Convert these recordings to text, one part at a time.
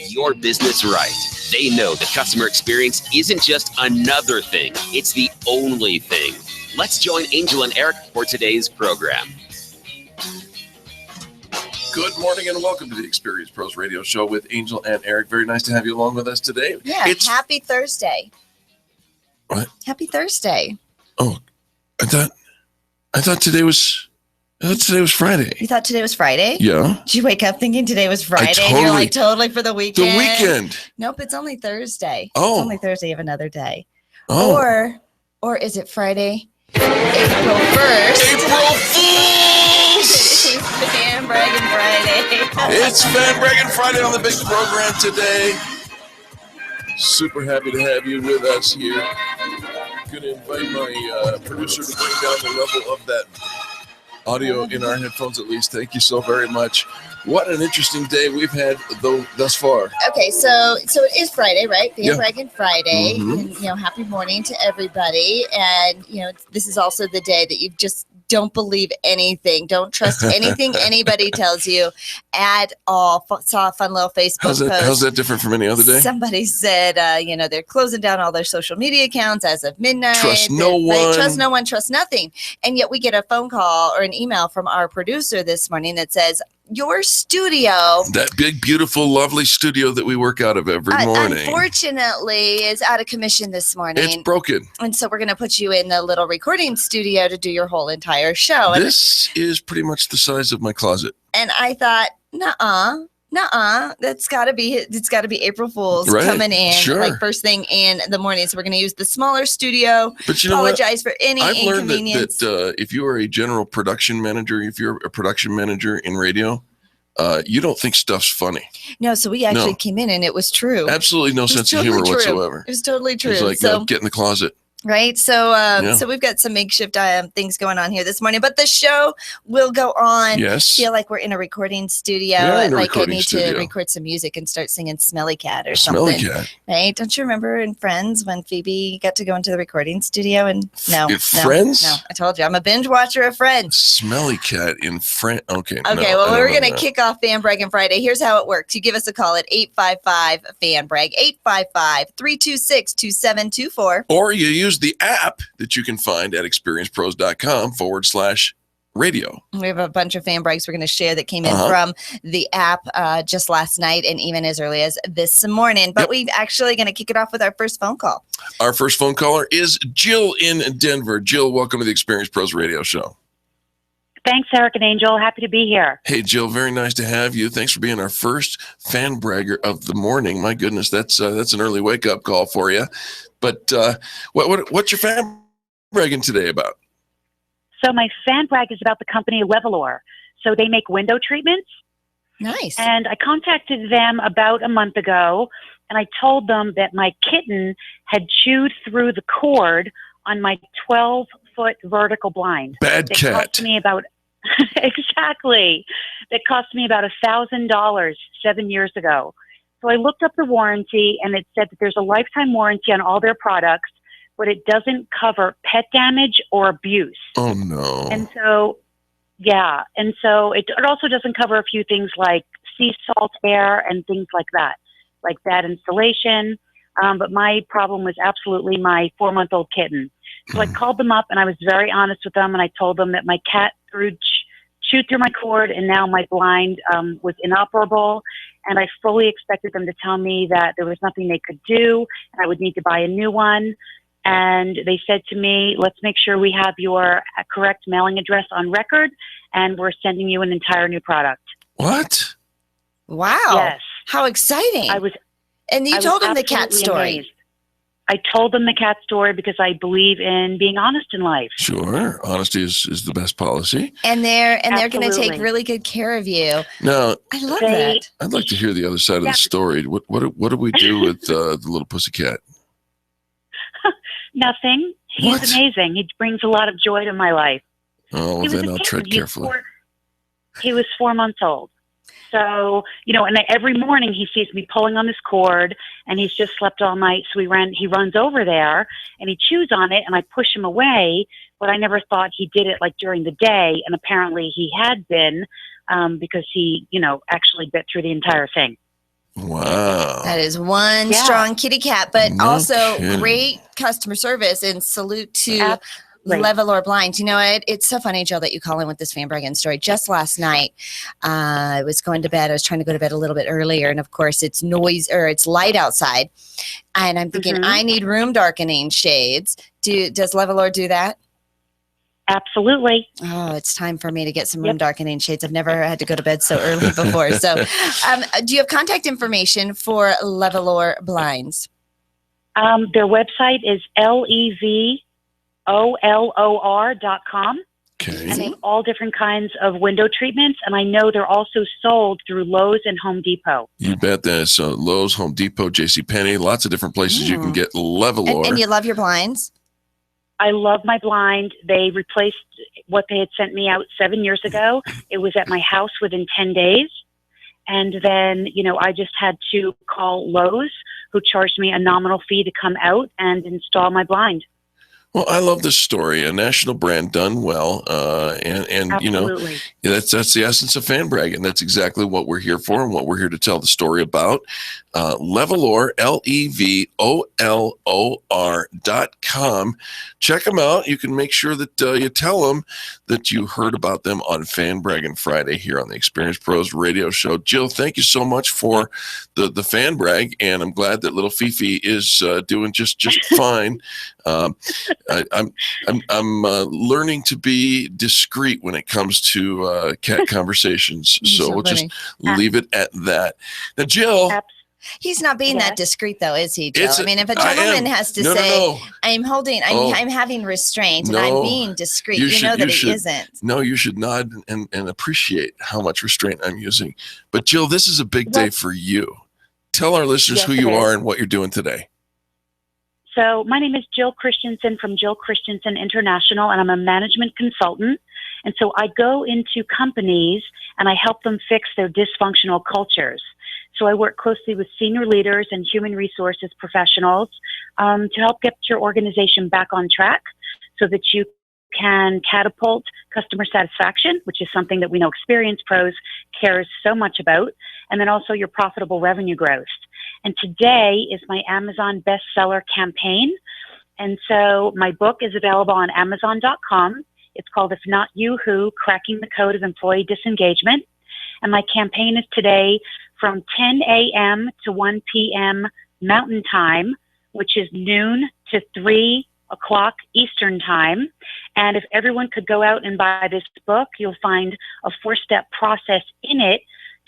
your business right. They know the customer experience isn't just another thing, it's the only thing. Let's join Angel and Eric for today's program. Good morning and welcome to the Experience Pros Radio Show with Angel and Eric. Very nice to have you along with us today. Yeah, happy Thursday. What? Happy Thursday. Oh, I thought today was Friday. You thought today was Friday? Yeah. Did you wake up thinking today was Friday? And you're like, totally for the weekend. The weekend. Nope, it's only Thursday. Oh. It's only Thursday of another day. Oh. Or is it Friday? April 1st. April Fools! It's Braggin Friday. It's Braggin Friday on the big program today. Super happy to have you with us here. Going to invite my producer to bring down the level of that audio in our headphones at least. Thank you so very much. What an interesting day we've had thus far. Okay, so it is Friday, right? Braggin Friday. Mm-hmm. And, happy morning to everybody. And, this is also the day that you just don't believe anything. Don't trust anything anybody tells you at all. Saw a fun little Facebook post. How's that different from any other day? Somebody said, they're closing down all their social media accounts as of midnight. Trust no one. Trust no one, trust nothing. And yet we get a phone call or an email from our producer this morning that says, your studio, that big, beautiful, lovely studio that we work out of every morning, unfortunately is out of commission this morning. It's broken. And so we're going to put you in the little recording studio to do your whole entire show. This is pretty much the size of my closet. And I thought, nuh-uh. It's got to be April Fool's coming in like first thing in the morning. So we're going to use the smaller studio. But apologize for any inconvenience. I've learned that if you are a general production manager, if you're a production manager in radio, you don't think stuff's funny. No, so we actually came in and it was true. Absolutely no sense of humor whatsoever. It was totally true. It's like, no, get in the closet. Right. So we've got some makeshift things going on here this morning, but the show will go on. Yes. Feel like we're in a recording studio. I need to record some music and start singing Smelly Cat or something. Smelly Cat. Right. Don't you remember in Friends when Phoebe got to go into the recording studio and Friends? No, I told you I'm a binge watcher of Friends. Smelly Cat in Friends. Okay. Well, we're going to kick off Braggin Friday. Here's how it works. You give us a call at 855-FAN-BRAG, 855-326-2724. Or you use the app that you can find at experiencepros.com/radio. We have a bunch of fan brags we're going to share that came in from the app just last night and even as early as this morning. But we're actually going to kick it off with our first phone call. Our first phone caller is Jill in Denver. Jill, welcome to the Experience Pros Radio Show. Thanks, Eric and Angel. Happy to be here. Hey, Jill, very nice to have you. Thanks for being our first fan bragger of the morning. My goodness, that's an early wake-up call for you. But what's your fan bragging today about? So my fan brag is about the company Levelor. So they make window treatments. Nice. And I contacted them about a month ago, and I told them that my kitten had chewed through the cord on my 12-foot vertical blind. Bad cat. Cost me about exactly. That cost me about $1,000 7 years ago. So I looked up the warranty, and it said that there's a lifetime warranty on all their products, but it doesn't cover pet damage or abuse. Oh, no. And so, it also doesn't cover a few things like sea salt air and things like that, like bad installation. But my problem was absolutely my 4-month-old kitten. So I called them up, and I was very honest with them, and I told them that my cat chewed through my cord, and now my blind was inoperable. And I fully expected them to tell me that there was nothing they could do, and I would need to buy a new one. And they said to me, let's make sure we have your correct mailing address on record, and we're sending you an entire new product. What? Wow. Yes. How exciting. And you told them the cat story. Amazed. I told them the cat story because I believe in being honest in life. Sure. Honesty is the best policy. And they're going to take really good care of you. Now, I love that. I'd like to hear the other side of the story. What do we do with the little pussycat? Nothing. He's amazing. He brings a lot of joy to my life. Oh, then I'll tread carefully. He was 4 months old. So, and every morning he sees me pulling on this cord, and he's just slept all night. So he runs over there and he chews on it, and I push him away, but I never thought he did it like during the day. And apparently he had been, because he, actually bit through the entire thing. Wow. That is one strong kitty cat, but also great customer service, and salute to Levalor Blinds. You know, it's so funny, Jill, that you call in with this Fan Braggin story. Just last night, I was going to bed. I was trying to go to bed a little bit earlier, and of course, it's light outside, and I'm thinking I need room darkening shades. Does Levalor do that? Absolutely. Oh, it's time for me to get some room darkening shades. I've never had to go to bed so early before. So, do you have contact information for Levalor Blinds? Their website is levolor.com. Okay. And they have all different kinds of window treatments. And I know they're also sold through Lowe's and Home Depot. You bet. That's Lowe's, Home Depot, JCPenney, lots of different places you can get Levalor. And you love your blinds? I love my blind. They replaced what they had sent me out 7 years ago. It was at my house within 10 days. And then, I just had to call Lowe's, who charged me a nominal fee to come out and install my blind. Well, I love this story. A national brand done well, and Absolutely. That's the essence of Fan Braggin. That's exactly what we're here for and what we're here to tell the story about. Levalor, levolor.com. Check them out. You can make sure that you tell them that you heard about them on Fan Braggin Friday here on the Experience Pros radio show. Jill, thank you so much for the fan brag, and I'm glad that little Fifi is doing just fine. I'm learning to be discreet when it comes to cat conversations, so we'll just leave it at that. Now, Jill. He's not being that discreet, though, is he, Jill? I mean, if a gentleman has to say, I'm having restraint and I'm being discreet, you know that he isn't. No, you should nod and appreciate how much restraint I'm using. But, Jill, this is a big day for you. Tell our listeners who you are and what you're doing today. So my name is Jill Christensen from Jill Christensen International, and I'm a management consultant. And so I go into companies and I help them fix their dysfunctional cultures. So I work closely with senior leaders and human resources professionals to help get your organization back on track so that you can catapult customer satisfaction, which is something that we know Experience Pros cares so much about, and then also your profitable revenue growth. And today is my Amazon bestseller campaign. And so my book is available on Amazon.com. It's called If Not You Who, Cracking the Code of Employee Disengagement. And my campaign is today from 10 a.m. to 1 p.m. Mountain Time, which is noon to 3 o'clock Eastern Time. And if everyone could go out and buy this book, you'll find a 4-step process in it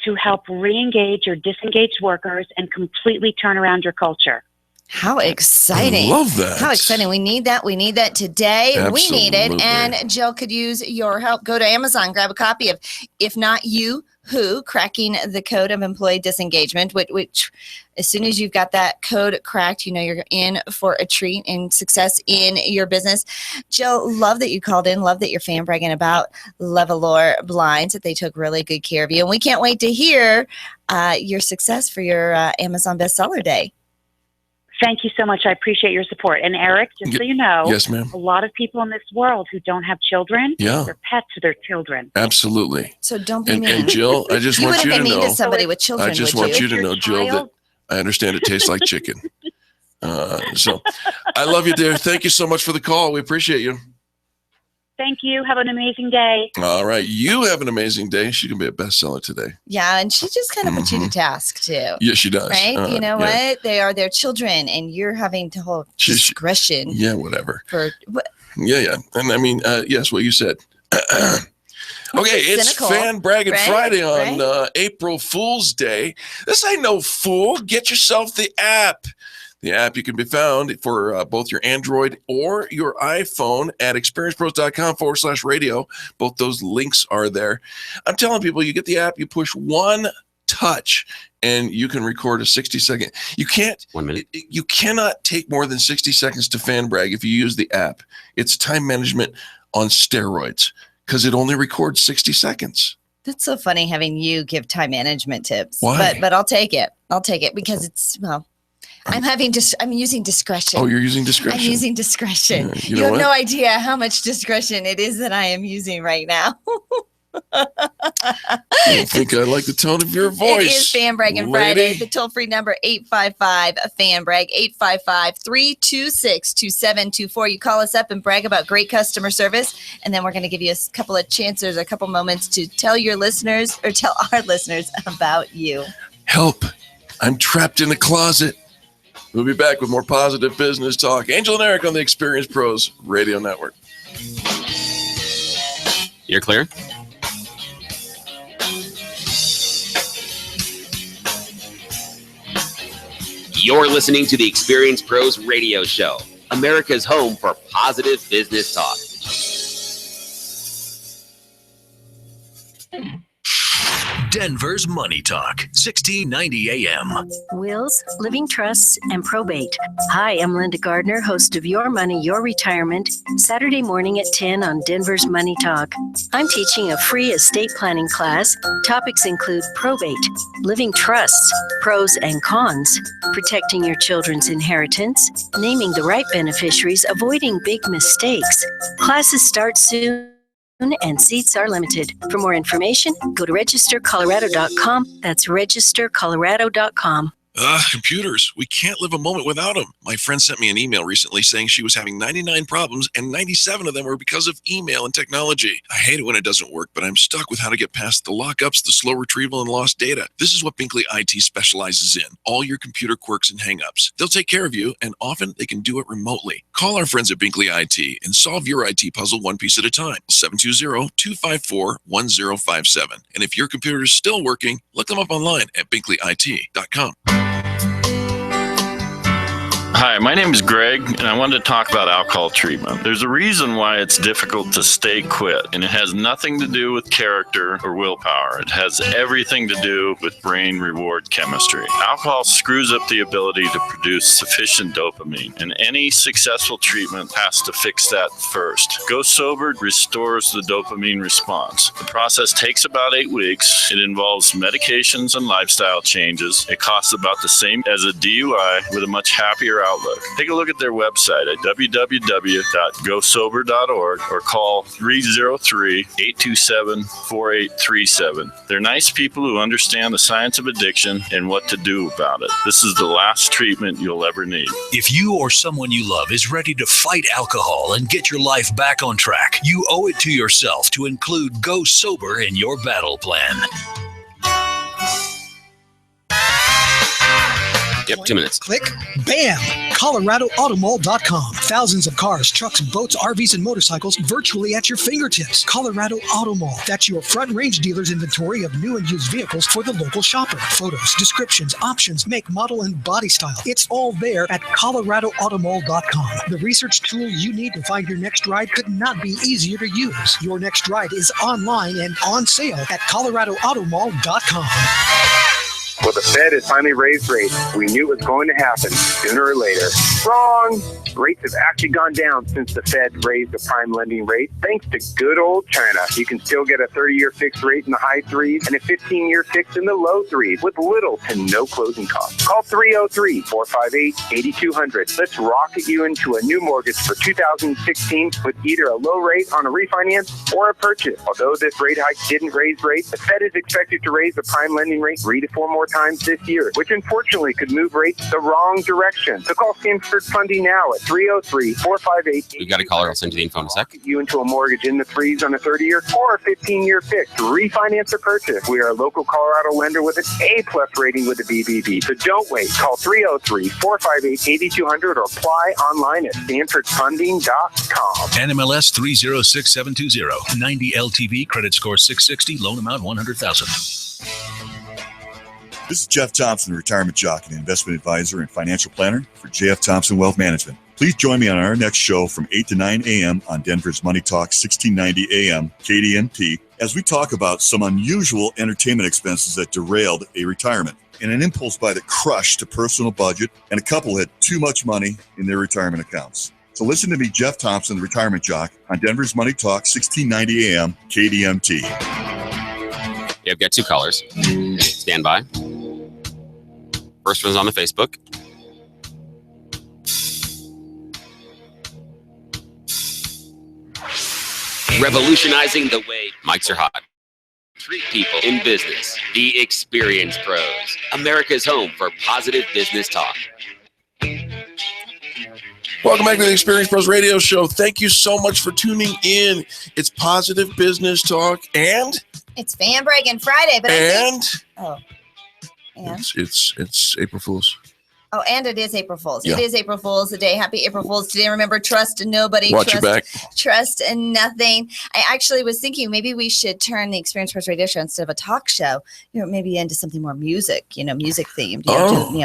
to help re-engage your disengaged workers and completely turn around your culture. How exciting. I love that. How exciting. We need that. We need that today. Absolutely. We need it. And Jill could use your help. Go to Amazon, grab a copy of If Not You Who, Cracking the Code of Employee Disengagement, which as soon as you've got that code cracked, you're in for a treat and success in your business. Jill, love that you called in. Love that you're fan bragging about Levalor Blinds, that they took really good care of you. And we can't wait to hear your success for your Amazon bestseller day. Thank you so much. I appreciate your support. And Eric, just so you know, yes, ma'am. A lot of people in this world who don't have children, their pets are their children. Absolutely. So don't be mean. And Jill, I just want you to know. You wouldn't be mean to somebody with children, I just want you to know, Jill, that I understand it tastes like chicken. So I love you, dear. Thank you so much for the call. We appreciate you. Thank you. Have an amazing day. All right. You have an amazing day. She can be a bestseller today. Yeah, and she just kind of puts you to task, too. Yeah, she does. Right? You know what? They are their children, and you're having to hold discretion. Yeah, whatever. For what? Yeah. And I mean, yes, what you said. Okay, it's cynical, Fan Braggin Friday on April Fool's Day. This ain't no fool. Get yourself the app. The app you can be found for both your Android or your iPhone at experiencepros.com/radio. Both those links are there. I'm telling people, you get the app, you push one touch, and you can record a 60-second. You can't. 1 minute. You cannot take more than 60 seconds to fan brag if you use the app. It's time management on steroids because it only records 60 seconds. That's so funny having you give time management tips. Why? But I'll take it. I'll take it because it's, well, I'm using discretion. Oh, you're using discretion. I'm using discretion. Yeah, you have no idea how much discretion it is that I am using right now. I think I like the tone of your voice. It is Fan Braggin Friday. The toll-free number, 855-FAN-BRAG, 855-326-2724. You call us up and brag about great customer service, and then we're going to give you a couple of chances, a couple moments to tell our listeners about you. Help. I'm trapped in a closet. We'll be back with more positive business talk. Angel and Eric on the Experience Pros Radio Network. You're clear? You're listening to the Experience Pros Radio Show, America's home for positive business talk. Denver's Money Talk, 1690 AM. Wills, living trusts, and probate. Hi, I'm Linda Gardner, host of Your Money, Your Retirement, Saturday morning at 10 on Denver's Money Talk. I'm teaching a free estate planning class. Topics include probate, living trusts, pros and cons, protecting your children's inheritance, naming the right beneficiaries, avoiding big mistakes. Classes start soon, and seats are limited. For more information, go to registercolorado.com. That's registercolorado.com. Computers. We can't live a moment without them. My friend sent me an email recently saying she was having 99 problems and 97 of them were because of email and technology. I hate it when it doesn't work, but I'm stuck with how to get past the lockups, the slow retrieval, and lost data. This is what Binkley IT specializes in. All your computer quirks and hangups. They'll take care of you, and often they can do it remotely. Call our friends at Binkley IT and solve your IT puzzle one piece at a time. 720-254-1057. And if your computer is still working, look them up online at binkleyit.com. Hi, my name is Greg, and I wanted to talk about alcohol treatment. There's a reason why it's difficult to stay quit, and it has nothing to do with character or willpower. It has everything to do with brain reward chemistry. Alcohol screws up the ability to produce sufficient dopamine, and any successful treatment has to fix that first. Go Sober restores the dopamine response. The process takes about 8 weeks. It involves medications and lifestyle changes. It costs about the same as a DUI with a much happier outlook. Take a look at their website at www.gosober.org or call 303-827-4837. They're nice people who understand the science of addiction and what to do about it. This is the last treatment you'll ever need. If you or someone you love is ready to fight alcohol and get your life back on track, you owe it to yourself to include Go Sober in your battle plan. Yep, 2 minutes. Click. Bam! ColoradoAutomall.com. Thousands of cars, trucks, boats, RVs, and motorcycles virtually at your fingertips. Colorado Auto Mall. That's your front range dealer's inventory of new and used vehicles for the local shopper. Photos, descriptions, options, make, model, and body style. It's all there at ColoradoAutomall.com. The research tool you need to find your next ride could not be easier to use. Your next ride is online and on sale at ColoradoAutomall.com. Well, the Fed has finally raised rates. We knew it was going to happen sooner or later. Wrong! Rates have actually gone down since the Fed raised the prime lending rate. Thanks to good old China, you can still get a 30-year fixed rate in the high 3s and a 15-year fixed in the low 3s with little to no closing costs. Call 303-458-8200. Let's rocket you into a new mortgage for 2016 with either a low rate on a refinance or a purchase. Although this rate hike didn't raise rates, the Fed is expected to raise the prime lending rate 3 to 4 more times this year, which unfortunately could move rates the wrong direction. So call Stanford Funding now at 303-458. We've got a caller. I'll send you the info in a sec. You into a mortgage in the 3s on a 30-year or a 15-year fixed. Refinance or purchase. We are a local Colorado lender with an A+ rating with the BBB. So don't wait. Call 303-458-8200 or apply online at stanfordfunding.com. NMLS 306720. 90 LTV. Credit score 660. Loan amount $100,000. This is Jeff Thompson, retirement jock and investment advisor and financial planner for JF Thompson Wealth Management. Please join me on our next show from 8 to 9 a.m. on Denver's Money Talk, 1690 a.m. KDNP, as we talk about some unusual entertainment expenses that derailed a retirement. In an impulse buy that crushed a personal budget, and a couple had too much money in their retirement accounts. So listen to me, Jeff Thompson, the retirement jock, on Denver's Money Talk, 1690 a.m. KDMT. Yeah, I've got 2 callers. Stand by. First one's on the Facebook. Revolutionizing the way mics are hot. Three people in business. The Experience Pros. America's home for positive business talk. Welcome back to the Experience Pros Radio Show. Thank you so much for tuning in. It's positive business talk and It's Fan Braggin Friday, but it's April Fool's. Oh, and it is April Fool's. Yeah. It is April Fool's Day. Happy April Fool's Day. Remember, trust nobody. Watch your back. Trust in nothing. I actually was thinking maybe we should turn the Experience Pros Radio Show instead of a talk show, maybe into something more music, music themed.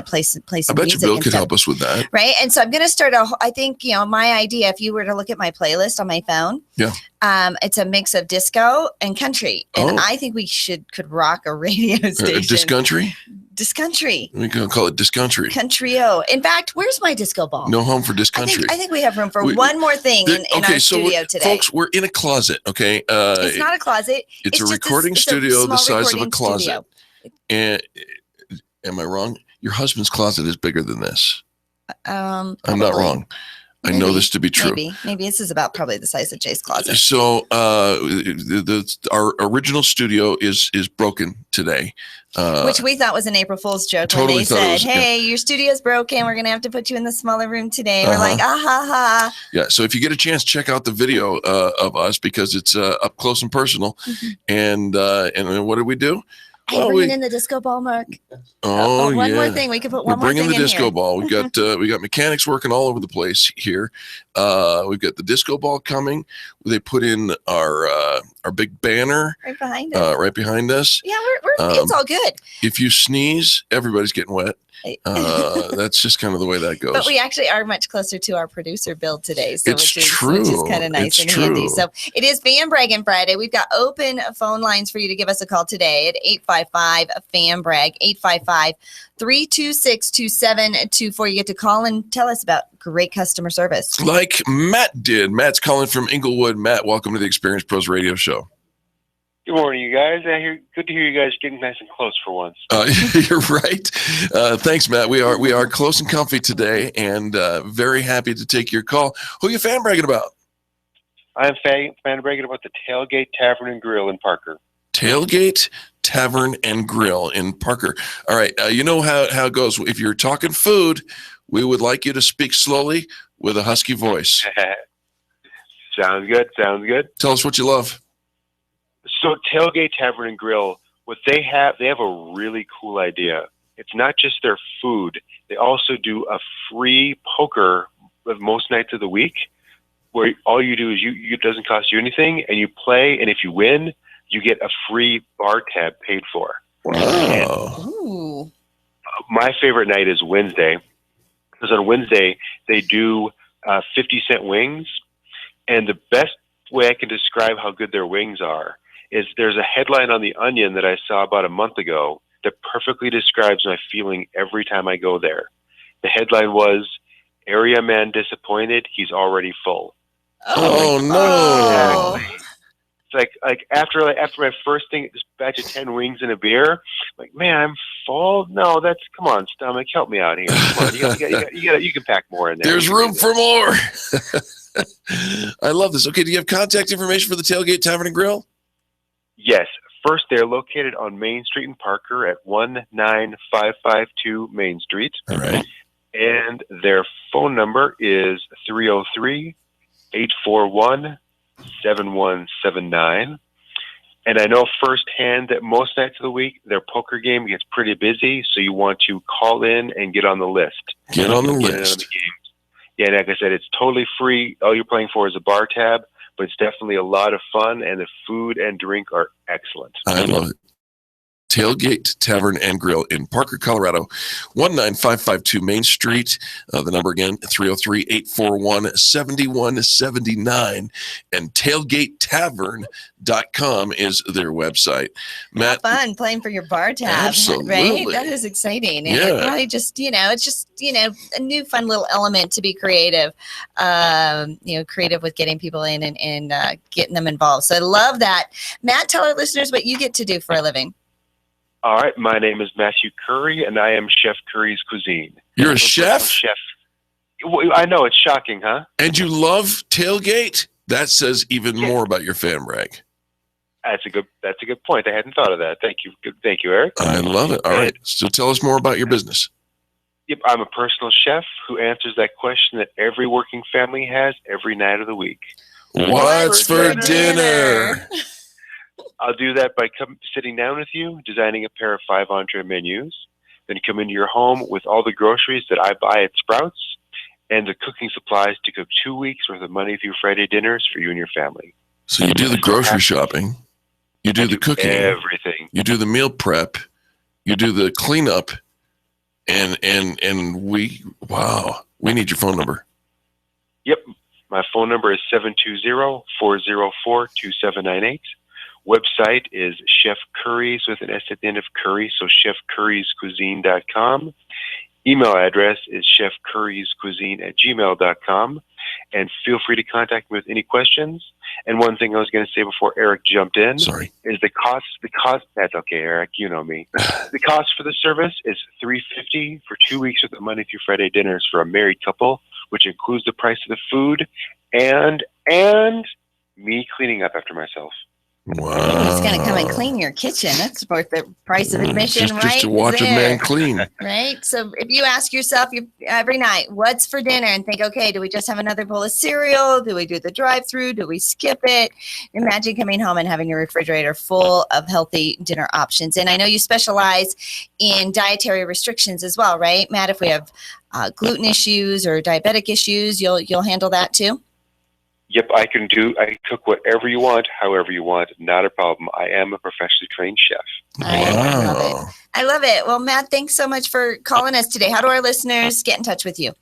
Play some I bet music. you Bill could help us with that. Right. And so I'm going to start I think, my idea, if you were to look at my playlist on my phone, it's a mix of disco and country. And I think we could rock a radio station. Discountry? Discountry. We can call it Discountry. Countryo. In fact, where's my disco ball? No home for Discountry. I think we have room for one more thing in our studio today. Folks, we're in a closet, okay? It's not a closet. It's a recording studio the size of a closet. And am I wrong? Your husband's closet is bigger than this. I'm not wrong. Maybe, I know this to be true. Maybe this is about probably the size of Jay's closet. So our original studio is broken today. Which we thought was an April Fool's joke when they said, hey, your studio's broken. We're going to have to put you in the smaller room today. We're like, ah, ha, ha. Yeah, so if you get a chance, check out the video of us because it's up close and personal. Mm-hmm. And what did we do? Bringing in the disco ball, Mark. One more thing. We could put one more thing in here. We're bringing the disco ball. We got mechanics working all over the place here. We've got the disco ball coming. They put in our big banner right behind us. Yeah, it's all good. If you sneeze, everybody's getting wet. That's just kind of the way that goes. But we actually are much closer to our producer Bill today, so which is kind of nice and handy. So it is Fan Braggin Friday. We've got open phone lines for you to give us a call today at 855-FAN-BRAG, 855-326-2724. You get to call and tell us about great customer service. Like Matt did. Matt's calling from Inglewood. Matt, welcome to the Experience Pros Radio Show. Good morning, you guys. Good to hear you guys getting nice and close for once. You're right. Thanks, Matt. We are close and comfy today, and very happy to take your call. Who are you fan bragging about? I'm fan bragging about the Tailgate Tavern and Grill in Parker. Tailgate Tavern and Grill in Parker. All right. You know how it goes. If you're talking food, we would like you to speak slowly with a husky voice. Sounds good. Tell us what you love. So Tailgate Tavern and Grill, what they have a really cool idea. It's not just their food. They also do a free poker most nights of the week where all you do is it doesn't cost you anything and you play, and if you win, you get a free bar tab paid for. Wow. My favorite night is Wednesday because on Wednesday they do 50-cent wings, and the best way I can describe how good their wings are is there's a headline on The Onion that I saw about a month ago that perfectly describes my feeling every time I go there. The headline was, "Area man disappointed, he's already full." Oh, no. It's like after my first thing, this batch of 10 wings and a beer, like, man, I'm full. No, come on, stomach, help me out here. Come on, you can pack more in there. There's room for more. I love this. Okay, do you have contact information for the Tailgate Tavern and Grill? Yes. First, they're located on Main Street in Parker at 19552 Main Street. All right. And their phone number is 303-841-7179. And I know firsthand that most nights of the week, their poker game gets pretty busy, so you want to call in and get on the list. Get on the list. Yeah, like I said, it's totally free. All you're playing for is a bar tab, but it's definitely a lot of fun, and the food and drink are excellent. I love it. Tailgate Tavern and Grill in Parker, Colorado, 19552 Main Street. The number again, 303-841-7179. And tailgatetavern.com is their website. Matt, fun playing for your bar tab. Absolutely. Right? That is exciting. And it probably just, it's just, a new fun little element to be creative, creative with getting people in and getting them involved. So I love that. Matt, tell our listeners what you get to do for a living. All right, my name is Matthew Curry, and I am Chef Curry's Cuisine. You're a chef? Chef. I know, it's shocking, huh? And you love tailgate? That says even more about your fan brag. That's a good point. I hadn't thought of that. Thank you, Eric. I love it. All right. So tell us more about your business. Yep, I'm a personal chef who answers that question that every working family has every night of the week. What's for dinner? I'll do that by sitting down with you, designing a pair of 5 entree menus, then come into your home with all the groceries that I buy at Sprouts and the cooking supplies to cook 2 weeks worth of Monday through Friday dinners for you and your family. So you do the grocery shopping, you do the cooking, everything. You do the meal prep, you do the cleanup, and we need your phone number. Yep, my phone number is 720-404-2798. Website is Chef Curry's with an S at the end of Curry, so chefcurryscuisine.com. Email address is chefcurryscuisine@gmail.com. And feel free to contact me with any questions. And one thing I was going to say before Eric jumped in is the cost. That's okay, Eric. You know me. The cost for the service is $350 for 2 weeks of the Monday through Friday dinners for a married couple, which includes the price of the food and me cleaning up after myself. Wow. He's going to come and clean your kitchen. That's worth the price of admission, right? Just to watch a man clean. Right? So if you ask yourself every night, what's for dinner? And think, okay, do we just have another bowl of cereal? Do we do the drive-through? Do we skip it? Imagine coming home and having your refrigerator full of healthy dinner options. And I know you specialize in dietary restrictions as well, right? Matt, if we have gluten issues or diabetic issues, you'll handle that too? Yep, I can cook whatever you want, however you want. Not a problem. I am a professionally trained chef. I love it. Well, Matt, thanks so much for calling us today. How do our listeners get in touch with you?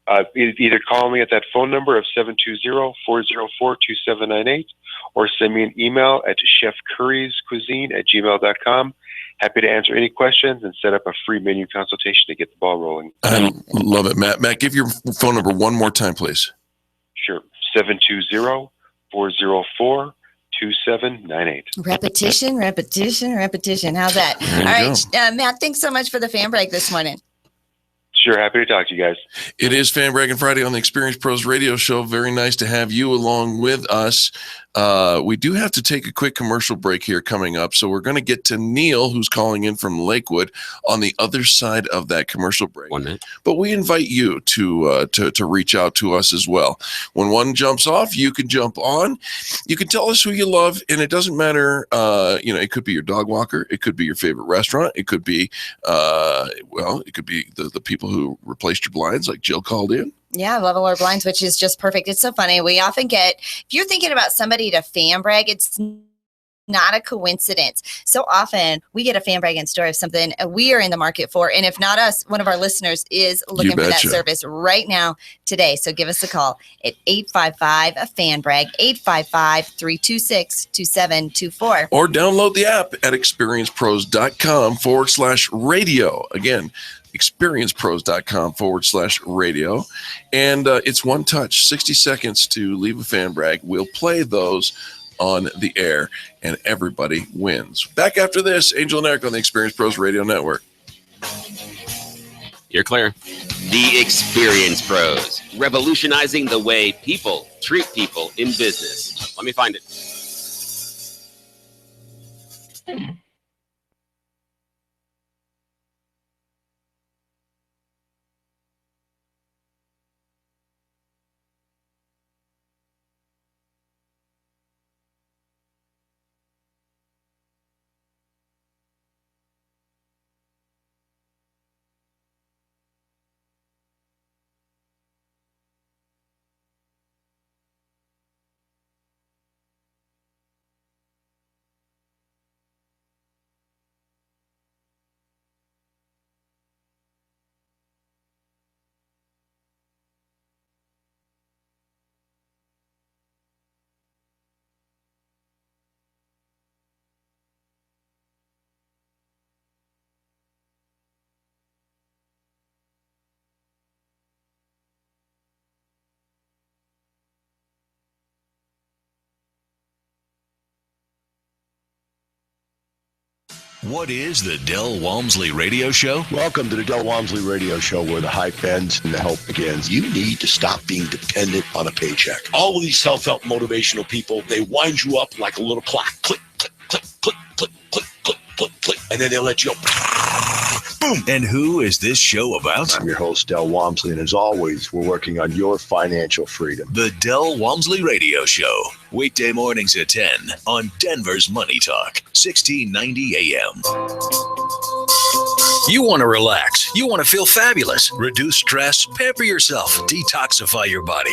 Either call me at that phone number of 720-404-2798 or send me an email at chefcurryscuisine@gmail.com. Happy to answer any questions and set up a free menu consultation to get the ball rolling. I love it, Matt. Matt, give your phone number one more time, please. Sure. 720-404-2798. Repetition. How's that? All right, Matt, thanks so much for the fan break this morning. Sure, happy to talk to you guys. It is Braggin Friday on the Experience Pros radio show. Very nice to have you along with us. We do have to take a quick commercial break here coming up, so we're going to get to Neil, who's calling in from Lakewood, on the other side of that commercial break. 1 minute. But we invite you to reach out to us as well. When one jumps off, you can jump on. You can tell us who you love, and it doesn't matter. It could be your dog walker, it could be your favorite restaurant, it could be it could be the people who replaced your blinds, like Jill called in. Yeah, Level Our Blinds, which is just perfect. It's so funny. We often get, if you're thinking about somebody to fan brag, it's not a coincidence. So often we get a fan brag in store of something we are in the market for. And if not us, one of our listeners is looking for that service right now today. So give us a call at 855-FAN-BRAG, 855-326-2724. Or download the app at experiencepros.com/radio. Again, experiencepros.com/radio. And it's one touch, 60 seconds to leave a fan brag. We'll play those on the air, and everybody wins. Back after this, Angel and Eric on the Experience Pros Radio Network. You're clear. The Experience Pros, revolutionizing the way people treat people in business. Let me find it. What is the Del Walmsley Radio Show? Welcome to the Del Walmsley Radio Show, where the hype ends and the help begins. You need to stop being dependent on a paycheck. All of these self-help motivational people, they wind you up like a little clock. Click, click, click, click, click, click, click, click, click, and then they'll let you go. Boom. And who is this show about? I'm your host, Del Walmsley, and as always, we're working on your financial freedom. The Del Walmsley Radio Show, weekday mornings at 10 on Denver's Money Talk, 1690 AM. You want to relax. You want to feel fabulous. Reduce stress. Pamper yourself. Detoxify your body.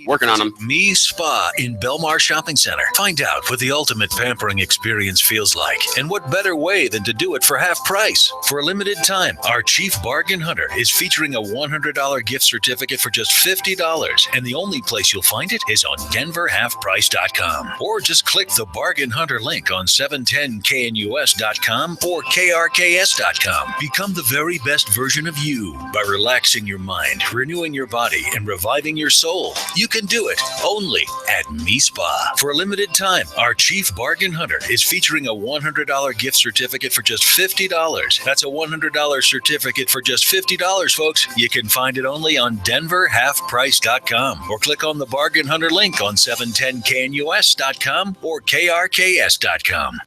Working on them. Me Spa in Belmar Shopping Center. Find out what the ultimate pampering experience feels like, and what better way than to do it for half price. For a limited time, our chief bargain hunter is featuring a $100 gift certificate for just $50, and the only place you'll find it is on denverhalfprice.com. Or just click the bargain hunter link on 710knus.com or krks.com. Become the very best version of you by relaxing your mind, renewing your body, and reviving your soul. You can do it only at Me Spa. For a limited time, our chief bargain hunter is featuring a $100 gift certificate for just $50. That's a $100 certificate for just $50, folks. You can find it only on denverhalfprice.com or click on the bargain hunter link on 710knus.com or krks.com.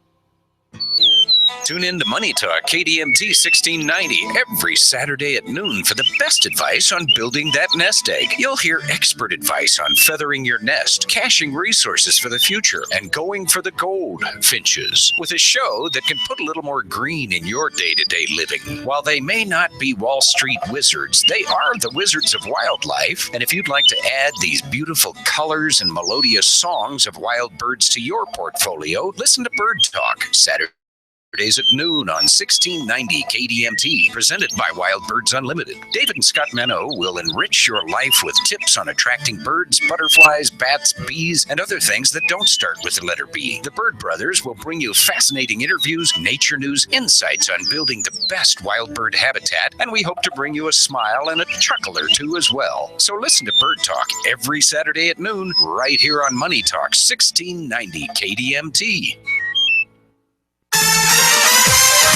Tune in to Money Talk KDMT 1690 every Saturday at noon for the best advice on building that nest egg. You'll hear expert advice on feathering your nest, caching resources for the future, and going for the gold finches, with a show that can put a little more green in your day-to-day living. While they may not be Wall Street wizards, they are the wizards of wildlife. And if you'd like to add these beautiful colors and melodious songs of wild birds to your portfolio, listen to Bird Talk Saturdays at noon on 1690 KDMT, presented by Wild Birds Unlimited. David and Scott Menno will enrich your life with tips on attracting birds, butterflies, bats, bees, and other things that don't start with the letter B. The Bird Brothers will bring you fascinating interviews, nature news, insights on building the best wild bird habitat, and we hope to bring you a smile and a chuckle or two as well. So listen to Bird Talk every Saturday at noon, right here on Money Talk 1690 KDMT.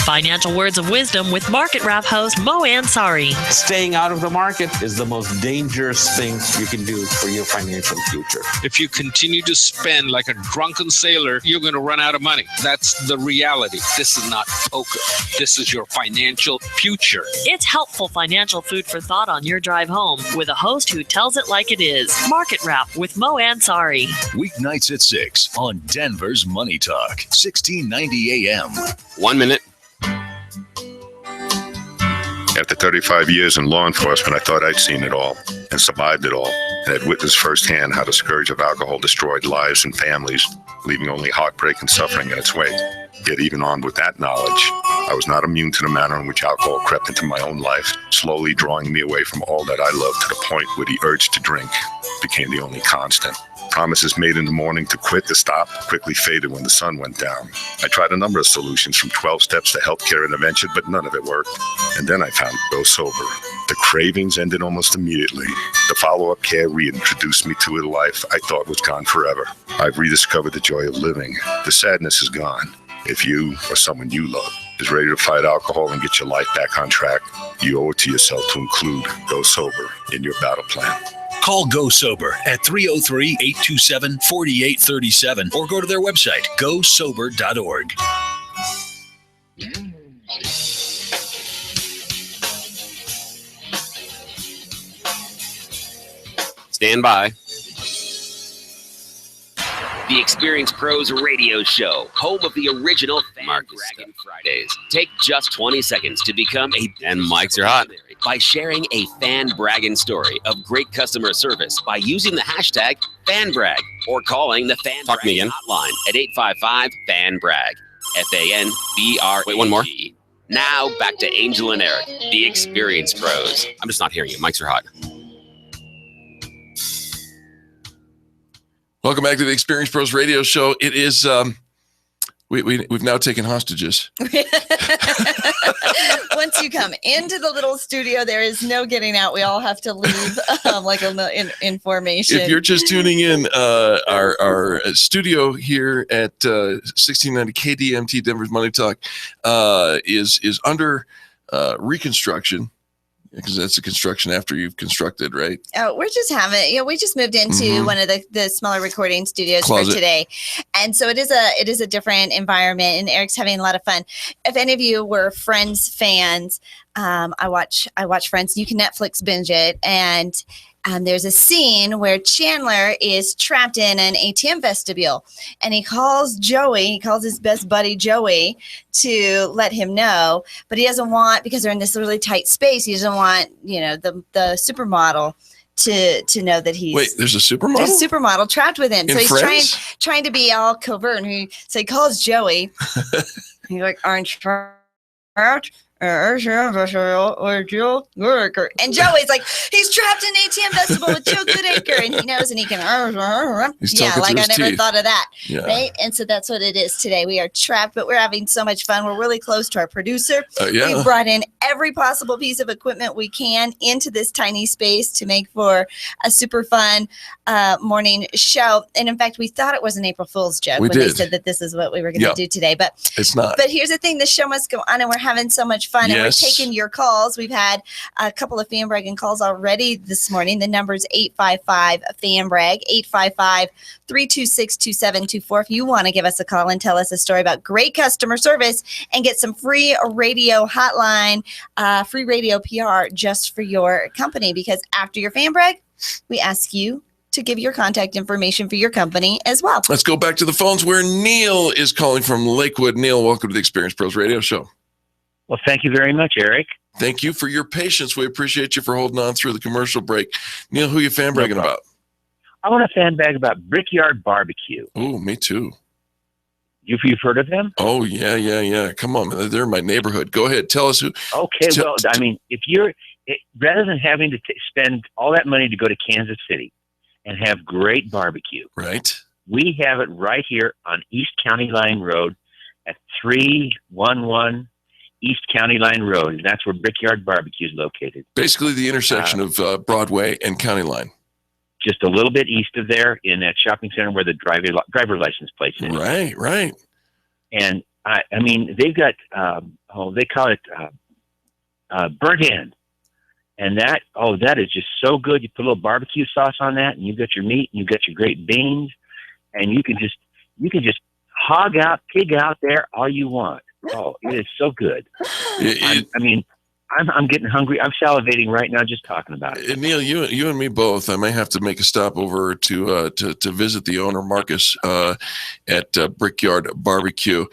Financial words of wisdom with Market Wrap host Mo Ansari. Staying out of the market is the most dangerous thing you can do for your financial future. If you continue to spend like a drunken sailor, you're going to run out of money. That's the reality. This is not poker. This is your financial future. It's helpful financial food for thought on your drive home with a host who tells it like it is. Market Wrap with Mo Ansari. Weeknights at 6 on Denver's Money Talk, 1690 AM. 1 minute. After 35 years in law enforcement, I thought I'd seen it all and survived it all, and had witnessed firsthand how the scourge of alcohol destroyed lives and families, leaving only heartbreak and suffering in its wake. Yet even armed with that knowledge, I was not immune to the manner in which alcohol crept into my own life, slowly drawing me away from all that I loved to the point where the urge to drink became the only constant. Promises made in the morning to quit, to stop, quickly faded when the sun went down. I tried a number of solutions, from 12 steps to healthcare intervention, but none of it worked. And then I found Go Sober. The cravings ended almost immediately. The follow-up care reintroduced me to a life I thought was gone forever. I've rediscovered the joy of living. The sadness is gone. If you or someone you love is ready to fight alcohol and get your life back on track, you owe it to yourself to include Go Sober in your battle plan. Call Go Sober at 303-827-4837 or go to their website, gosober.org. Stand by. The Experience Pros Radio Show, home of the original Braggin Fridays. Take just 20 seconds to become and mics are hot, by sharing a fan bragging story of great customer service by using the hashtag FanBrag or calling the Fan Bragging hotline at 855-FAN-BRAG. FANBRAG. Wait, one more. Now back to Angel and Eric, the Experience Pros. I'm just not hearing you. Mics are hot. Welcome back to the Experience Pros Radio Show. It is, we've now taken hostages. Once once you come into the little studio, there is no getting out. We all have to leave information. If you're just tuning in, our studio here at 1690 KDMT Denver's Money Talk is under reconstruction. Because that's a construction after you've constructed, right? Oh, we're just having, we just moved into one of the smaller recording studios Closet. for today. And so it is a different environment, and Eric's having a lot of fun. If any of you were Friends fans, I watch Friends. You can Netflix binge it. And there's a scene where Chandler is trapped in an ATM vestibule, and he calls his best buddy Joey to let him know, but he doesn't want, because they're in this really tight space, he doesn't want, the supermodel to know that he's. Wait, there's a supermodel? There's a supermodel trapped with him. In So he's Friends? trying to be all covert, and so he calls Joey. He's like, "Aren't you trapped? And Joey's like, he's trapped in an ATM vestibule with Joe Goodacre, and he knows, and he can. He's Yeah, talking like through I his never teeth. thought of that. Yeah. Right? And so that's what it is today. We are trapped, but we're having so much fun. We're really close to our producer. Yeah. We brought in every possible piece of equipment we can into this tiny space to make for a super fun morning show. And in fact, we thought it was an April Fool's joke We when they did. said that this is what we were going to Yeah. do today. But It's not. But here's the thing: the show must go on, and we're having so much fun, and we're Yes. taking your calls. We've had a couple of fan bragging calls already this morning. The number is 855-FAN-BRAG, 855-326-2724. If you want to give us a call and tell us a story about great customer service and get some free radio hotline, free radio PR just for your company, because after your fan brag, we ask you to give your contact information for your company as well. Let's go back to the phones where Neil is calling from Lakewood. Neil, welcome to the Experience Pros Radio Show. Well, thank you very much, Eric. Thank you for your patience. We appreciate you for holding on through the commercial break. Neil, who you fan bragging about? I want to fan bag about Brickyard Barbecue. Oh, me too. You've heard of them? Oh, yeah. Come on, they're in my neighborhood. Go ahead. Tell us who. Okay, well, I mean, rather than having to spend all that money to go to Kansas City and have great barbecue, right? We have it right here on East County Line Road at 311 East County Line Road. And that's where Brickyard Barbecue is located. Basically the intersection of Broadway and County Line. Just a little bit east of there in that shopping center where the driver license plate is. Right. And I mean, they've got, they call it burnt end. And that is just so good. You put a little barbecue sauce on that, and you got your meat, and you got your great beans, and you can just pig out there all you want. Oh, it is so good. I'm getting hungry. I'm salivating right now just talking about it. Neil, you and me both. I may have to make a stop over to visit the owner, Marcus, at Brickyard Barbecue.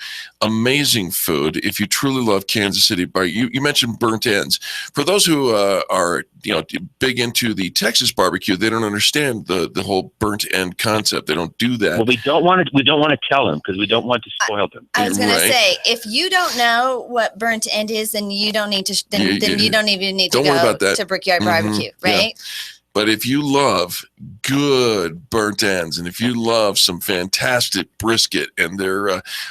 Amazing food. If you truly love Kansas City, you mentioned burnt ends. For those who are big into the Texas barbecue, they don't understand the whole burnt end concept. They don't do that. Well, we don't want to tell them because we don't want to spoil them. I was going to say, if you don't know what burnt end is, then you don't need to. Then you don't even need to Don't worry go about that. to Brickyard Barbecue, right? Yeah. But if you love good burnt ends, and if you love some fantastic brisket, and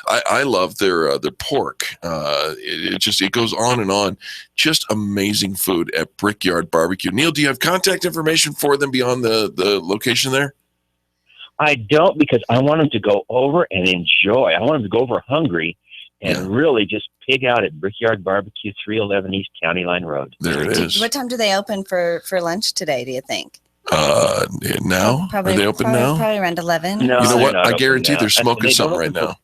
I love their pork. It goes on and on. Just amazing food at Brickyard Barbecue. Neil, do you have contact information for them beyond the location there? I don't, because I want them to go over and enjoy. I want them to go over hungry and really just pig out at Brickyard Barbecue, 311 East County Line Road. There it is. What time do they open for lunch today, do you think? Now? Are they open now? Probably around 11. No, you know what? they're not I guarantee open now. they're smoking They don't something right open now.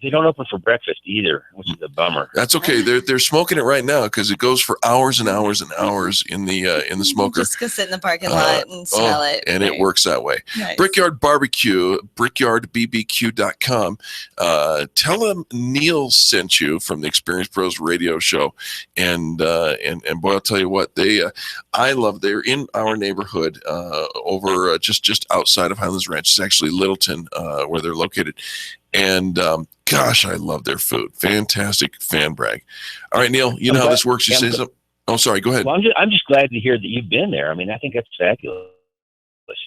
They don't open for breakfast either, which is a bummer. That's okay. They're smoking it right now because it goes for hours and hours and hours in the smoker. Just go sit in the parking lot and smell it. And it works that way. Nice. Brickyard Barbecue, brickyardbbq.com. Tell them Neil sent you from the Experience Pros Radio Show, and boy, I'll tell you what, they're in our neighborhood over just outside of Highlands Ranch. It's actually Littleton where they're located. And gosh, I love their food. Fantastic fan brag. All right, Neil, you know how this works. You say something. Oh, sorry. Go ahead. Well, I'm just glad to hear that you've been there. I mean, I think that's fabulous.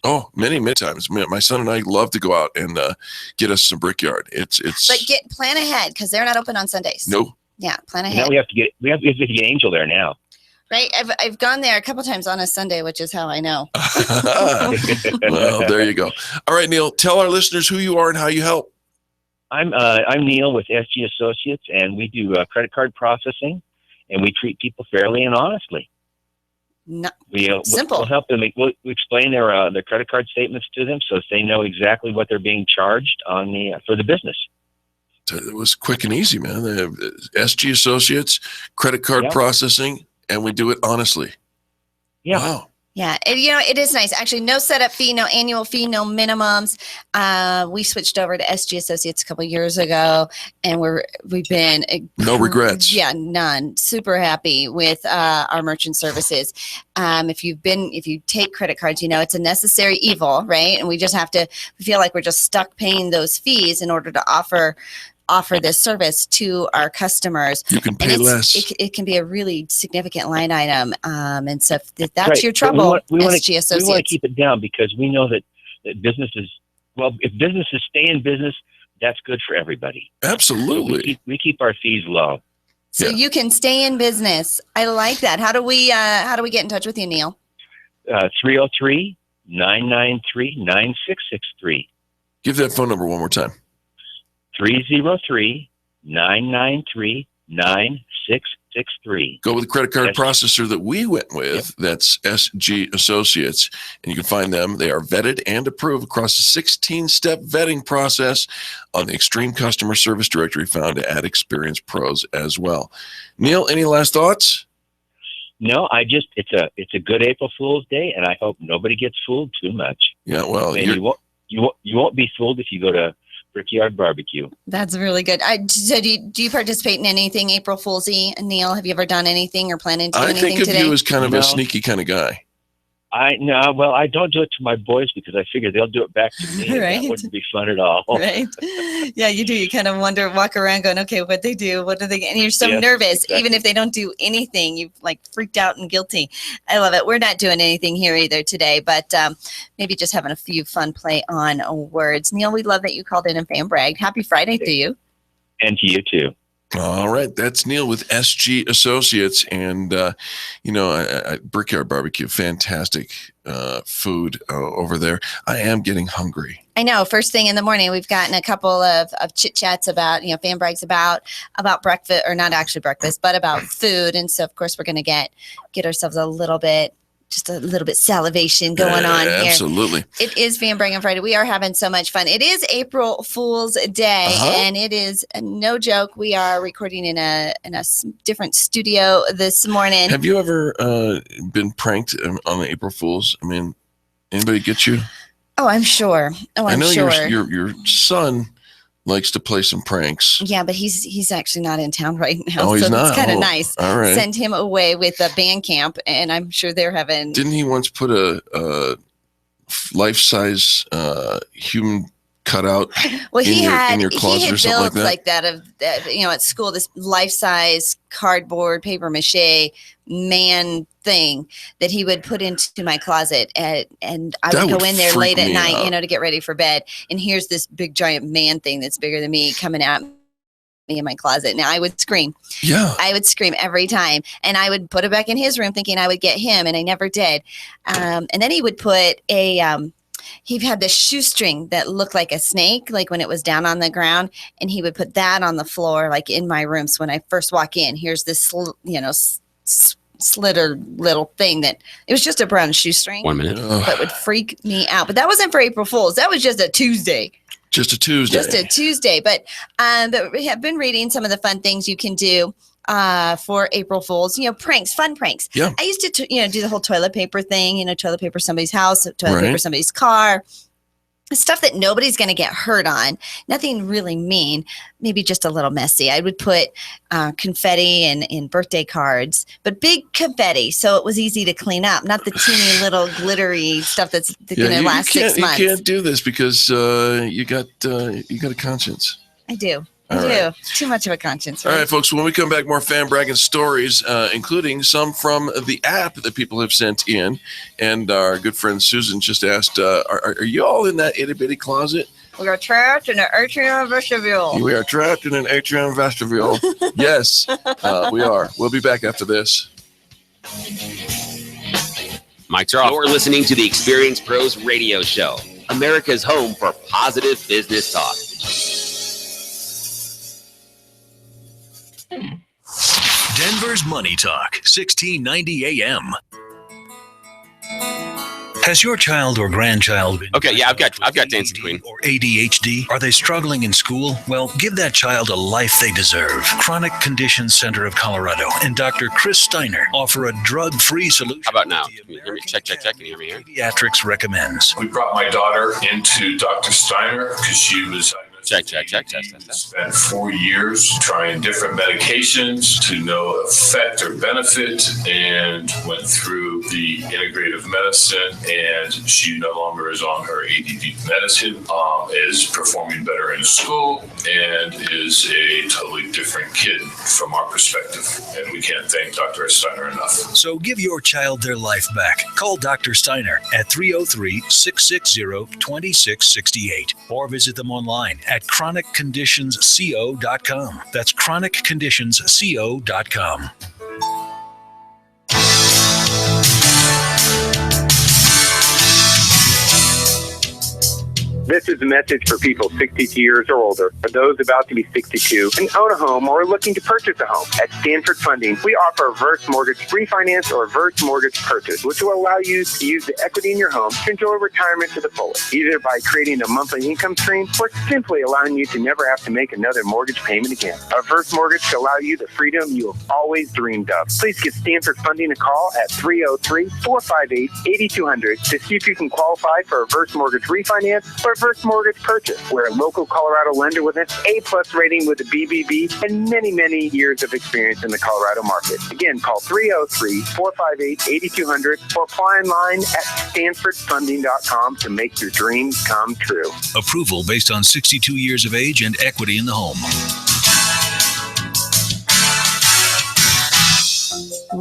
Oh, many times. My son and I love to go out and get us some Brickyard. It's. But plan ahead because they're not open on Sundays. No. Yeah, plan And ahead. now we have to get Angel there now. Right, I've gone there a couple times on a Sunday, which is how I know. Well, there you go. All right, Neil, tell our listeners who you are and how you help. I'm Neil with SG Associates, and we do credit card processing, and we treat people fairly and honestly. No, simple. We'll help them. We'll explain their credit card statements to them, so they know exactly what they're being charged on for the business. It was quick and easy, man. They have SG Associates, credit card processing, and we do it honestly. Yeah. Wow. Yeah, it is nice. Actually, no setup fee, no annual fee, no minimums. We switched over to SG Associates a couple years ago, and we've been no regrets. Yeah, none. Super happy with our merchant services. If you take credit cards, it's a necessary evil, right? And we feel like we're just stuck paying those fees in order to offer this service to our customers. You can pay less. It can be a really significant line item. And so if that's right. your trouble, we want SG Associates. We want to keep it down because we know that businesses, if businesses stay in business, that's good for everybody. Absolutely. We keep our fees low. So you can stay in business. I like that. How do we get in touch with you, Neil? 303-993-9663. Give that phone number one more time. 303-993-9663. Go with the credit card processor that we went with. Yep. That's SG Associates. And you can find them. They are vetted and approved across a 16-step vetting process on the Extreme Customer Service Directory found at Experience Pros as well. Neil, any last thoughts? No, it's a good April Fool's Day, and I hope nobody gets fooled too much. Yeah, well, you won't be fooled if you go to Brickyard Barbecue. That's really good. So do you participate in anything April Fool's Eve? Neil, have you ever done anything or planning to do anything today? I think of you as kind of a sneaky kind of guy. I don't do it to my boys because I figure they'll do it back to me. Right. That wouldn't be fun at all. Right. Yeah, you do. You kind of walk around going, okay, what they do, what do they, and you're so nervous. Exactly. Even if they don't do anything, you've freaked out and guilty. I love it. We're not doing anything here either today, but maybe just having a few fun play on words. Neil, we love that you called in and fan bragged. Happy Friday to you. And to you too. All right, that's Neil with SG Associates, and Brickyard Barbecue, fantastic food over there. I am getting hungry. I know. First thing in the morning, we've gotten a couple of chit chats about fan brags about breakfast, or not actually breakfast, but about food, and so of course we're going to get ourselves a little bit salivation going on here. Absolutely. It is Braggin Friday. We are having so much fun. It is April Fool's Day, and it is no joke. We are recording in a different studio this morning. Have you ever been pranked on the April Fools? I mean, anybody get you? Oh, I'm sure. I know your son likes to play some pranks. Yeah, but he's actually not in town right now. Oh, he's not? It's kind of nice. All right. Send him away with a band camp, and I'm sure they're having... Didn't he once put a life-size human cutout in your closet or something like that? Of at school, this life-size cardboard paper mache man thing that he would put into my closet, and I would go in there late at night, to get ready for bed, and here's this big giant man thing that's bigger than me coming at me in my closet. Now I would scream. Yeah. I would scream every time, and I would put it back in his room thinking I would get him, and I never did. And then he would put he had this shoestring that looked like a snake, like when it was down on the ground, and he would put that on the floor, like in my room. So when I first walk in, here's this, slitter little thing that it was just a brown shoestring. 1 minute. That would freak me out. But that wasn't for April Fool's. That was just a Tuesday. Just a Tuesday. But we have been reading some of the fun things you can do for April Fools, pranks, fun pranks. Yeah. I used to, do the whole toilet paper thing, toilet paper somebody's house, toilet paper somebody's car, stuff that nobody's going to get hurt on. Nothing really mean, maybe just a little messy. I would put confetti in birthday cards, but big confetti, so it was easy to clean up, not the teeny little glittery stuff that's going to last 6 months. You can't do this because you got a conscience. I do. Too much of a conscience. Right? All right, folks, when we come back, more fan bragging stories, including some from the app that people have sent in. And our good friend Susan just asked, are you all in that itty-bitty closet? We are trapped in an atrium vestibule. We are trapped in an atrium vestibule. Yes, we are. We'll be back after this. Mics are off. You're listening to the Experience Pros Radio Show, America's home for positive business talk. Denver's Money Talk, 1690 AM. Has your child or grandchild been I've got Dancing Queen. or ADHD? Are they struggling in school? Well, give that child a life they deserve. Chronic Conditions Center of Colorado and Dr. Chris Steiner offer a drug-free solution. How about now? Can you hear me? Check. Can you hear me here? Pediatrics recommends. We brought my daughter into Dr. Steiner because she was Check. spent 4 years trying different medications to no effect or benefit, and went through the integrative medicine, and she no longer is on her ADD medicine, is performing better in school, and is a totally different kid from our perspective. And we can't thank Dr. Steiner enough. So give your child their life back. Call Dr. Steiner at 303-660-2668 or visit them online at chronicconditionsco.com. That's chronicconditionsco.com. This is a message for people 62 years or older, or those about to be 62 and own a home or are looking to purchase a home. At Stanford Funding, we offer a reverse mortgage refinance or reverse mortgage purchase, which will allow you to use the equity in your home to enjoy retirement to the fullest, either by creating a monthly income stream or simply allowing you to never have to make another mortgage payment again. A reverse mortgage will allow you the freedom you have always dreamed of. Please give Stanford Funding a call at 303-458-8200 to see if you can qualify for a reverse mortgage refinance or reverse mortgage purchase. We're a local Colorado lender with an A+ rating with the BBB and many, many years of experience in the Colorado market. Again, call 303-458-8200 or apply online at stanfordfunding.com to make your dreams come true. Approval based on 62 years of age and equity in the home.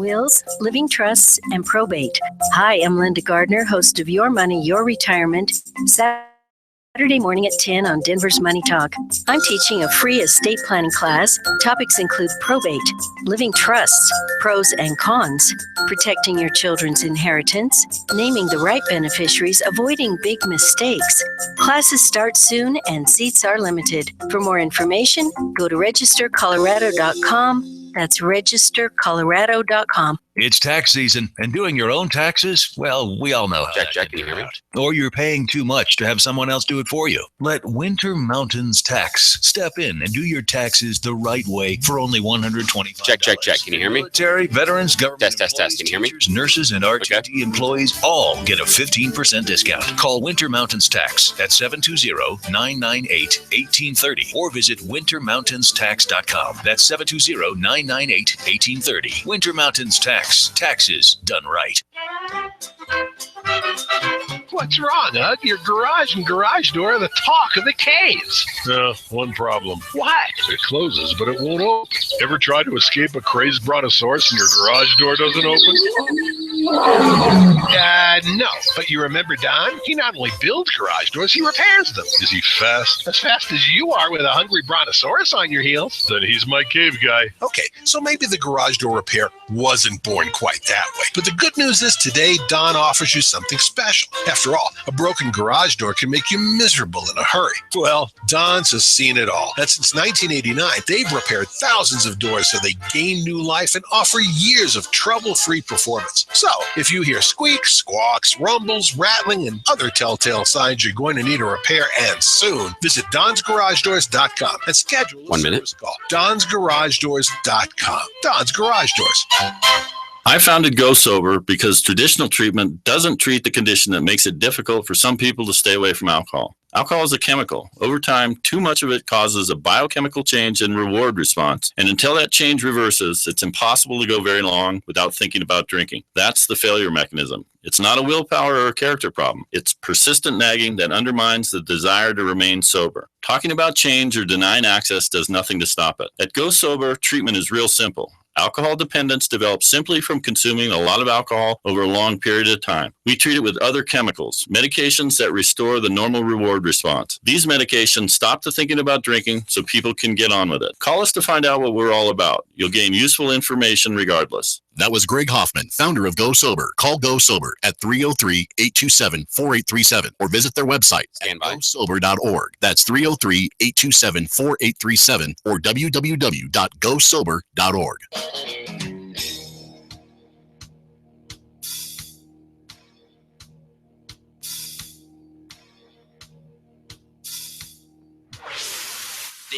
Wills, living trusts, and probate. Hi, I'm Linda Gardner, host of Your Money, Your Retirement, Saturday morning at 10 on Denver's Money Talk. I'm teaching a free estate planning class. Topics include probate, living trusts, pros and cons, protecting your children's inheritance, naming the right beneficiaries, avoiding big mistakes. Classes start soon and seats are limited. For more information, go to registercolorado.com. That's registercolorado.com. It's tax season, and doing your own taxes, well, we all know how that can be out. Or you're paying too much to have someone else do it for you. Let Winter Mountains Tax step in and do your taxes the right way for only $125. Check. Can you hear me? Military, veterans, government Test. Can you hear me? teachers, nurses, and RTT employees all get a 15% discount. Call Winter Mountains Tax at 720-998-1830 or visit wintermountainstax.com. That's 720-998-1830. Winter Mountains Tax. Taxes done right. What's wrong, Ugg? Your garage and garage door are the talk of the caves. One problem. What? It closes, but it won't open. Ever tried to escape a crazed brontosaurus and your garage door doesn't open? No. But you remember Don? He not only builds garage doors, he repairs them. Is he fast? As fast as you are with a hungry brontosaurus on your heels. Then he's my cave guy. Okay, so maybe the garage door repair wasn't born quite that way. But the good news is today, Don offers you something special. After all, a broken garage door can make you miserable in a hurry. Well, Don's has seen it all. And since 1989, they've repaired thousands of doors so they gain new life and offer years of trouble-free performance. So, if you hear squeaks, squawks, rumbles, rattling, and other telltale signs you're going to need a repair and soon, visit DonsGarageDoors.com and schedule a service call. DonsGarageDoors.com. Don's Garage Doors. I founded Go Sober because traditional treatment doesn't treat the condition that makes it difficult for some people to stay away from alcohol. Alcohol is a chemical. Over time, too much of it causes a biochemical change in reward response. And until that change reverses, it's impossible to go very long without thinking about drinking. That's the failure mechanism. It's not a willpower or a character problem. It's persistent nagging that undermines the desire to remain sober. Talking about change or denying access does nothing to stop it. At Go Sober, treatment is real simple. Alcohol dependence develops simply from consuming a lot of alcohol over a long period of time. We treat it with other chemicals, medications that restore the normal reward response. These medications stop the thinking about drinking so people can get on with it. Call us to find out what we're all about. You'll gain useful information regardless. That was Greg Hoffman, founder of Go Sober. Call Go Sober at 303-827-4837 or visit their website at gosober.org. That's 303-827-4837 or www.gosober.org.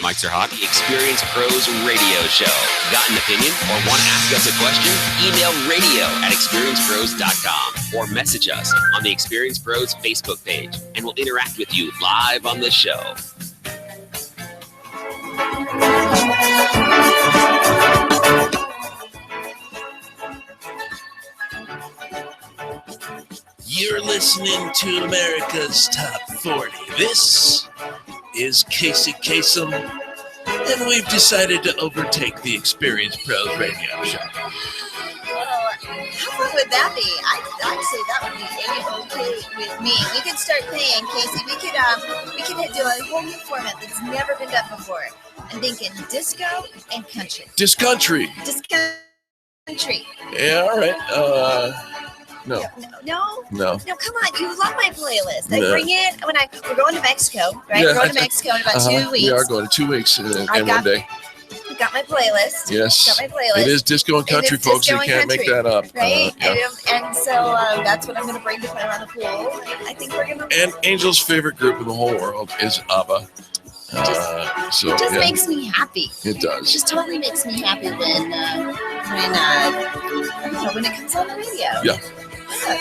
Mics are hot. The Experience Pros Radio Show. Got an opinion or want to ask us a question? Email radio@experiencepros.com or message us on the Experience Pros Facebook page, and we'll interact with you live on the show. You're listening to America's Top 40. This is Casey Kasem, and we've decided to overtake the Experience Pros Radio Show. Well, how fun would that be? I'd say that would be A-okay with me. We could start playing, Casey. We could do a whole new format that's never been done before. I'm thinking disco and country. Disc country. Disco country. Yeah, all right. No. No, come on. You love my playlist. I No. bring it when we're going to Mexico, right? Yeah. We're going to Mexico in about 2 weeks. We are going 2 weeks and I 1 got- day. Got my playlist. Yes. Got my playlist. It is disco and country, It is folks. disco You and can't country, make that up. Right? Yeah. And so that's what I'm going to bring to play around the pool. I think we're going to. And Angel's favorite group in the whole world is ABBA. It just makes me happy. It does. It just totally makes me happy when it comes on the radio. Yeah.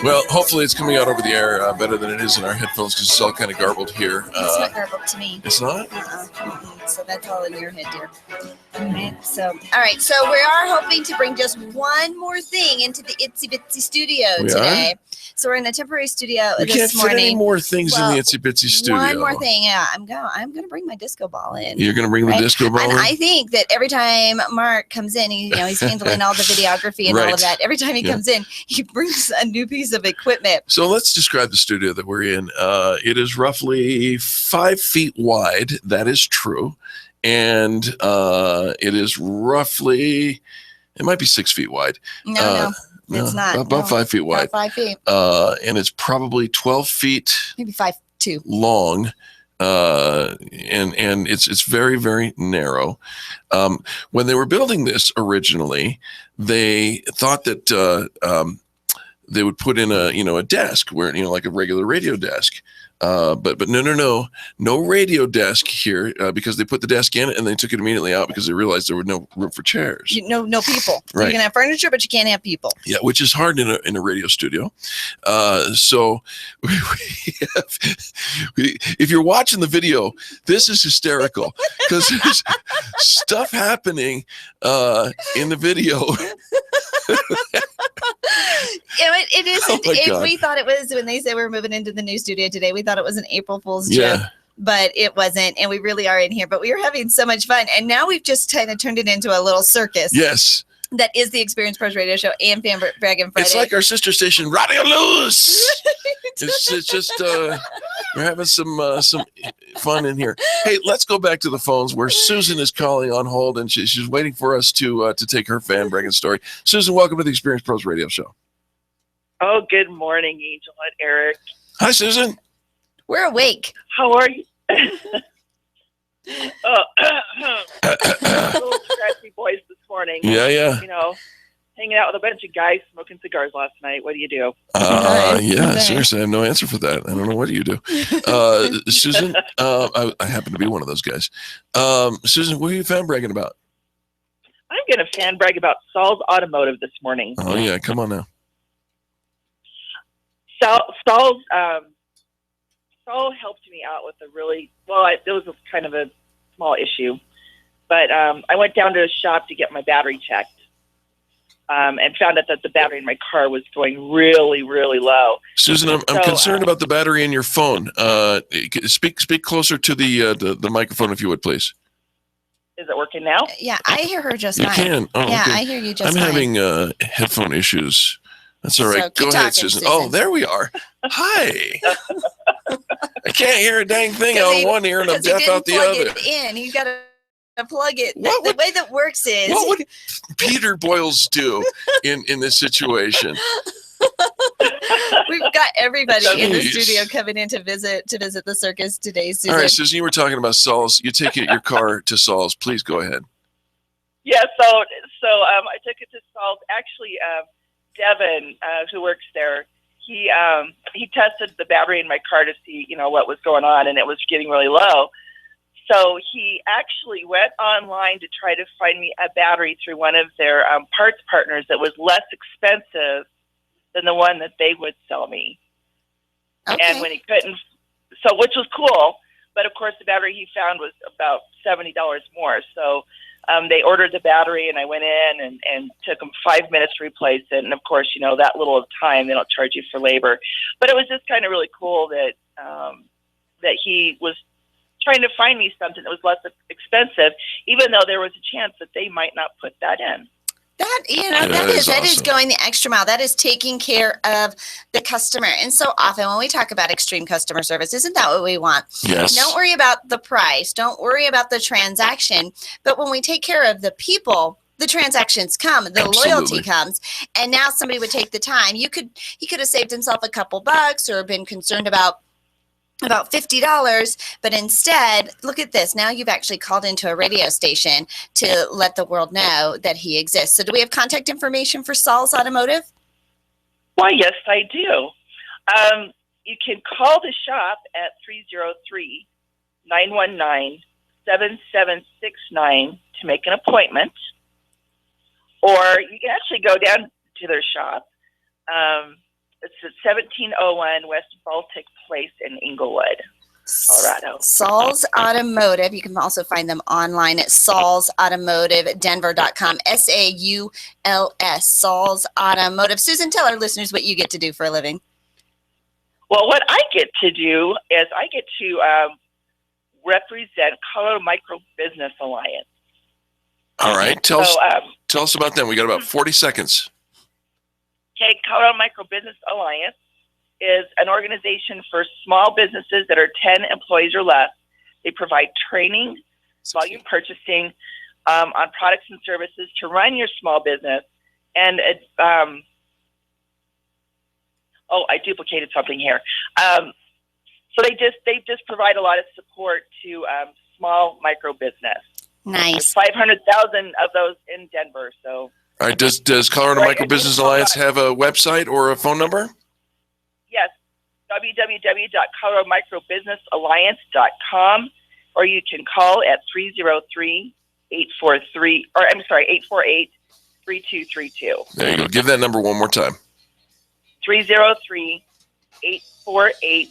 Well, hopefully it's coming out over the air better than it is in our headphones because it's all kind of garbled here. It's not garbled to me. It's not? So that's all in your head, dear. All right. So we are hoping to bring just one more thing into the Itsy Bitsy studio We today. So we're in a temporary studio We this can't fit morning. any more things in the Itsy Bitsy studio. One more thing, yeah. I'm gonna bring my disco ball in. You're going to bring the disco ball And in? I think that every time Mark comes in, he's handling all the videography and all Right. of that. Every time he Yeah. comes in, he brings a new piece of equipment. So let's describe the studio that we're in. It is roughly 5 feet wide. That is true. And it is roughly, it might be 6 feet wide. No, it's not. About 5 feet wide. About 5 feet. And it's probably 12 feet Maybe 5'2". long. And it's very, very narrow. When they were building this originally, they thought that they would put in a desk where, like a regular radio desk. But no radio desk here because they put the desk in and they took it immediately out because they realized there was no room for chairs. No people. Right. You can have furniture, but you can't have people. Yeah, which is hard in a radio studio. So if you're watching the video, this is hysterical because there's stuff happening in the video. It isn't. Oh my God. We thought it was when they said we were moving into the new studio today. We thought it was an April Fool's Yeah. joke, but it wasn't. And we really are in here. But we were having so much fun, and now we've just kind of turned it into a little circus. Yes. That is the Experience Pros Radio Show and Braggin Friday. It's like our sister station, Radio Luz. It's just we're having some fun in here. Hey, let's go back to the phones where Susan is calling on hold, and she's waiting for us to take her fan bragging story. Susan, welcome to the Experience Pros Radio Show. Oh, good morning, Angel and Eric. Hi, Susan. We're awake. How are you? Little scratchy boys this morning. Yeah. Hanging out with a bunch of guys smoking cigars last night. What do you do? Yeah, seriously, I have no answer for that. I don't know what you do. Susan, I happen to be one of those guys. Susan, what are you fan bragging about? I'm going to fan brag about Saul's Automotive this morning. Oh, yeah, come on now. Saul helped me out with it was kind of a small issue, but I went down to the shop to get my battery checked and found out that the battery in my car was going really, really low. Susan, I'm concerned about the battery in your phone. Speak closer to the microphone if you would, please. Is it working now? Yeah, I hear her just You fine. can. Oh, yeah, okay. I hear you just I'm fine. having headphone issues. That's all right. So Go keep ahead, talking, Susan. Susan. Oh, there we are. Hi. I can't hear a dang thing out of one ear and I'm deaf out the other. Plug it in. You got to plug it. What The way that works is. What would Peter Boyles do in this situation? We've got everybody in the Jeez. studio coming in to visit the circus today, Susan. All right, Susan, you were talking about Saul's. You take your car to Saul's. Please go ahead. Yeah, so I took it to Saul's. Actually, Devin, who works there, he tested the battery in my car to see, what was going on, and it was getting really low. So he actually went online to try to find me a battery through one of their parts partners that was less expensive than the one that they would sell me. Okay. And when he couldn't, which was cool, but of course the battery he found was about $70 more. So they ordered the battery, and I went in and took them 5 minutes to replace it. And of course, that little of time, they don't charge you for labor. But it was just kind of really cool that that he was trying to find me something that was less expensive, even though there was a chance that they might not put that in. That is going the extra mile. That is taking care of the customer. And so often when we talk about extreme customer service, isn't that what we want? Yes. Don't worry about the price. Don't worry about the transaction. But when we take care of the people, the transactions come, the loyalty comes, and now somebody would take the time. He could have saved himself a couple bucks or been concerned about $50, but instead, look at this. Now you've actually called into a radio station to let the world know that he exists. So do we have contact information for Saul's Automotive? Why, yes, I do. You can call the shop at 303-919-7769 to make an appointment, or you can actually go down to their shop. It's at 1701 West Baltic Place in Inglewood, Colorado. Saul's Automotive. You can also find them online at saulsautomotivedenver.com. SAULS, Saul's Automotive. Susan, tell our listeners what you get to do for a living. Well, what I get to do is I get to represent Colorado Micro Business Alliance. All right. Tell us about them. We got about 40 seconds. Okay, Colorado Micro Business Alliance is an organization for small businesses that are 10 employees or less. They provide training, volume purchasing on products and services to run your small business. And I duplicated something here. So they just provide a lot of support to small micro business. Nice. There's 500,000 of those in Denver. So. All right. Does Colorado Micro Business Alliance have a website or a phone number? Yes, www.coloradomicrobusinessalliance.com, or you can call at 848-3232. There you go. Give that number one more time. 303-848-3232.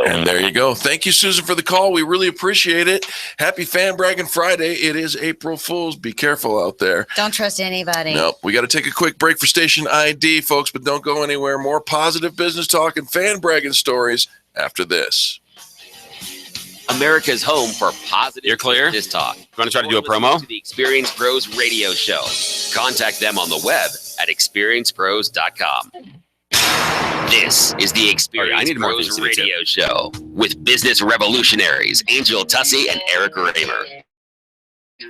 And there you go. Thank you, Susan, for the call. We really appreciate it. Happy Fan Braggin Friday. It is April Fool's. Be careful out there. Don't trust anybody. No, we got to take a quick break for station ID, folks, but don't go anywhere. More positive business talk and fan bragging stories after this. America's home for positive You're clear? business talk. You want to try to do a promo? To the Experience Pros radio show. Contact them on the web at experiencepros.com. This is the Experience Pros radio show with business revolutionaries Angel Tussey and Eric Raymer.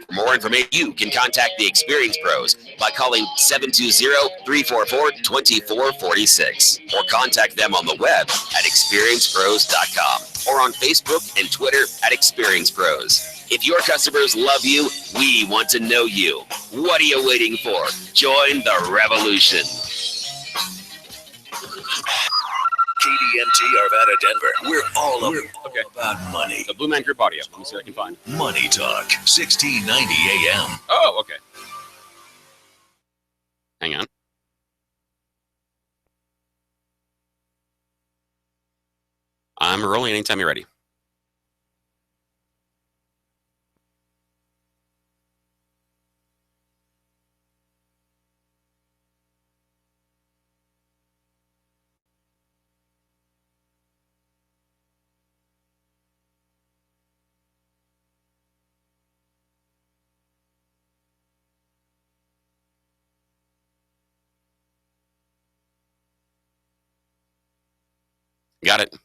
For more information, you can contact the Experience Pros by calling 720-344-2446 or contact them on the web at experiencepros.com or on Facebook and Twitter at Experience Pros. If your customers love you, we want to know you. What are you waiting for? Join the revolution. KDMT Arvada Denver. We're all about money. The Blue Man Group audio. Let me see what I can find. Money Talk, 1690 AM. Oh, okay. Hang on. I'm rolling anytime you're ready. Got it.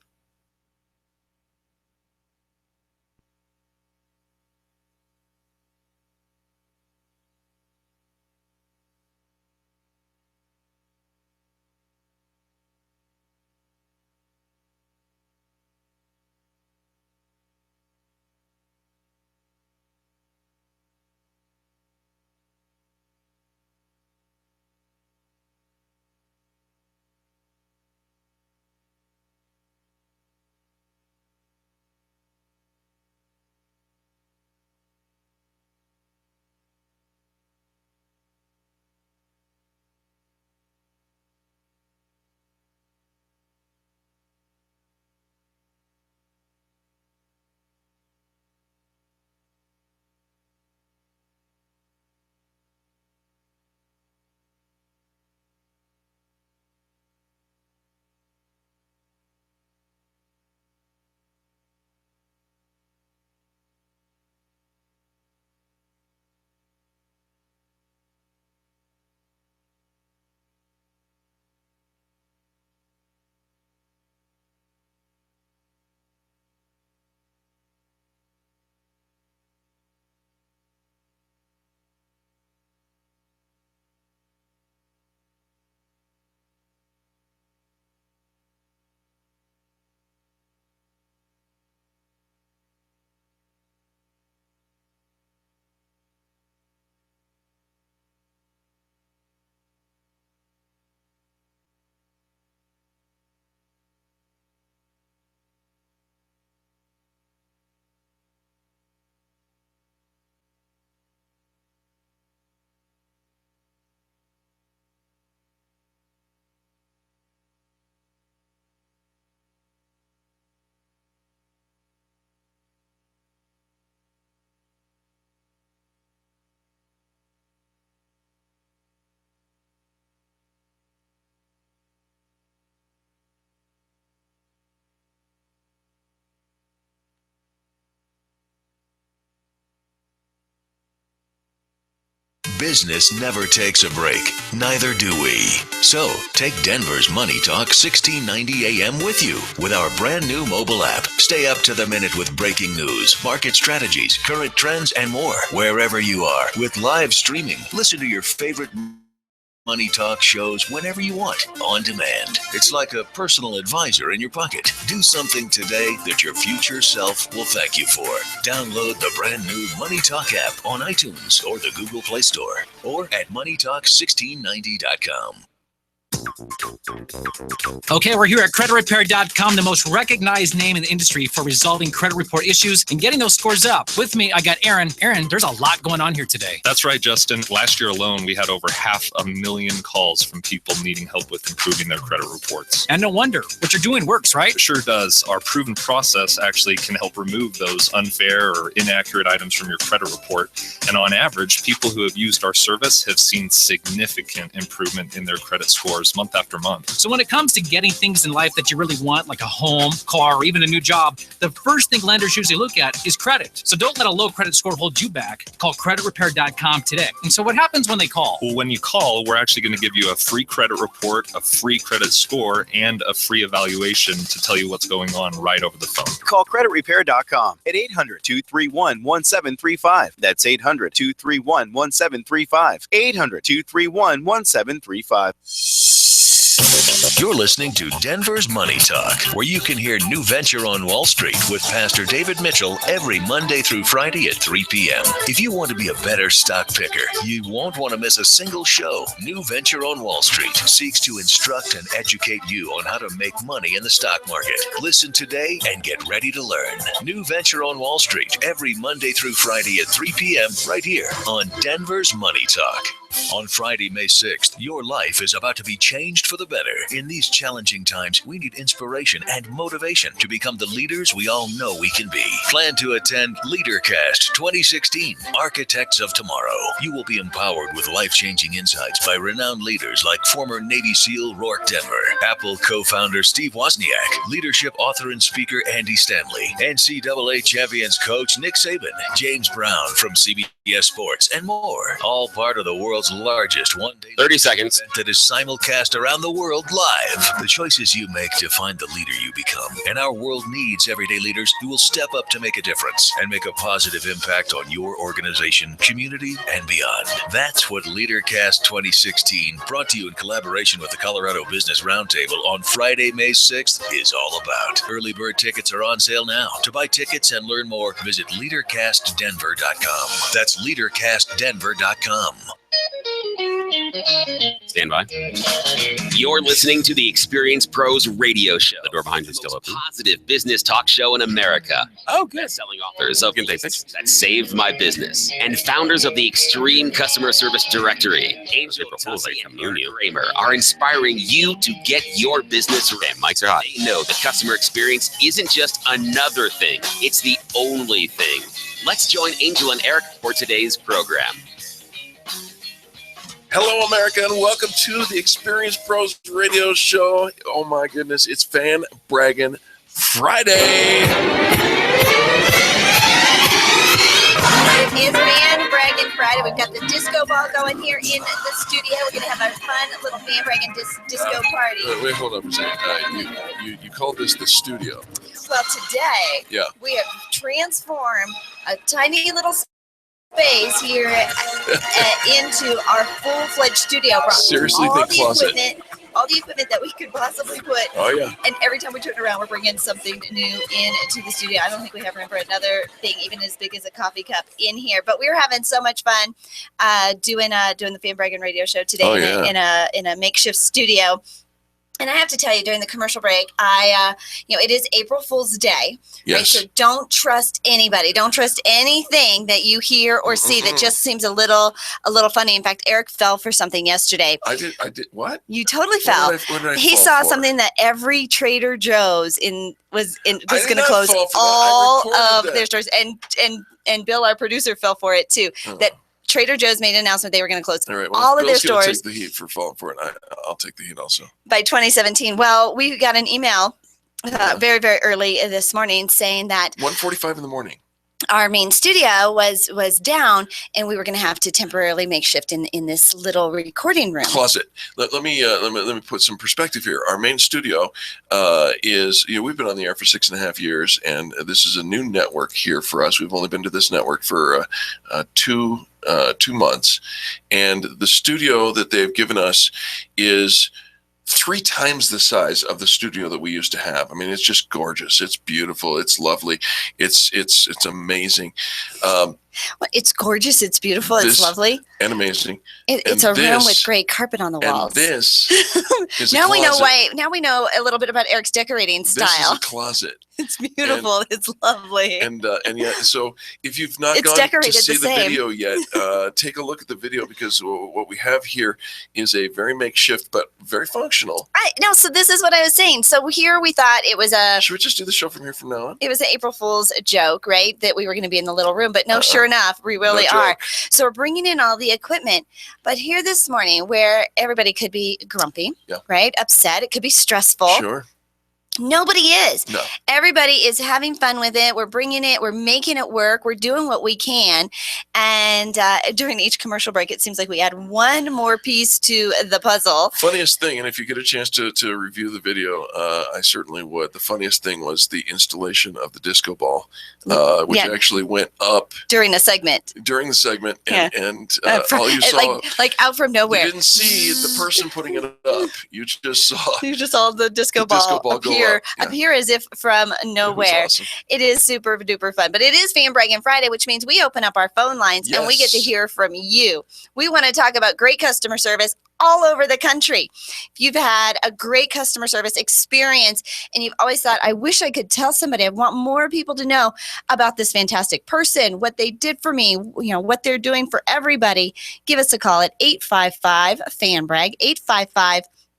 Business never takes a break. Neither do we. So, take Denver's Money Talk 1690 AM with you with our brand new mobile app. Stay up to the minute with breaking news, market strategies, current trends, and more. Wherever you are, with live streaming, listen to your favorite Money Talk shows whenever you want, on demand. It's like a personal advisor in your pocket. Do something today that your future self will thank you for. Download the brand new Money Talk app on iTunes or the Google Play Store, or at moneytalk1690.com. Okay, we're here at creditrepair.com, the most recognized name in the industry for resolving credit report issues and getting those scores up. With me, I got Aaron. Aaron, there's a lot going on here today. That's right, Justin. Last year alone, we had over 500,000 calls from people needing help with improving their credit reports. And no wonder. What you're doing works, right? It sure does. Our proven process actually can help remove those unfair or inaccurate items from your credit report. And on average, people who have used our service have seen significant improvement in their credit scores month after month. So when it comes to getting things in life that you really want, like a home, car, or even a new job, the first thing lenders usually look at is credit. So don't let a low credit score hold you back. Call creditrepair.com today. And so what happens when they call? Well, when you call, we're actually going to give you a free credit report, a free credit score, and a free evaluation to tell you what's going on right over the phone. Call creditrepair.com at 800-231-1735. That's 800-231-1735. 800-231-1735. You're listening to Denver's Money Talk, where you can hear New Venture on Wall Street with Pastor David Mitchell every Monday through Friday at 3 p.m. If you want to be a better stock picker, you won't want to miss a single show. New Venture on Wall Street seeks to instruct and educate you on how to make money in the stock market. Listen today and get ready to learn. New Venture on Wall Street every Monday through Friday at 3 p.m. right here on Denver's Money Talk. On Friday, May 6th, your life is about to be changed for the better. In these challenging times, we need inspiration and motivation to become the leaders we all know we can be. Plan to attend LeaderCast 2016, Architects of Tomorrow. You will be empowered with life-changing insights by renowned leaders like former Navy SEAL Rourke Denver, Apple co-founder Steve Wozniak, leadership author and speaker Andy Stanley, NCAA champions coach Nick Saban, James Brown from CBS Sports, and more. All part of the world's world's largest one-day 30 seconds event that is simulcast around the world live. The choices you make define the leader you become. And our world needs everyday leaders who will step up to make a difference and make a positive impact on your organization, community, and beyond. That's what LeaderCast 2016, brought to you in collaboration with the Colorado Business Roundtable on Friday, May 6th, is all about. Early bird tickets are on sale now. To buy tickets and learn more, visit LeaderCastDenver.com. That's LeaderCastDenver.com. Stand by. You're listening to the Experience Pros radio show. The door behind you is still open. Positive business talk show in America. Oh, good. Best-selling authors of That Saved My Business and founders of the Extreme Customer Service Directory, Angel Tussie and Kramer, are inspiring you to get your business right. Mics are hot. They know the customer experience isn't just another thing. It's the only thing. Let's join Angel and Eric for today's program. Hello, America, and welcome to the Experience Pros radio show. Oh, my goodness, it's Fan Braggin Friday. It is Fan Braggin Friday. We've got the disco ball going here in the studio. We're going to have our fun little Fan Braggin disco party. Wait, hold up a second. You called this the studio. Well, today, we have transformed a tiny little space here into our full-fledged studio. Seriously, all think the closet. all the equipment that we could possibly put. Oh, yeah. And every time we turn around, we're bringing something new into the studio. I don't think we have room for another thing, even as big as a coffee cup in here. But we're having so much fun doing the Fan Braggin radio show today in a makeshift studio. And I have to tell you, during the commercial break, it is April Fool's Day. Yes. Right? So don't trust anybody. Don't trust anything that you hear or see that just seems a little funny. In fact, Eric fell for something yesterday. I did. What? You totally fell. What did I He fall saw for? something that every Trader Joe's was going did to not close fall for that. I all reported of that. their stores. And Bill, our producer, fell for it too. That Trader Joe's made an announcement they were going to close All right, well, all of their Bill's gonna stores take the heat for falling for it. I'll take the heat also. by 2017. Well, we got an email very, very early this morning saying that 1:45 in the morning. our main studio was down and we were going to have to temporarily make shift in this little recording room. Closet. Let me put some perspective here. Our main studio is, we've been on the air for 6.5 years, and this is a new network here for us. We've only been to this network for 2 months, and the studio that they've given us is 3 times the size of the studio that we used to have. I mean, it's just gorgeous. It's beautiful. It's lovely. It's amazing. It's gorgeous. It's beautiful. It's lovely. And amazing. It's a room with great carpet on the walls. And this is a now we know closet. why. Now we know a little bit about Eric's decorating style. This is a closet. It's beautiful. It's lovely. And so if you've not It's gone to decorated see the the same. video yet, take a look at the video, because what we have here is a very makeshift but very functional. So this is what I was saying. So here we thought it was Should we just do the show from here from now on? it was an April Fool's joke, right? That we were going to be in the little room, but no, sure enough, we really No are. joke. So we're bringing in all the equipment. But here this morning, where everybody could be grumpy, right? Upset. It could be stressful. Sure. Nobody is. No. Everybody is having fun with it. We're bringing it. We're making it work. We're doing what we can. And during each commercial break, it seems like we add one more piece to the puzzle. Funniest thing, and if you get a chance to review the video, I certainly would. The funniest thing was the installation of the disco ball, which actually went up During a segment. during the segment, Yeah. and all you saw, like out from nowhere. you didn't see the person putting it up. You just saw You just saw the disco disco ball ball go appear, up. Yeah. appear as if from nowhere. awesome. It is super duper fun, but it is Fan Braggin Friday, which means we open up our phone lines and we get to Yes. hear from you. We want to talk about great customer service all over the country. If you've had a great customer service experience and you've always thought, I wish I could tell somebody, I want more people to know about this fantastic person, what they did for me, what they're doing for everybody, give us a call at 855-FAN-BRAG,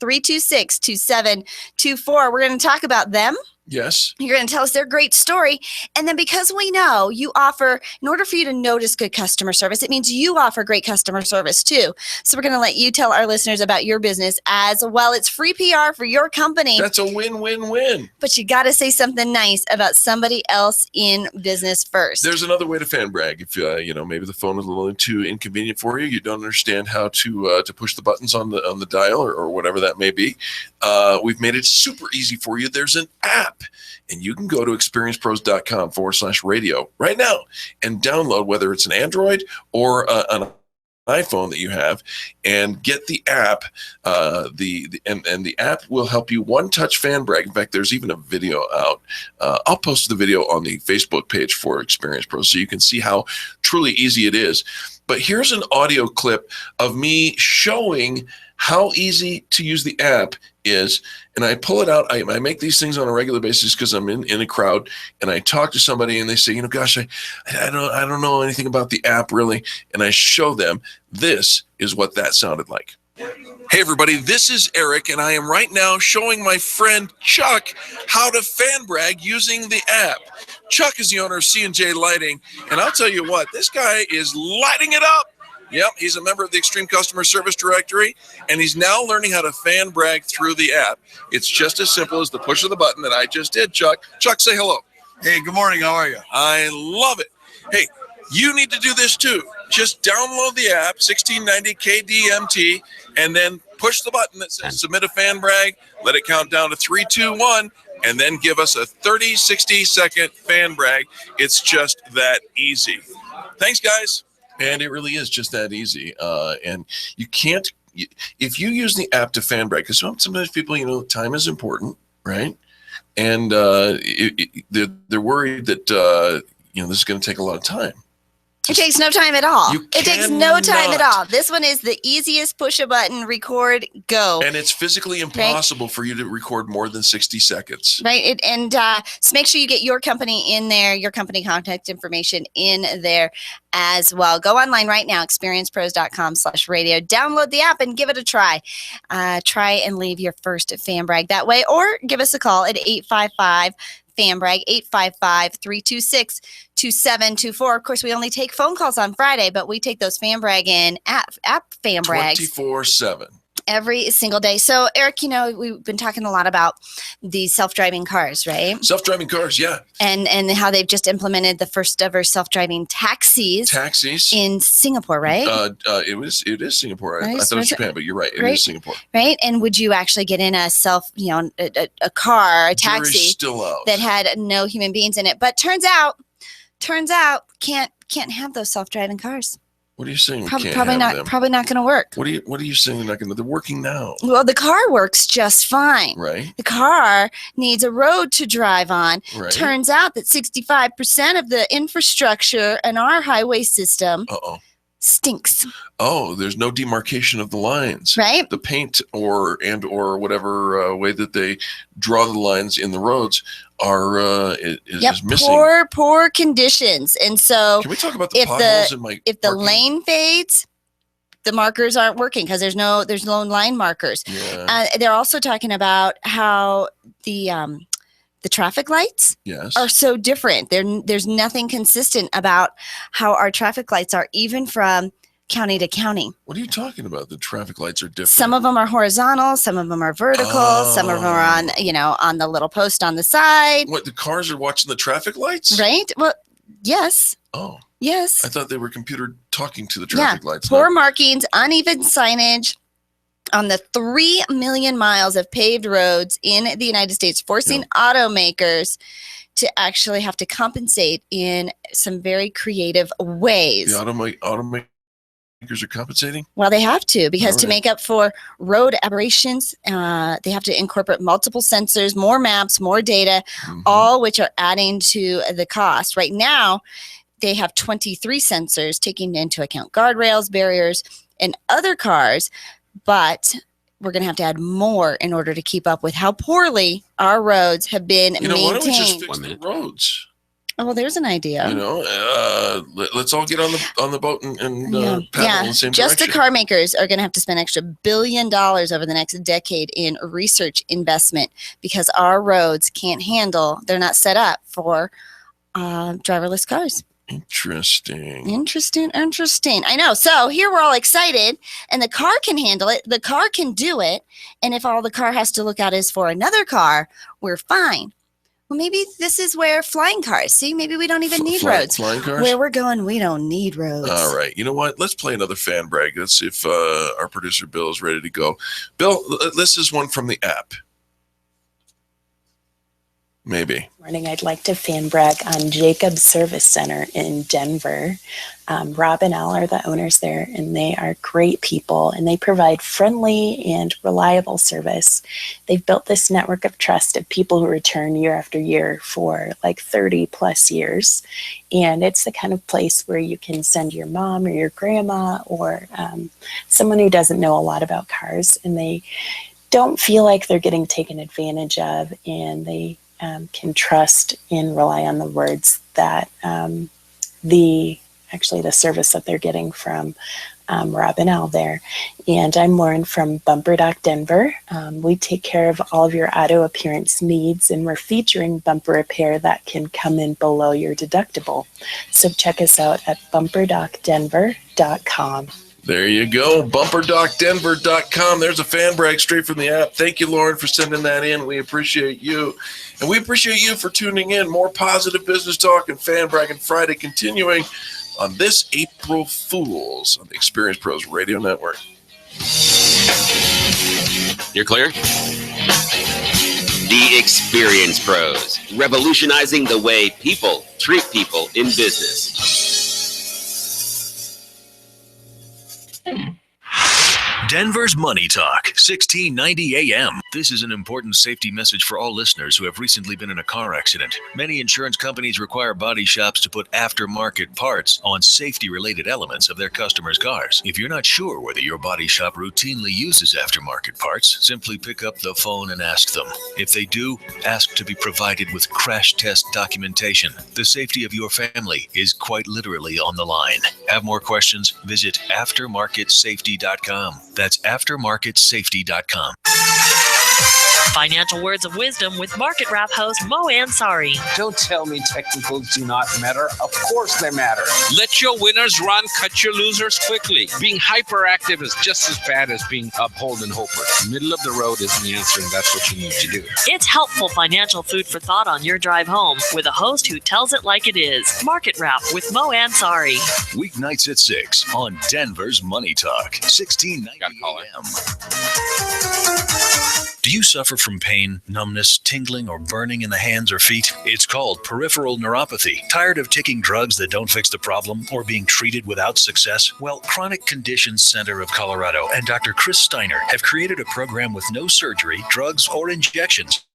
855-326-2724. We're going to talk about them. Yes. You're going to tell us their great story. And then because we know you offer, in order for you to notice good customer service, it means you offer great customer service too. So we're going to let you tell our listeners about your business as well. It's free PR for your company. That's a win-win-win. But you got to say something nice about somebody else in business first. There's another way to fan brag. If maybe the phone is a little too inconvenient for you, you don't understand how to push the buttons on the dial or whatever that may be. We've made it super easy for you. There's an app, and you can go to experiencepros.com/radio right now and download, whether it's an Android or an iPhone that you have, and get the app. The app will help you one-touch fan brag. In fact, there's even a video out. I'll post the video on the Facebook page for Experience Pros so you can see how truly easy it is. But here's an audio clip of me showing how easy to use the app is. And I pull it out. I make these things on a regular basis because I'm in a crowd, and I talk to somebody and they say, gosh, I don't know anything about the app really. And I show them, this is what that sounded like. Hey everybody, this is Eric, and I am right now showing my friend Chuck how to fan brag using the app. Chuck is the owner of C&J Lighting, and I'll tell you what, this guy is lighting it up. Yep, he's a member of the Extreme Customer Service Directory, and he's now learning how to fan brag through the app. It's just as simple as the push of the button that I just did, Chuck. Chuck, say hello. Hey, good morning. How are you? I love it. Hey, you need to do this too. Just download the app, 1690 KDMT, and then push the button that says submit a fan brag, let it count down to 3, 2, 1, and then give us a 30, 60-second fan brag. It's just that easy. Thanks, guys. And it really is just that easy. And you can't, if you use the app to fan brag, because sometimes people, time is important, right? And they're worried that, this is going to take a lot of time. It takes no time at all. It takes no time at all. This one is the easiest. Push a button, record, go. And it's physically impossible for you to record more than 60 seconds. Right. So make sure you get your company in there, your company contact information in there as well. Go online right now, experiencepros.com/radio. Download the app and give it a try. Try and leave your first fan brag that way, or give us a call at 855 fan brag, 855-326-2724. Of course, we only take phone calls on Friday, but we take those fan brag in app fan brags 24/7 every single day. So Eric, we've been talking a lot about these self-driving cars, right? Self-driving cars, yeah. And how they've just implemented the first ever self-driving taxis in Singapore, right? It is Singapore. I thought it was Japan, but you're right. It is Singapore. Right. And would you actually get in a a car, a taxi still out that had no human beings in it? But turns out can't have those self-driving cars. What are you saying? Probably not going to work. What are you saying? They're not going to? They're working now. Well, the car works just fine. Right. The car needs a road to drive on. Right. Turns out that 65% of the infrastructure in our highway system stinks. Oh, there's no demarcation of the lines. Right. The paint or whatever way that they draw the lines in the roads is missing. Poor conditions. And so can we talk about the potholes if the lane fades, the markers aren't working because there's no line markers. Yeah. They're also talking about how the traffic lights are so different. There's nothing consistent about how our traffic lights are, even from county to county. What are you talking about? The traffic lights are different. Some of them are horizontal, some of them are vertical, some of them are on the little post on the side. What, the cars are watching the traffic lights? Right? Well, yes. Oh. Yes. I thought they were computer talking to the traffic lights. Poor markings, uneven signage on the 3 million miles of paved roads in the United States, forcing automakers to actually have to compensate in some very creative ways. The automakers are compensating? Well, they have to, because to make up for road aberrations, they have to incorporate multiple sensors, more maps, more data, all which are adding to the cost. Right now, they have 23 sensors taking into account guardrails, barriers, and other cars, but we're going to have to add more in order to keep up with how poorly our roads have been maintained. Why don't we just fix the roads? Oh, there's an idea. You know, let's all get on the boat and paddle in the same just direction. the car makers are going to have to spend extra $1 billion over the next decade in research investment because our roads can't handle, they're not set up for driverless cars. Interesting. I know. So here we're all excited and the car can handle it. The car can do it. And if all the car has to look out is for another car, we're fine. Well, maybe this is where flying cars. See, maybe we don't even need roads. Flying cars? Where we're going, we don't need roads. All right. You know what? Let's play another fan brag. Let's see if our producer Bill is ready to go. Bill, this is one from the app. Maybe. Morning. I'd like to fan brag on Jacobs Service Center in Denver. Rob and Al are the owners there, and they are great people, and they provide friendly and reliable service. They've built this network of trust of people who return year after year for like 30 plus years. And it's the kind of place where you can send your mom or your grandma or someone who doesn't know a lot about cars, and they don't feel like they're getting taken advantage of, and they can trust and rely on the words that the service that they're getting from Rob and Al there. And I'm Lauren from Bumper Doc Denver. We take care of all of your auto appearance needs, and we're featuring bumper repair that can come in below your deductible. So check us out at bumperdocdenver.com. There you go, bumperdocdenver.com. There's a fan brag straight from the app. Thank you, Lauren, for sending that in. We appreciate you. And we appreciate you for tuning in. More positive business talk and fan Braggin Friday continuing on this April Fools on the Experience Pros Radio Network. You're clear? The Experience Pros, revolutionizing the way people treat people in business. Denver's Money Talk, 1690 AM. This is an important safety message for all listeners who have recently been in a car accident. Many insurance companies require body shops to put aftermarket parts on safety-related elements of their customers' cars. If you're not sure whether your body shop routinely uses aftermarket parts, simply pick up the phone and ask them. If they do, ask to be provided with crash test documentation. The safety of your family is quite literally on the line. Have more questions? Visit aftermarketsafety.com. That's aftermarketsafety.com. Financial words of wisdom with Market Wrap host Mo Ansari. Don't tell me technicals do not matter. Of course they matter. Let your winners run, cut your losers quickly. Being hyperactive is just as bad as being Holden Hoper. Middle of the road isn't the answer, and that's what you need to do. It's helpful financial food for thought on your drive home with a host who tells it like it is. Market Wrap with Mo Ansari. Weeknights at 6 on Denver's Money Talk, 1690 AM. Do you suffer from pain, numbness, tingling, or burning in the hands or feet? It's called peripheral neuropathy. Tired of taking drugs that don't fix the problem or being treated without success? Well, Chronic Conditions Center of Colorado and Dr. Chris Steiner have created a program with no surgery, drugs, or injections,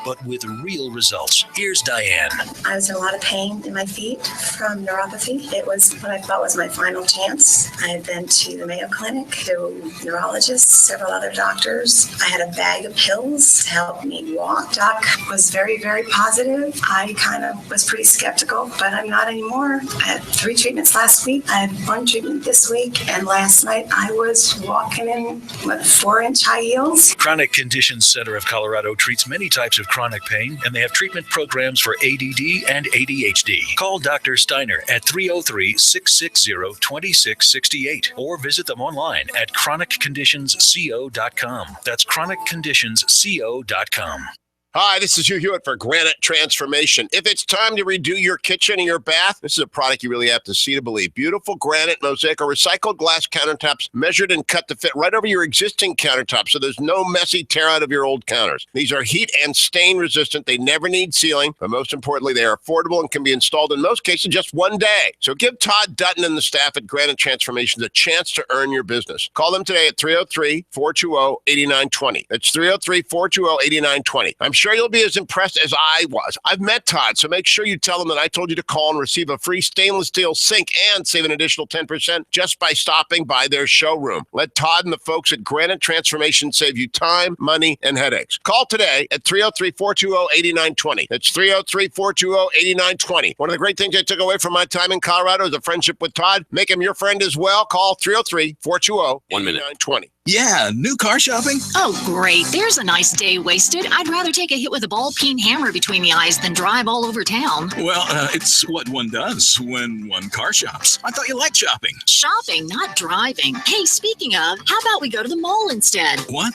but with real results. Here's Diane. I was in a lot of pain in my feet from neuropathy. It was what I thought was my final chance. I had been to the Mayo Clinic, to neurologists, several other doctors. I had a bag of pills to help me walk. Doc was very, very positive. I kind of was pretty skeptical, but I'm not anymore. I had 3 treatments last week. I had 1 treatment this week, and last night I was walking in with 4-inch high heels. Chronic Conditions Center of Colorado treats many types of chronic pain, and they have treatment programs for ADD and ADHD. Call Dr. Steiner at 303-660-2668 or visit them online at chronicconditionsco.com. That's chronicconditionsco.com. Hi, this is Hugh Hewitt for Granite Transformation. If it's time to redo your kitchen and your bath, this is a product you really have to see to believe. Beautiful granite, mosaic, or recycled glass countertops measured and cut to fit right over your existing countertop, so there's no messy tear out of your old counters. These are heat and stain resistant. They never need sealing, but most importantly, they are affordable and can be installed in most cases just one day. So give Todd Dutton and the staff at Granite Transformation a chance to earn your business. Call them today at 303-420-8920. That's 303-420-8920. I'm sure sure you'll be as impressed as I was. I've met Todd, so make sure you tell him that I told you to call and receive a free stainless steel sink and save an additional 10% just by stopping by their showroom. Let Todd and the folks at Granite Transformation save you time, money, and headaches. Call today at 303-420-8920. That's 303-420-8920. One of the great things I took away from my time in Colorado is a friendship with Todd. Make him your friend as well. Call 303-420-8920. Yeah, new car shopping? Oh, great. There's a nice day wasted. I'd rather take a hit with a ball-peen hammer between the eyes than drive all over town. Well, it's what one does when one car shops. I thought you liked shopping. Shopping, not driving. Hey, speaking of, how about we go to the mall instead? What?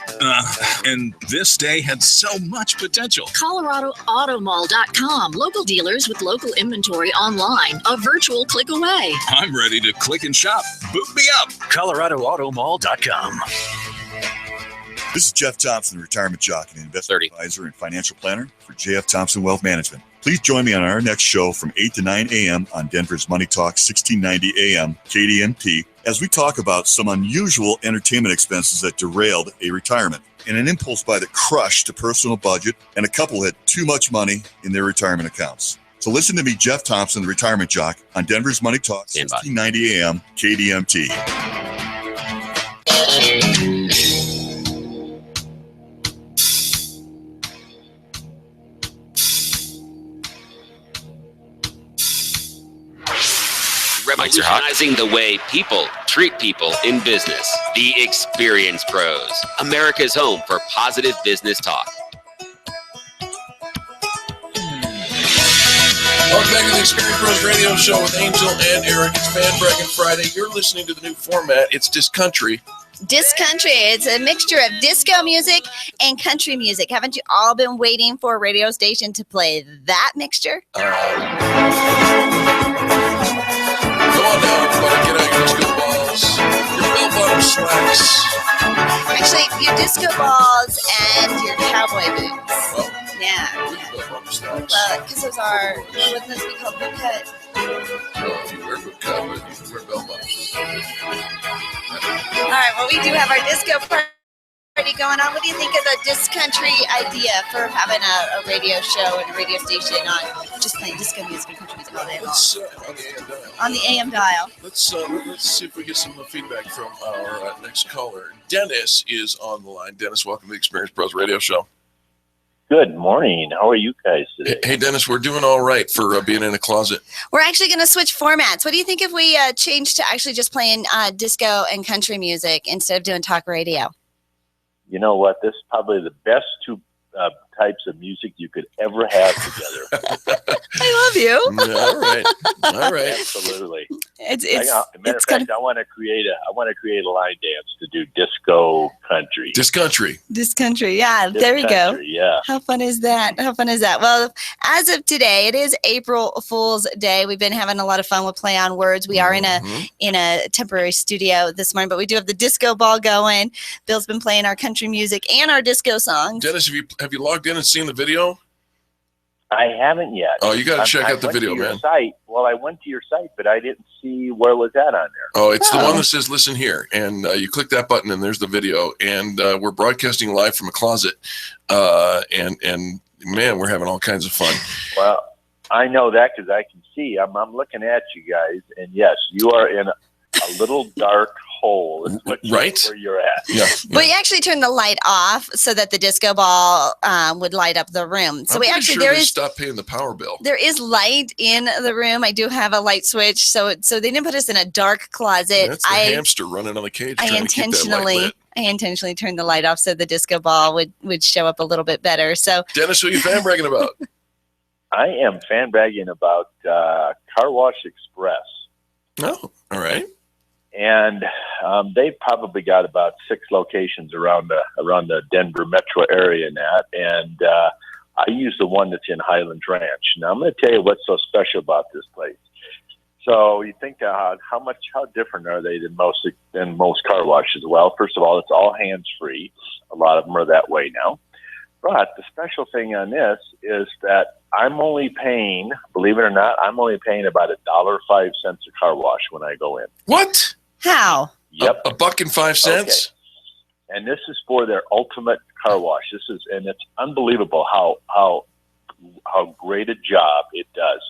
And this day had so much potential. ColoradoAutomall.com. Local dealers with local inventory online. A virtual click away. I'm ready to click and shop. Boot me up. ColoradoAutomall.com. This is Jeff Thompson, retirement jock and investment advisor and financial planner for JF Thompson Wealth Management. Please join me on our next show from 8 to 9 a.m. on Denver's Money Talk, 1690 a.m. KDNP, as we talk about some unusual entertainment expenses that derailed a retirement, and an impulse buy that crushed a personal budget, and a couple had too much money in their retirement accounts. So listen to me, Jeff Thompson, the retirement jock, on Denver's Money Talk, 1690 a.m. KDMT. Revolutionizing the way people treat people in business. The Experience Pros, America's home for positive business talk. Welcome back to the Experience Pros Radio Show with Angel and Eric. It's Braggin Friday. You're listening to the new format. It's Disc Country. Disc country. It's a mixture of disco music and country music. Haven't you all been waiting for a radio station to play that mixture? Come on now, everybody. Get out your disco balls, your bell-bottom slacks. Actually, your disco balls and your cowboy boots. Oh. Yeah. Bell-bottom slacks. Well, because those are, what those we call boot cut. Well, if you wear boot cut, but you can wear bell-bottoms. All right, well, we do have our disco party going on. What do you think of the disc country idea for having a radio show and a radio station on just playing disco music and country music all day long? On the AM dial. Let's see if we get some feedback from our next caller. Dennis is on the line. Dennis, welcome to the Experience Pros Radio Show. Good morning. How are you guys today? Hey, Dennis, we're doing all right for being in a closet. We're actually going to switch formats. What do you think if we change to actually just playing disco and country music instead of doing talk radio? You know what? This is probably the best two types of music you could ever have together. I love you. All right. Absolutely. It's matter of fact, I want to create a line dance to do disco country. Disc country. Disc country. Yeah, there we go. Yeah. How fun is that? Well, as of today, it is April Fool's Day. We've been having a lot of fun with play on words. We are in a temporary studio this morning, but we do have the disco ball going. Bill's been playing our country music and our disco songs. Dennis, have you logged in and seen the video? I haven't yet. Oh, you got to check out the video, man. Well, I went to your site, but I didn't see where it was at on there. Oh, it's the one that says "Listen here," and you click that button, and there's the video. And we're broadcasting live from a closet, and man, we're having all kinds of fun. Well, I know that because I can see. I'm looking at you guys, and yes, you are in a little dark hole. Right where you're at. Yeah. But you actually turned the light off so that the disco ball would light up the room. So they stopped paying the power bill. There is light in the room. I do have a light switch, so they didn't put us in a dark closet. That's the hamster running on the cage. I intentionally turned the light off so the disco ball would show up a little bit better. So Dennis, who are you fan bragging about? I am fan bragging about Car Wash Express. Oh, all right. And they've probably got about 6 locations around the Denver metro area and that. And I use the one that's in Highlands Ranch. Now I'm going to tell you what's so special about this place. So you think how different are they than most car washes? Well, first of all, it's all hands free. A lot of them are that way now. But the special thing on this is that I'm only paying, believe it or not, about $1.05 a car wash when I go in. What? How? Yep. $1.05? Okay. and this is for their ultimate car wash. And it's unbelievable how great a job it does.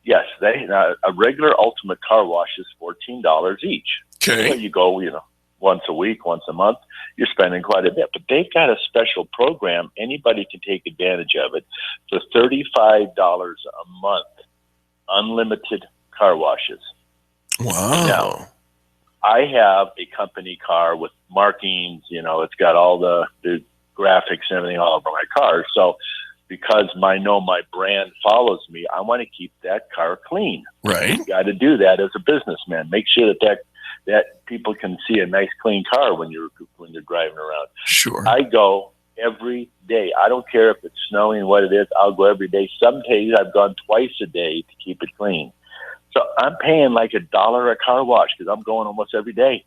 Yes, a regular ultimate car wash is $14 each. Okay. So you go, once a week, once a month, you're spending quite a bit. But they've got a special program. Anybody can take advantage of it for $35 a month, unlimited car washes. Wow. Now, I have a company car with markings, it's got all the graphics and everything all over my car. So because my brand follows me, I want to keep that car clean. Right. You got to do that as a businessman. Make sure that people can see a nice clean car when you're driving around. Sure. I go every day. I don't care if it's snowing, what it is. I'll go every day. Some days I've gone twice a day to keep it clean. So I'm paying like $1 a car wash because I'm going almost every day.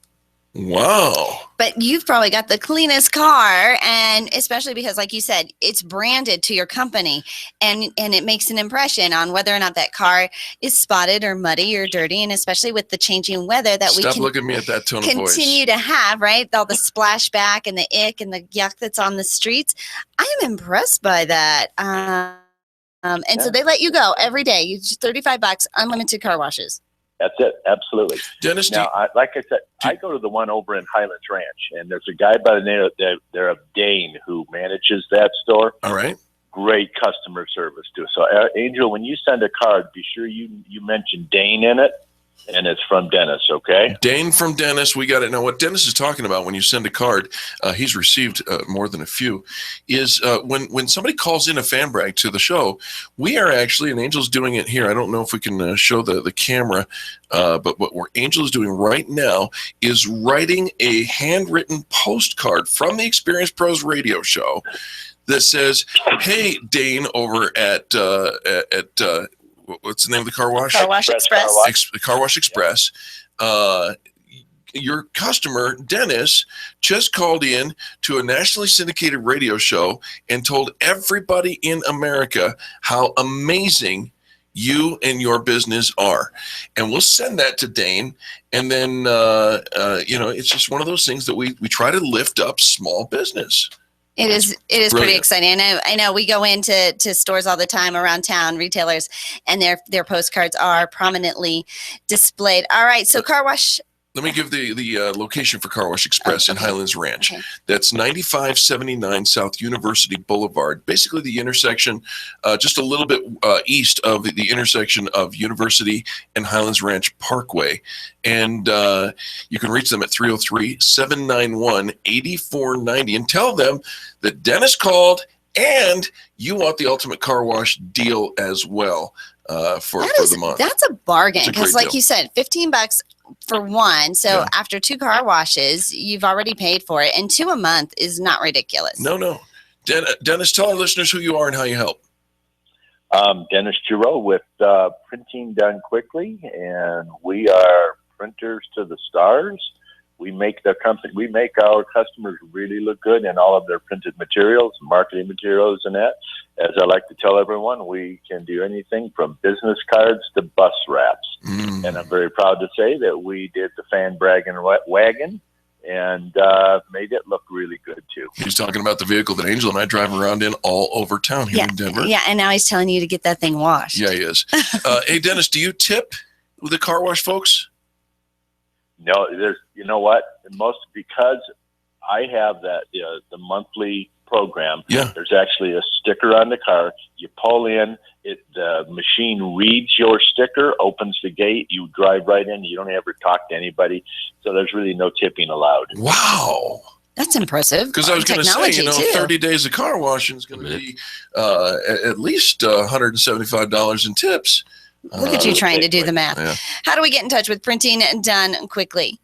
Wow. But you've probably got the cleanest car, and especially because, like you said, it's branded to your company, and it makes an impression on whether or not that car is spotted or muddy or dirty, and especially with the changing weather that Stop looking at me at that tone of voice. Continue to have, right? All the splashback and the ick and the yuck that's on the streets. I am impressed by that. So they let you go every day. You $35, unlimited car washes. That's it. Absolutely. Dennis, now, like I said, I go to the one over in Highlands Ranch, and there's a guy by the name of Dane who manages that store. All right. Great customer service, too. So, Angel, when you send a card, be sure you mention Dane in it, and it's from Dennis, okay? Dane from Dennis. We got it. Now, what Dennis is talking about when you send a card, he's received more than a few, is when somebody calls in a fan brag to the show, we are actually, and Angel's doing it here. I don't know if we can show the camera, but what Angel is doing right now is writing a handwritten postcard from the Experience Pros radio show that says, "Hey, Dane over at what's the name of the car wash? Car Wash Express. Car Wash Express. Your customer, Dennis, just called in to a nationally syndicated radio show and told everybody in America how amazing you and your business are." And we'll send that to Dane. And then, it's just one of those things that we try to lift up small business. It is pretty exciting. I know we go into stores all the time around town, retailers, and their postcards are prominently displayed. All right, so car wash. Let me give the location for Car Wash Express in Highlands Ranch. Okay. That's 9579 South University Boulevard, basically the intersection, just a little bit east of the intersection of University and Highlands Ranch Parkway. And you can reach them at 303-791-8490 and tell them that Dennis called and you want the ultimate car wash deal as well for the month. That's a bargain because, like deal. you said, $15 for one. So after 2 car washes, you've already paid for it, and 2 a month is not ridiculous. No. Dennis, tell our listeners who you are and how you help. Dennis Giroux with Printing Done Quickly, and we are printers to the stars. We make our customers really look good in all of their printed materials, marketing materials, and that. As I like to tell everyone, we can do anything from business cards to bus wraps. And I'm very proud to say that we did the fan Braggin wagon and made it look really good, too. He's talking about the vehicle that Angel and I drive around in all over town here in Denver. Yeah, and now he's telling you to get that thing washed. Yeah, he is. Hey, Dennis, do you tip the car wash folks? No, you know what? Because I have that the monthly program. Yeah. There's actually a sticker on the car. You pull in, the machine reads your sticker, opens the gate, you drive right in. You don't ever talk to anybody. So there's really no tipping allowed. Wow. That's impressive. Because I was going to say, 30 days of car washing is going to be at least $175 in tips. Look at you trying to do the math. Yeah. How do we get in touch with Printing Done Quickly?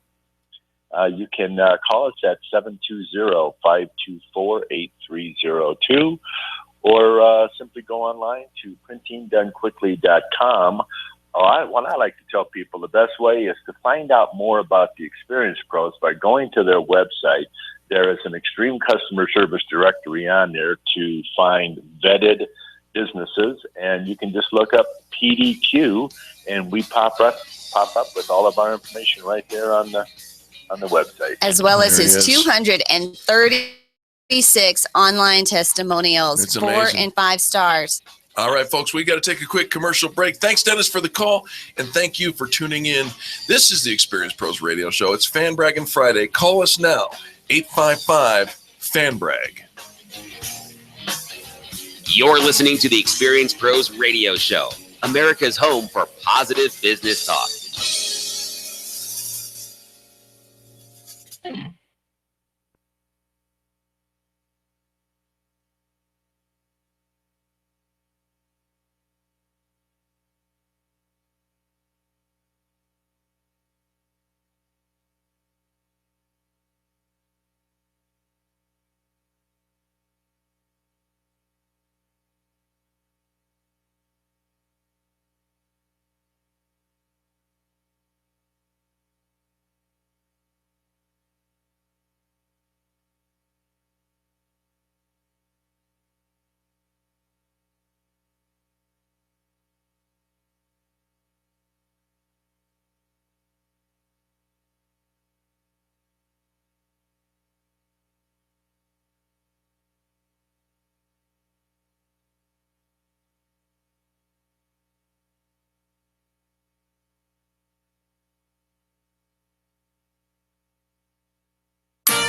You can call us at 720-524-8302 or simply go online to printingdonequickly.com. What I like to tell people, the best way is to find out more about the Experience Pros by going to their website. There is an extreme customer service directory on there to find vetted businesses, and you can just look up PDQ, and we pop up with all of our information right there on the on the website. As well as There his he is. 236 online testimonials, It's 4 amazing. and 5 stars. All right, folks, we got to take a quick commercial break. Thanks, Dennis, for the call, and thank you for tuning in. This is the Experience Pros Radio Show. It's Fan Braggin Friday. Call us now, 855-FAN-BRAG. You're listening to the Experience Pros Radio Show, America's home for positive business talk.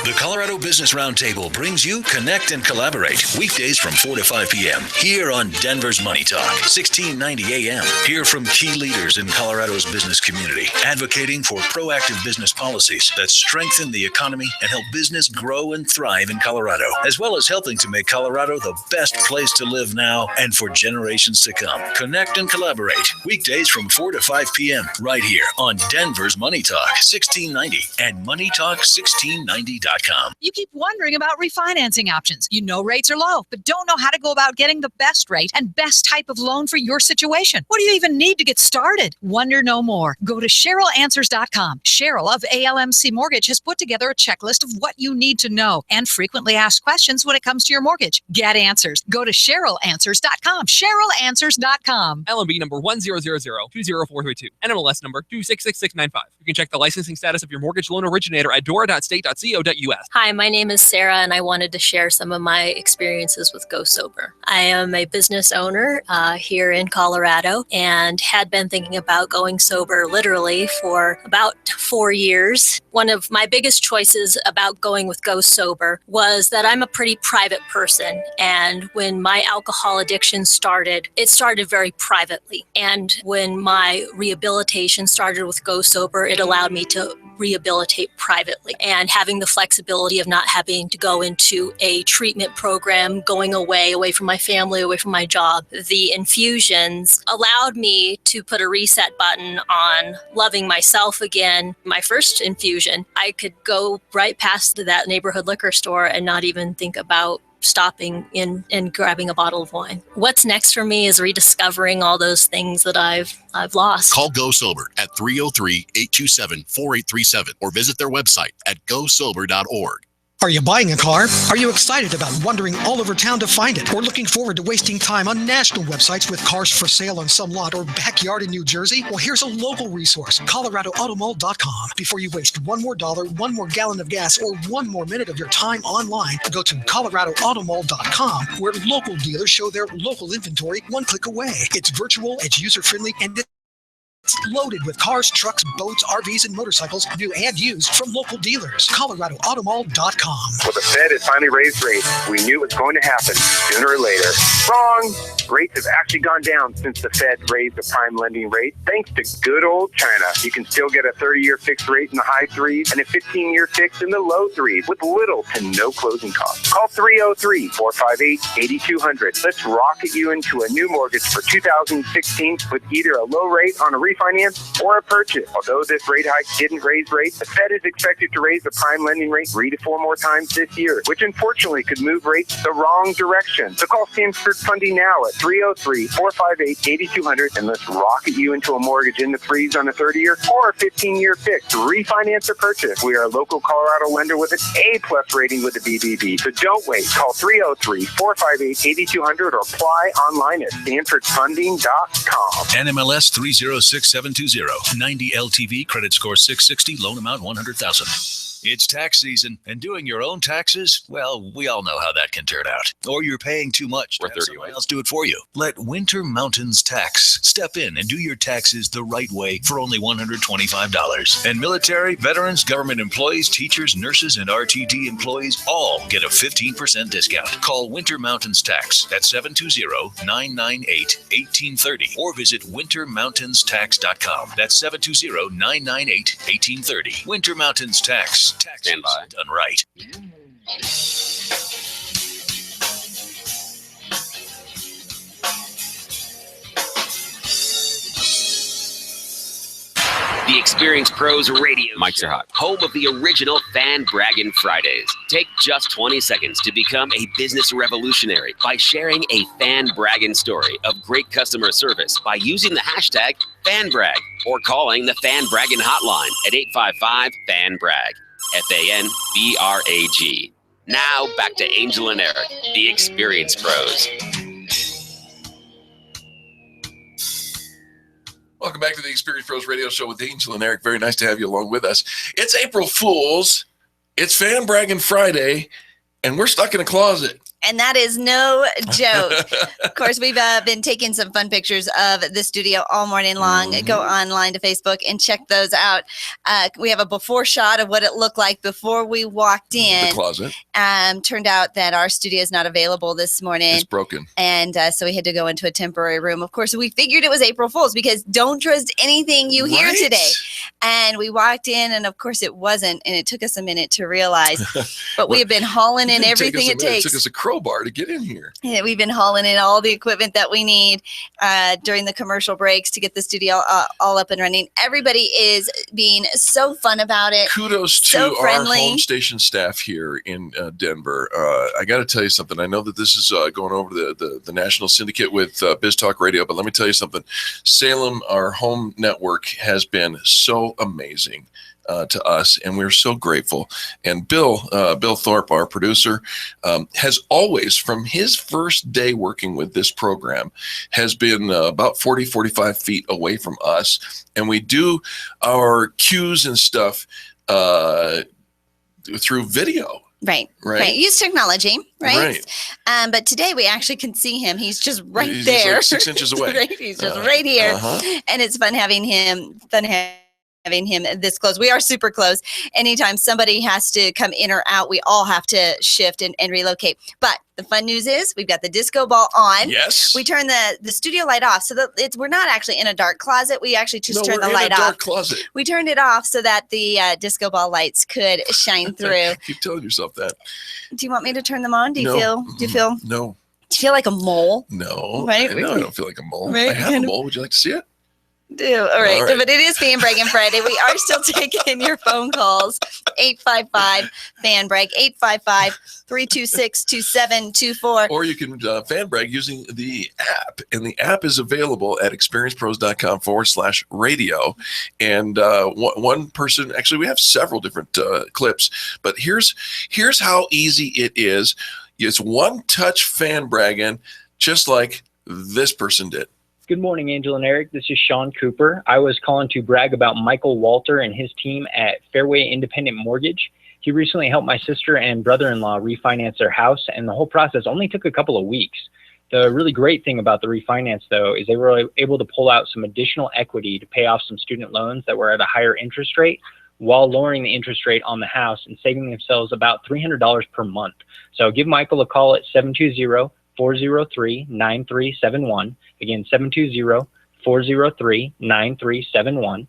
The Colorado Business Roundtable brings you Connect and Collaborate weekdays from 4 to 5 p.m. here on Denver's Money Talk, 1690 a.m. Hear from key leaders in Colorado's business community, advocating for proactive business policies that strengthen the economy and help business grow and thrive in Colorado, as well as helping to make Colorado the best place to live now and for generations to come. Connect and Collaborate weekdays from 4 to 5 p.m. right here on Denver's Money Talk, 1690 and MoneyTalk1690.com. You keep wondering about refinancing options. You know rates are low, but don't know how to go about getting the best rate and best type of loan for your situation. What do you even need to get started? Wonder no more. Go to CherylAnswers.com. Cheryl of ALMC Mortgage has put together a checklist of what you need to know and frequently asked questions when it comes to your mortgage. Get answers. Go to CherylAnswers.com. CherylAnswers.com. LMB number 100020432. NMLS number 266695. You can check the licensing status of your mortgage loan originator at dora.state.co.us. Hi, my name is Sarah, and I wanted to share some of my experiences with Go Sober. I am a business owner here in Colorado and had been thinking about going sober literally for about 4 years. One of my biggest choices about going with Go Sober was that I'm a pretty private person, and when my alcohol addiction started, it started very privately. And when my rehabilitation started with Go Sober, it allowed me to rehabilitate privately, and having the flexibility of not having to go into a treatment program, going away from my family, away from my job. The infusions allowed me to put a reset button on loving myself again. My first infusion, I could go right past that neighborhood liquor store and not even think about stopping in and grabbing a bottle of wine. What's next for me is rediscovering all those things that I've lost. Call Go Sober at 303-827-4837 or visit their website at gosober.org. Are you buying a car? Are you excited about wandering all over town to find it? Or looking forward to wasting time on national websites with cars for sale on some lot or backyard in New Jersey? Well, here's a local resource, ColoradoAutomall.com. Before you waste one more dollar, one more gallon of gas, or one more minute of your time online, go to ColoradoAutomall.com, where local dealers show their local inventory one click away. It's virtual, it's user-friendly, and it's loaded with cars, trucks, boats, RVs, and motorcycles, new and used, from local dealers. ColoradoAutomall.com. Well, the Fed has finally raised rates. We knew it was going to happen sooner or later. Wrong! Rates have actually gone down since the Fed raised the prime lending rate. Thanks to good old China, you can still get a 30-year fixed rate in the high 3s and a 15-year fixed in the low 3s with little to no closing costs. Call 303-458-8200. Let's rocket you into a new mortgage for 2016 with either a low rate on a refinance or a purchase. Although this rate hike didn't raise rates, the Fed is expected to raise the prime lending rate 3 to 4 more times this year, which unfortunately could move rates the wrong direction. So call Stanford Funding now at 303-458-8200 and let's rocket you into a mortgage in the 3s on a 30-year or a 15-year fixed. Refinance or purchase. We are a local Colorado lender with an A+ rating with the BBB. So don't wait. Call 303-458-8200 or apply online at StanfordFunding.com. NMLS 306 Contact 720-90-LTV, credit score 660, loan amount $100,000. It's tax season, and doing your own taxes, well, we all know how that can turn out. Or you're paying too much to have someone else do it for you. Let Winter Mountains Tax step in and do your taxes the right way for only $125. And military, veterans, government employees, teachers, nurses, and RTD employees all get a 15% discount. Call Winter Mountains Tax at 720-998-1830 or visit wintermountainstax.com. That's 720-998-1830. Winter Mountains Tax. Taxes done right. The Experience Pros Radio Mics are hot. Home of the original fan Braggin Fridays. Take just 20 seconds to become a business revolutionary by sharing a fan bragging story of great customer service by using the hashtag FanBrag or calling the Fan Braggin hotline at 855-FAN-BRAG. FANBRAG. Now back to Angel and Eric, the Experience Pros. Welcome back to the Experience Pros Radio Show with Angel and Eric. Very nice to have you along with us. It's April Fool's. It's Fan Braggin Friday, and we're stuck in a closet. And that is no joke. Of course, we've been taking some fun pictures of the studio all morning long. Mm-hmm. Go online to Facebook and check those out. We have a before shot of what it looked like before we walked in. The closet. Turned out that our studio is not available this morning. It's broken. And so we had to go into a temporary room. Of course, we figured it was April Fool's because don't trust anything you hear today. And we walked in, and of course it wasn't. And it took us a minute to realize. But we have been hauling in everything it takes. It took us a crowbar to get in here. Yeah, we've been hauling in all the equipment that we need during the commercial breaks to get the studio all up and running. Everybody is being so fun about it. Kudos to our home station staff here in Denver. I got to tell you something. I know that this is going over the national syndicate with Biz Talk Radio, but let me tell you something. Salem, our home network, has been so amazing to us, and we're so grateful. And Bill Thorpe, our producer, has always, from his first day working with this program, has been about 45 feet away from us. And we do our cues and stuff through video. Right. Use technology, right? But today we actually can see him. He's just He's there. Like 6 inches away. Right? He's just right here. And it's fun having him this close. We are super close. Anytime somebody has to come in or out, we all have to shift and relocate. But the fun news is we've got the disco ball on. Yes. We turn the studio light off so that we're not actually in a dark closet. We actually just turned the light off. Dark closet. We turned it off so that the disco ball lights could shine through. Keep telling yourself that. Do you want me to turn them on? Do you No. feel? No. Do you feel like a mole? No. Right? No, I don't feel like a mole. Right? I have a mole. Would you like to see it? All right. But it is Fan Braggin Friday. We are still taking your phone calls. 855-FAN-BRAG, 855-326-2724. Or you can fan brag using the app. And the app is available at experiencepros.com/radio. And one person, actually, we have several different clips. But here's how easy it is. It's one touch fan bragging, just like this person did. Good morning, Angel and Eric. This is Sean Cooper. I was calling to brag about Michael Walter and his team at Fairway Independent Mortgage. He recently helped my sister and brother-in-law refinance their house, and the whole process only took a couple of weeks. The really great thing about the refinance, though, is they were able to pull out some additional equity to pay off some student loans that were at a higher interest rate while lowering the interest rate on the house and saving themselves about $300 per month. So give Michael a call at 720-403-9371. Again, 720-403-9371.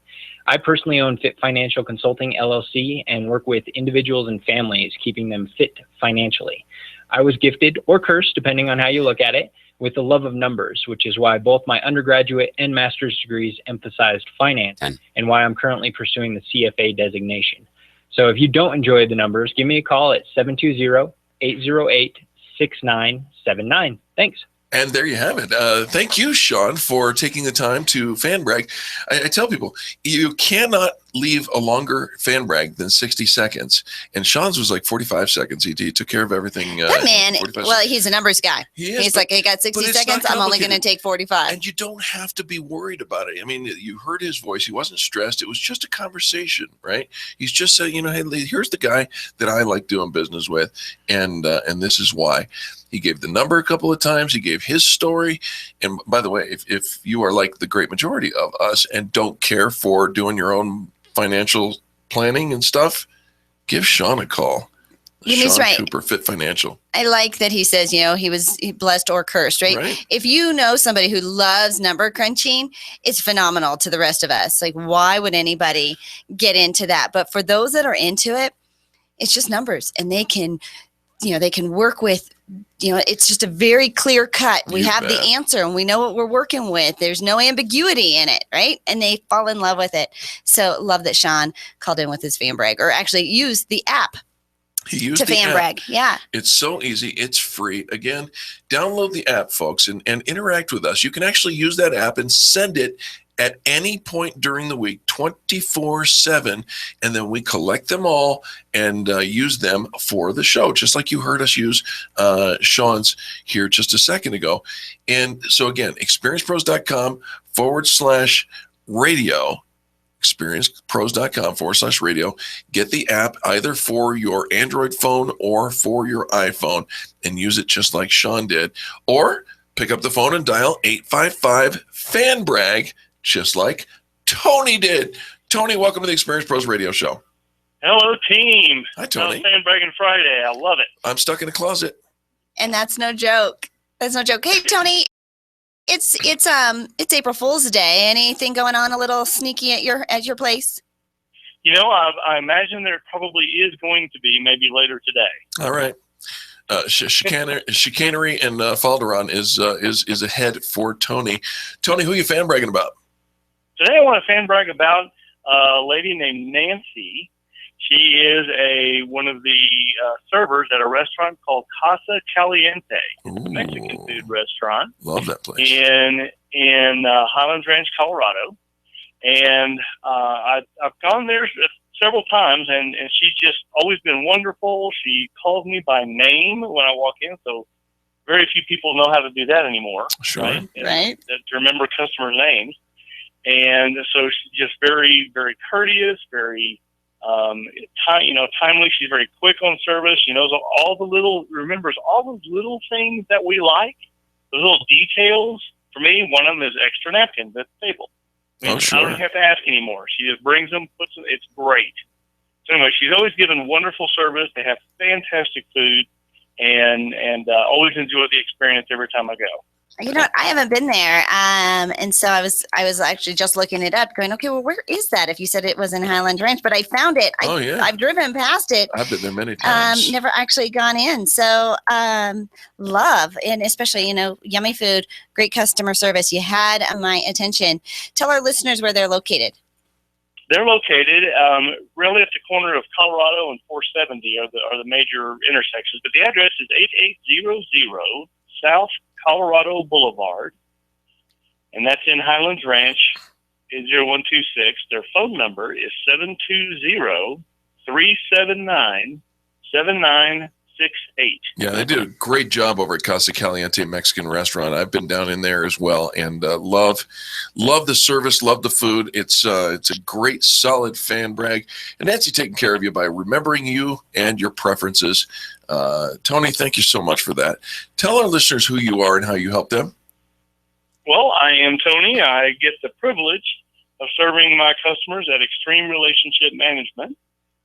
I personally own Fit Financial Consulting, LLC, and work with individuals and families, keeping them fit financially. I was gifted, or cursed, depending on how you look at it, with the love of numbers, which is why both my undergraduate and master's degrees emphasized finance, and why I'm currently pursuing the CFA designation. So if you don't enjoy the numbers, give me a call at 720-808-6979. Thanks. And there you have it. Thank you, Sean, for taking the time to fan brag. I tell people, you cannot leave a longer fan brag than 60 seconds. And Sean's was like 45 seconds. He took care of everything. That man, he's a numbers guy. He's like, I got 60 seconds. I'm only going to take 45. And you don't have to be worried about it. I mean, you heard his voice. He wasn't stressed. It was just a conversation, right? He's just saying, hey, here's the guy that I like doing business with. And this is why. He gave the number a couple of times. He gave his story. And by the way, if you are like the great majority of us and don't care for doing your own financial planning and stuff, give Sean a call. He's right. Cooper, Fit Financial. I like that he says, he was blessed or cursed, right? If you know somebody who loves number crunching, it's phenomenal to the rest of us. Like, why would anybody get into that? But for those that are into it, it's just numbers, and they can work with, it's just a very clear cut. We have the answer and we know what we're working with. There's no ambiguity in it, right? And they fall in love with it. So love that Sean called in with his fan brag, or actually used the app. He used to fan brag. Yeah. It's so easy. It's free. Again, download the app, folks, and interact with us. You can actually use that app and send it at any point during the week, 24/7, and then we collect them all and use them for the show, just like you heard us use Sean's here just a second ago. And so again, experiencepros.com/radio, experiencepros.com/radio. Get the app either for your Android phone or for your iPhone and use it just like Sean did, or pick up the phone and dial 855-FAN-BRAG, just like Tony did. Tony, welcome to the Experience Pros Radio Show. Hello, team. Hi, Tony. Braggin Friday. I love it. I'm stuck in a closet. And that's no joke. That's no joke. Hey, Tony, it's April Fool's Day. Anything going on a little sneaky at your place? I imagine there probably is going to be, maybe later today. All right. Chicanery and Falderon is ahead for Tony. Tony, who are you fan bragging about? Today I want to fan brag about a lady named Nancy. She is one of the servers at a restaurant called Casa Caliente, a Mexican food restaurant. Love that place. In Highlands Ranch, Colorado. And I've gone there several times, and she's just always been wonderful. She calls me by name when I walk in, so very few people know how to do that anymore. Sure. Right. To remember customers' names. And so she's just very, very courteous, very timely. She's very quick on service. She knows remembers all those little things that we like, those little details. For me, one of them is extra napkins at the table. Sure. I don't have to ask anymore. She just brings them, puts them. It's great. So anyway, she's always given wonderful service. They have fantastic food, and always enjoy the experience every time I go. You know what? I haven't been there, and so I was actually just looking it up, going, okay, well, where is that? If you said it was in Highland Ranch, but I found it. I've driven past it. I've been there many times. Never actually gone in. So love, and especially yummy food, great customer service. You had my attention. Tell our listeners where they're located. They're located really at the corner of Colorado and 470 are the major intersections, but the address is 8800 South Colorado Boulevard, and that's in Highlands Ranch, 0126. Their phone number is 720-379-7968. Yeah, they do a great job over at Casa Caliente Mexican Restaurant. I've been down in there as well, and love the service, love the food. It's a great, solid fan brag. And Nancy taking care of you by remembering you and your preferences. Tony, thank you so much for that. Tell our listeners who you are and how you help them. Well, I am Tony. I get the privilege of serving my customers at Extreme Relationship Management.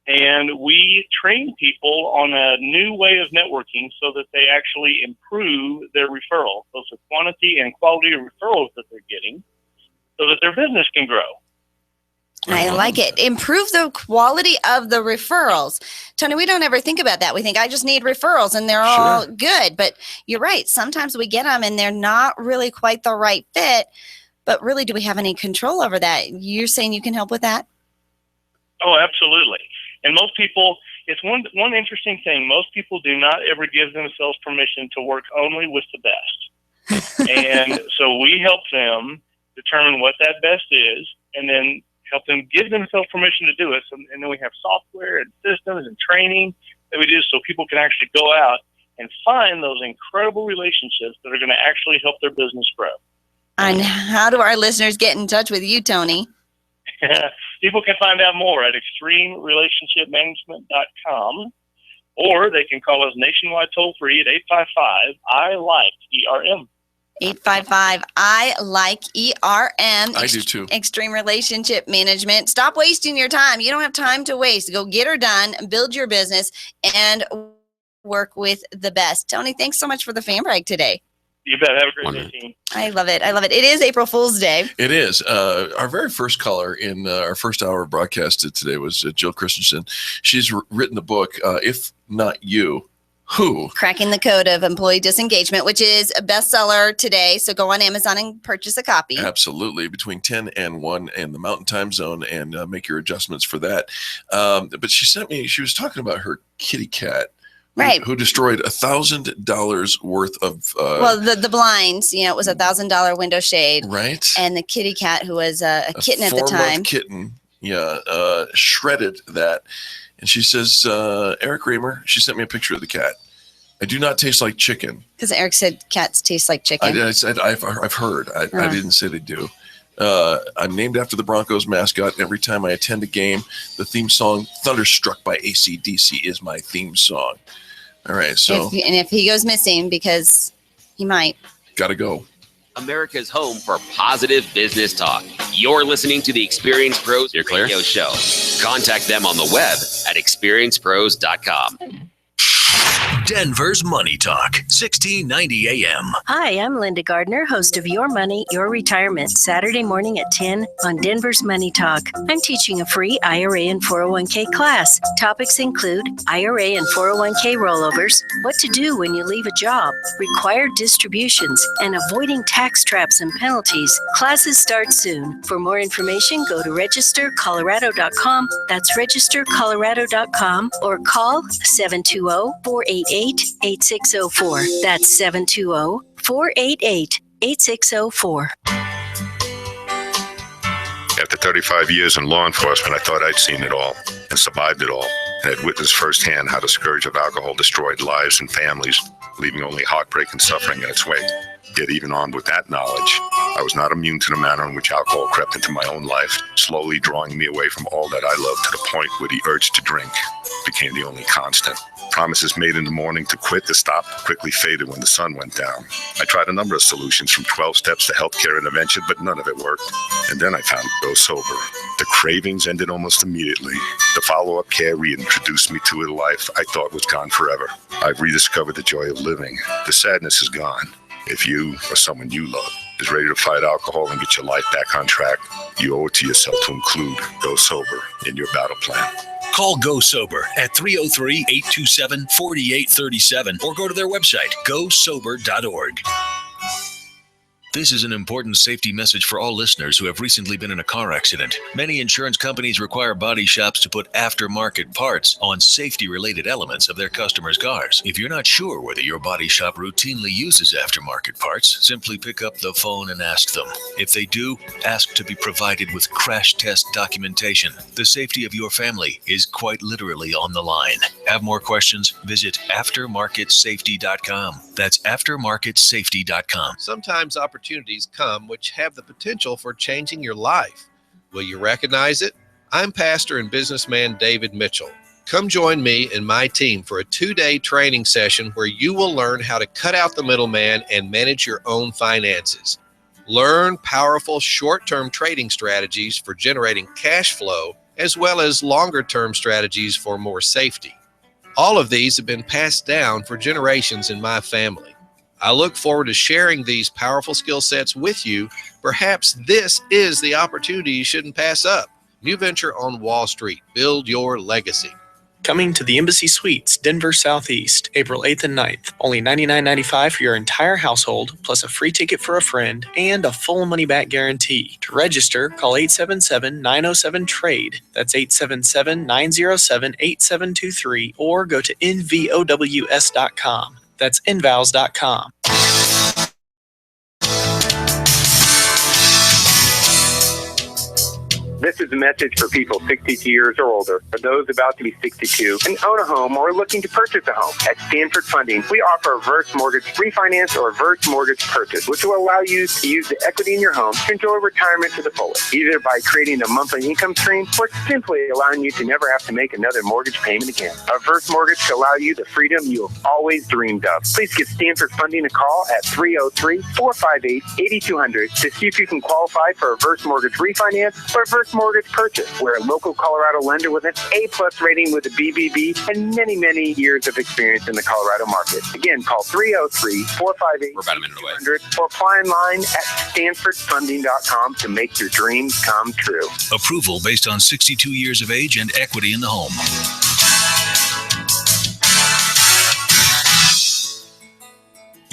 And we train people on a new way of networking so that they actually improve their referrals, both the quantity and quality of referrals that they're getting, so that their business can grow. I like it. Improve the quality of the referrals. Tony, we don't ever think about that. We think I just need referrals and they're all good. But you're right. Sometimes we get them and they're not really quite the right fit. But really, do we have any control over that? You're saying you can help with that? Oh, absolutely. And most people, it's one interesting thing. Most people do not ever give themselves permission to work only with the best. And so we help them determine what that best is, and then help them give themselves permission to do it. So, and then we have software and systems and training that we do so people can actually go out and find those incredible relationships that are going to actually help their business grow. And how do our listeners get in touch with you, Tony? People can find out more at extremerelationshipmanagement.com, or they can call us nationwide toll-free at 855-I-LIKE-ERM. 855-I-LIKE-ERM. I do too. Extreme Relationship Management. Stop wasting your time. You don't have time to waste. Go get her done, build your business, and work with the best. Tony, thanks so much for the fan brag today. You bet. Have a great day, team. I love it. I love it. It is April Fool's Day. It is. Our very first caller in our first hour of broadcast today was Jill Christensen. She's written the book, If Not You, Who? Cracking the Code of Employee Disengagement, which is a bestseller today. So go on Amazon and purchase a copy. Absolutely. Between 10 and 1 in the Mountain Time Zone, and make your adjustments for that. But she was talking about her kitty cat. Right. Who destroyed $1,000 worth of the blinds, it was $1,000 window shade. Right. And the kitty cat, who was a kitten at the time. Kitten, shredded that. And she says, Eric Raymer, she sent me a picture of the cat. I do not taste like chicken. Because Eric said cats taste like chicken. I said I've heard. I didn't say they do. I'm named after the Broncos mascot. And every time I attend a game, the theme song "Thunderstruck" by AC/DC is my theme song. All right, so if he goes missing, because he might, gotta go. America's home for positive business talk. You're listening to the Experience Pros Radio Show. Contact them on the web at experiencepros.com. Denver's Money Talk, 1690 AM. Hi, I'm Linda Gardner, host of Your Money, Your Retirement, Saturday morning at 10 on Denver's Money Talk. I'm teaching a free IRA and 401k class. Topics include IRA and 401k rollovers, what to do when you leave a job, required distributions, and avoiding tax traps and penalties. Classes start soon. For more information, go to registercolorado.com. That's registercolorado.com, or call 720-488-8604. That's 720-488-8604. After 35 years in law enforcement, I thought I'd seen it all and survived it all, and had witnessed firsthand how the scourge of alcohol destroyed lives and families, leaving only heartbreak and suffering in its wake. Yet even armed with that knowledge, I was not immune to the manner in which alcohol crept into my own life, slowly drawing me away from all that I loved to the point where the urge to drink became the only constant. Promises made in the morning to quit, to stop, quickly faded when the sun went down. I tried a number of solutions, from 12 steps to healthcare intervention, but none of it worked. And then I found Go Sober. The cravings ended almost immediately. The follow-up care reintroduced me to a life I thought was gone forever. I've rediscovered the joy of living. The sadness is gone. If you or someone you love is ready to fight alcohol and get your life back on track, you owe it to yourself to include Go Sober in your battle plan. Call Go Sober at 303-827-4837 or go to their website, gosober.org. This is an important safety message for all listeners who have recently been in a car accident. Many insurance companies require body shops to put aftermarket parts on safety-related elements of their customers' cars. If you're not sure whether your body shop routinely uses aftermarket parts, simply pick up the phone and ask them. If they do, ask to be provided with crash test documentation. The safety of your family is quite literally on the line. Have more questions? Visit aftermarketsafety.com. That's aftermarketsafety.com. Sometimes opportunities come which have the potential for changing your life. Will you recognize it? I'm pastor and businessman David Mitchell. Come join me and my team for a 2-day training session where you will learn how to cut out the middleman and manage your own finances. Learn powerful short-term trading strategies for generating cash flow, as well as longer-term strategies for more safety. All of these have been passed down for generations in my family. I look forward to sharing these powerful skill sets with you. Perhaps this is the opportunity you shouldn't pass up. New venture on Wall Street. Build your legacy. Coming to the Embassy Suites, Denver Southeast, April 8th and 9th. Only $99.95 for your entire household, plus a free ticket for a friend and a full money-back guarantee. To register, call 877-907-TRADE. That's 877-907-8723, or go to nvows.com. That's nvows.com. This is a message for people 62 years or older, or those about to be 62 and own a home or looking to purchase a home. At Stanford Funding, we offer a reverse mortgage refinance or reverse mortgage purchase, which will allow you to use the equity in your home to enjoy retirement to the fullest, either by creating a monthly income stream or simply allowing you to never have to make another mortgage payment again. A reverse mortgage to allow you the freedom you have always dreamed of. Please give Stanford Funding a call at 303-458-8200 to see if you can qualify for a reverse mortgage refinance or reverse mortgage purchase. We're a local Colorado lender with an A+ rating with a BBB and many, many years of experience in the Colorado market. Again, call 303-458-8200 or apply online at stanfordfunding.com to make your dreams come true. Approval based on 62 years of age and equity in the home.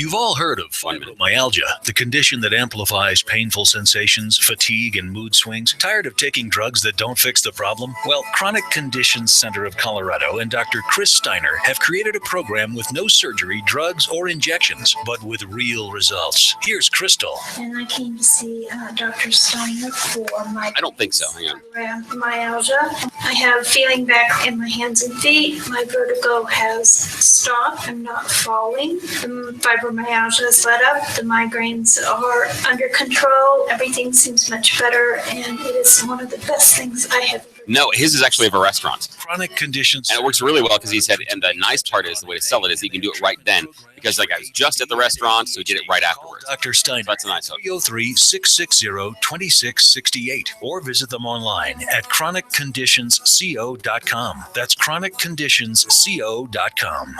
You've all heard of fibromyalgia, the condition that amplifies painful sensations, fatigue, and mood swings. Tired of taking drugs that don't fix the problem? Well, Chronic Conditions Center of Colorado and Dr. Chris Steiner have created a program with no surgery, drugs, or injections, but with real results. Here's Crystal. And I came to see Dr. Steiner for my I don't think so. Hang on. fibromyalgia. I have feeling back in my hands and feet. My vertigo has stopped. I'm not falling. The fibromyalgia has let up. The migraines are under control. Everything seems much better, and it is one of the best things I have. No, his is actually of a restaurant. Chronic Conditions. And it works really well because he said, and the nice part is, the way to sell it is you can do it right then. Because the guy was just at the restaurant, so he did it right afterwards. Dr. Steiner. That's a nice hook. 303-660-2668. Or visit them online at chronicconditionsco.com. That's chronicconditionsco.com.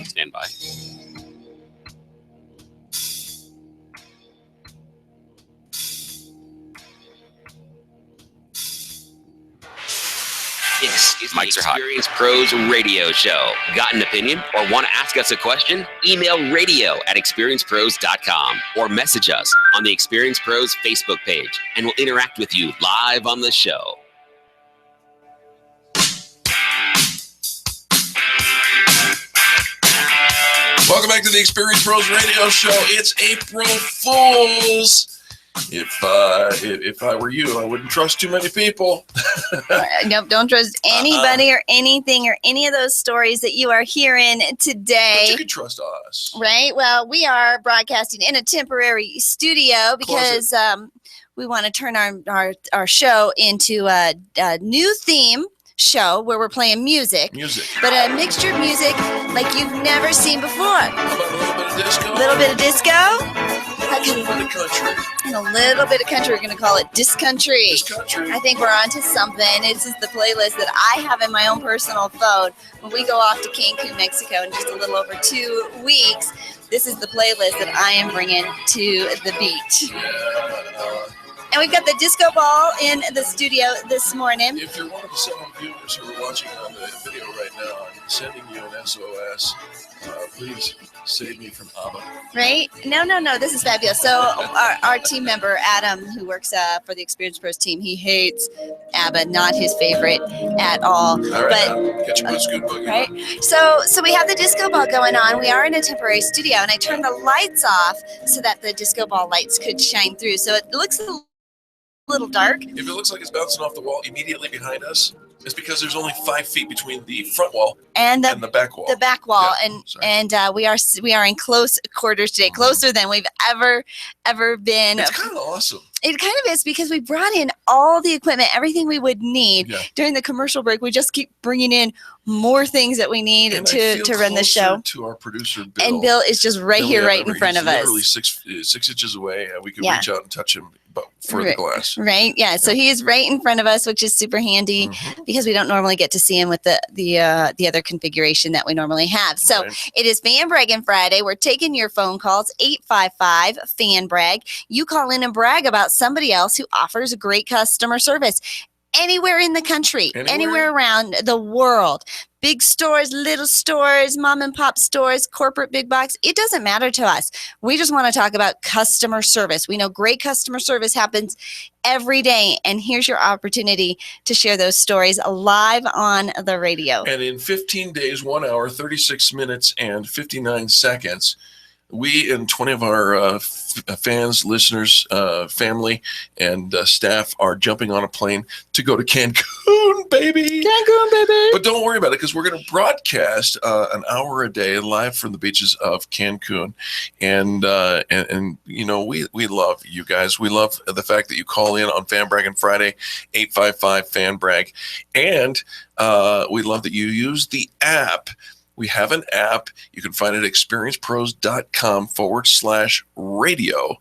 Stand by. This is the Experience Pros Radio Show. Got an opinion or want to ask us a question? Email radio@experiencepros.com or message us on the Experience Pros Facebook page, and we'll interact with you live on the show. Welcome back to the Experience Pros Radio Show. It's April Fools. If I were you, I wouldn't trust too many people. Nope, don't trust anybody or anything or any of those stories that you are hearing today. But you can trust us. Right? Well, we are broadcasting in a temporary studio because we want to turn our show into a new theme show where we're playing music. But a mixture of music like you've never seen before. How about a little bit of disco? A little bit of disco. A little bit of country. And a little bit of country. We're going to call it Disc Country. I think we're onto something. This is the playlist that I have in my own personal phone. When we go off to Cancun, Mexico in just a little over 2 weeks, this is the playlist that I am bringing to the beach. And we've got the disco ball in the studio this morning. If you're one of the 7 viewers who are watching on the video right now, I'm sending you an SOS. Please save me from ABBA. Right? No. This is fabulous. So our team member, Adam, who works for the Experience Pros team, he hates ABBA, not his favorite at all. All right, now, catch your good boogie. Right? So we have the disco ball going on. We are in a temporary studio, and I turned the lights off so that the disco ball lights could shine through. So it looks a little dark. If it looks like it's bouncing off the wall immediately behind us, it's because there's only 5 feet between the front wall and the back wall. The back wall, and we are in close quarters today, closer than we've ever been. It's kind of awesome. It kind of is because we brought in all the equipment, everything we would need during the commercial break. We just keep bringing in more things that we need to run the show. To our producer, Bill. And Bill is just right here, right in front of us. Literally 6 inches away. We could reach out and touch him for the glass. Right. Yeah. So he is right in front of us, which is super handy because we don't normally get to see him with the other configuration that we normally have. So it is Braggin Friday. We're taking your phone calls, 855-FAN-BRAG. You call in and brag about somebody else who offers great customer service anywhere in the country, anywhere around the world. Big stores, little stores, mom and pop stores, corporate big box. It doesn't matter to us. We just want to talk about customer service. We know great customer service happens every day. And here's your opportunity to share those stories live on the radio. And in 15 days, 1 hour, 36 minutes, and 59 seconds, We and 20 of our fans, listeners, family, and staff are jumping on a plane to go to Cancun, baby. Cancun, baby. But don't worry about it, because we're going to broadcast an hour a day live from the beaches of Cancun. And you know, we love you guys. We love the fact that you call in on Braggin Friday, 855-FAN-BRAG. And we love that you use the app. We have an app. You can find it at experiencepros.com/radio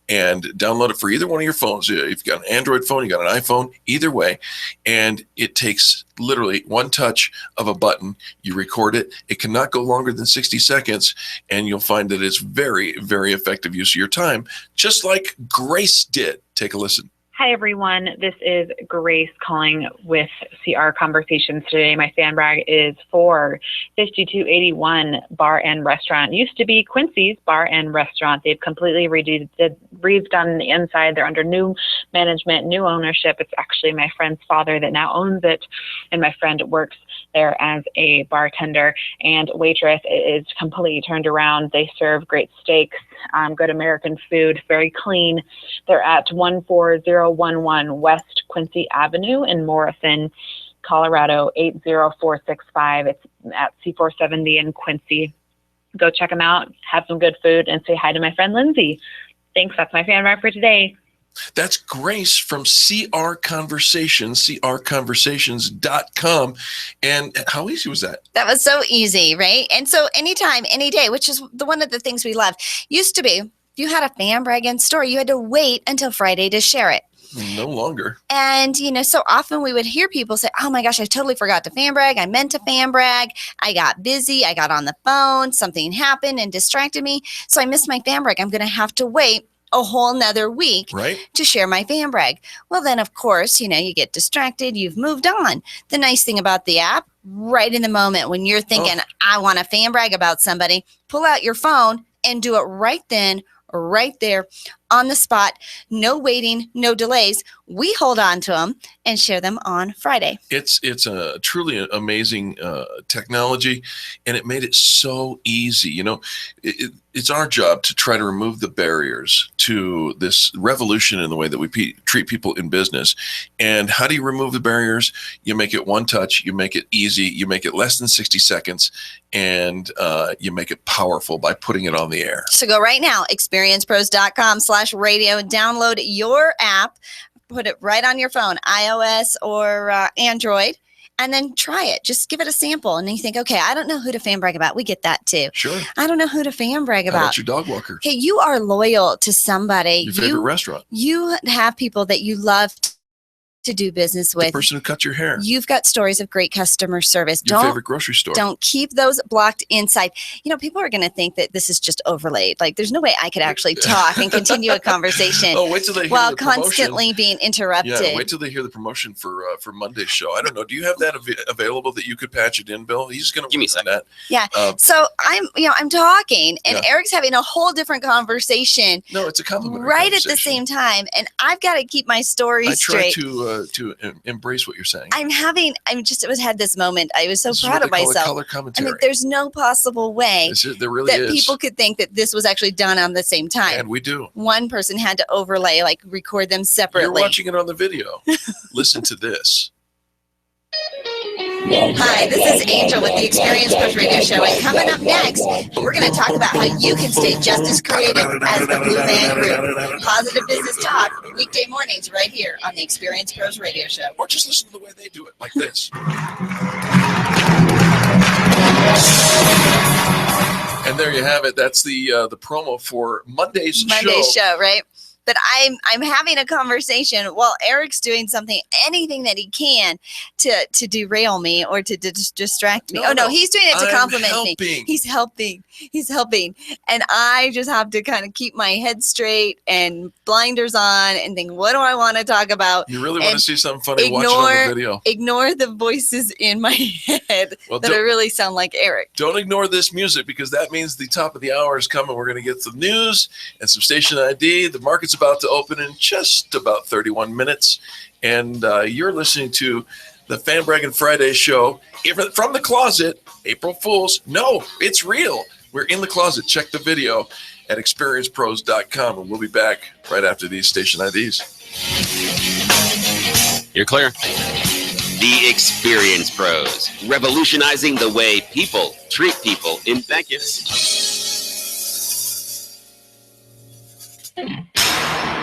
and download it for either one of your phones. If you've got an Android phone, you got an iPhone, either way. And it takes literally one touch of a button. You record it. It cannot go longer than 60 seconds. And you'll find that it's very, very effective use of your time, just like Grace did. Take a listen. Hi, everyone. This is Grace calling with CR Conversations today. My fan brag is for 5281 Bar and Restaurant. It used to be Quincy's Bar and Restaurant. They've completely redone the inside. They're under new management, new ownership. It's actually my friend's father that now owns it, and my friend works there as a bartender and waitress. It is completely turned around. They serve great steaks, good American food, very clean. They're at 14011 West Quincy Avenue in Morrison, Colorado, 80465. It's at C470 in Quincy. Go check them out, have some good food, and say hi to my friend Lindsay. Thanks. That's my fan ride for today. That's Grace from CR Conversations, crconversations.com. And how easy was that? That was so easy, right? And so anytime, any day, which is one of the things we love. Used to be, if you had a fan bragging story, you had to wait until Friday to share it. No longer. And, you know, so often we would hear people say, oh my gosh, I totally forgot to fan brag. I meant to fan brag. I got busy. I got on the phone. Something happened and distracted me. So I missed my fan brag. I'm going to have to wait a whole nother week to share my fan brag. Well, then, of course, you know, you get distracted. You've moved on. The nice thing about the app, right in the moment when you're thinking, I want to fan brag about somebody, pull out your phone and do it right then, right there on the spot. No waiting, no delays. We hold on to them and share them on Friday. It's a truly amazing technology, and it made it so easy. You know, it's our job to try to remove the barriers to this revolution in the way that we treat people in business. And how do you remove the barriers? You make it one touch. You make it easy. You make it less than 60 seconds, and you make it powerful by putting it on the air. So go right now, experiencepros.com/radio, and download your app. Put it right on your phone, iOS or Android, and then try it. Just give it a sample. And then you think, okay, I don't know who to fan brag about. We get that too. Sure. I don't know who to fan brag about. How about your dog walker? Okay, you are loyal to somebody. Your favorite restaurant. You have people that you love to do business with. The person who cut your hair. You've got stories of great customer service. Your favorite grocery store. Don't keep those blocked inside. You know, people are going to think that this is just overlaid. Like, there's no way I could actually talk and continue a conversation wait till they hear while the promotion. Constantly being interrupted. Yeah, wait till they hear the promotion for Monday's show. I don't know. Do you have that available that you could patch it in, Bill? He's going to give me some that. Yeah. So I'm talking, and Eric's having a whole different conversation. No, it's a compliment. Right at the same time, and I've got to keep my story straight. I try to embrace what you're saying. I had this moment. I was so proud of myself. Color commentary. I mean, there's no possible way there really that is. People could think that this was actually done on the same time. And we do. One person had to overlay, like record them separately. You're watching it on the video. Listen to this. Hi, this is Angel with the Experience Pros Radio Show, and coming up next, we're going to talk about how you can stay just as creative as the Blue Man Group. Positive business talk, weekday mornings right here on the Experience Pros Radio Show. Or just listen to the way they do it, like this. And there you have it. That's the promo for Monday's show, right? But I'm having a conversation while Eric's doing anything that he can to derail me or to distract me. No, he's doing it to compliment me. He's helping. And I just have to kind of keep my head straight and blinders on and think, what do I want to talk about? You really want to see something funny, watch it on the video. Ignore the voices in my head that really sound like Eric. Don't ignore this music, because that means the top of the hour is coming. We're going to get some news and some station ID. The market's about to open in just about 31 minutes. And you're listening to the Braggin Friday show from the closet. April Fools. No, it's real. We're in the closet. Check the video at experiencepros.com, and we'll be back right after these station IDs. You're clear. The Experience Pros, revolutionizing the way people treat people in Vegas.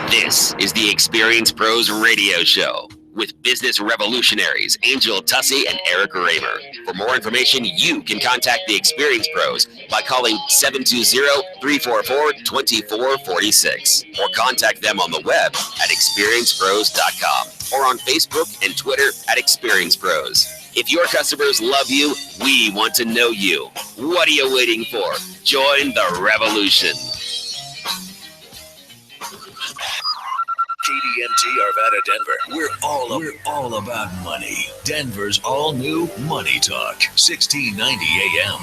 This is the Experience Pros radio show with business revolutionaries Angel Tussey and Eric Raymer. For more information, you can contact the Experience Pros by calling 720-344-2446 or contact them on the web at experiencepros.com or on Facebook and Twitter at Experience Pros. If your customers love you, we want to know you. What are you waiting for? Join the revolution. KDMT Arvada Denver. We're all about money. Denver's all new Money Talk, 1690 AM.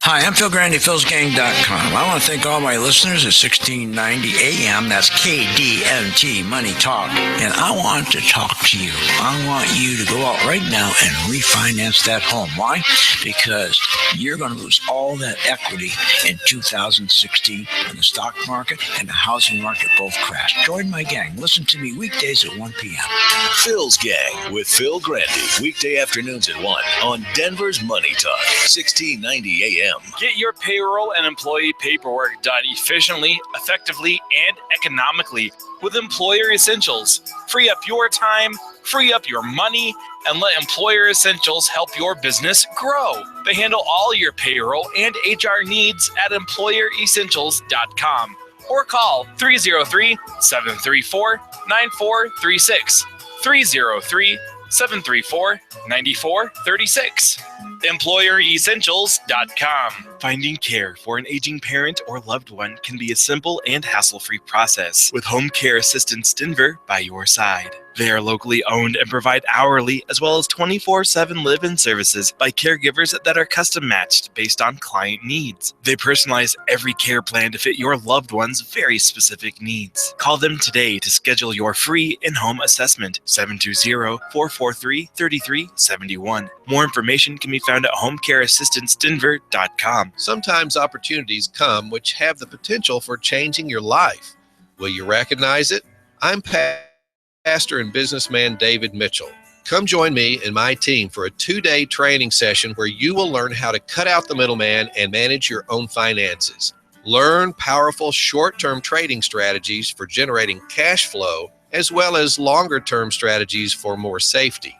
Hi, I'm Phil Grandy, philsgang.com. I want to thank all my listeners at 1690 AM. That's KDMT Money Talk. And I want to talk to you. I want you to go out right now and refinance that home. Why? Because you're going to lose all that equity in 2016 when the stock market and the housing market both crash. Join my gang. Listen to me weekdays at 1 p.m. Phil's Gang with Phil Grandy. Weekday afternoons at 1 on Denver's Money Talk, 1690 AM. Get your payroll and employee paperwork done efficiently, effectively, and economically with Employer Essentials. Free up your time, free up your money, and let Employer Essentials help your business grow. They handle all your payroll and HR needs at EmployerEssentials.com or call 303-734-9436. 303-734-9436. EmployerEssentials.com. Finding care for an aging parent or loved one can be a simple and hassle-free process with Home Care Assistance Denver by your side. They are locally owned and provide hourly as well as 24/7 live-in services by caregivers that are custom matched based on client needs. They personalize every care plan to fit your loved one's very specific needs. Call them today to schedule your free in-home assessment, 720-443-3371. More information can be found at homecareassistancedenver.com. Sometimes opportunities come which have the potential for changing your life. Will you recognize it? I'm Pastor and businessman David Mitchell. Come join me and my team for a 2-day training session where you will learn how to cut out the middleman and manage your own finances. Learn powerful short-term trading strategies for generating cash flow, as well as longer-term strategies for more safety.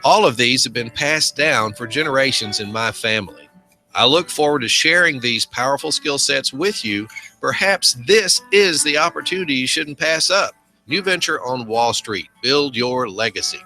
All of these have been passed down for generations in my family. I look forward to sharing these powerful skill sets with you. Perhaps this is the opportunity you shouldn't pass up. New venture on Wall Street. Build your legacy.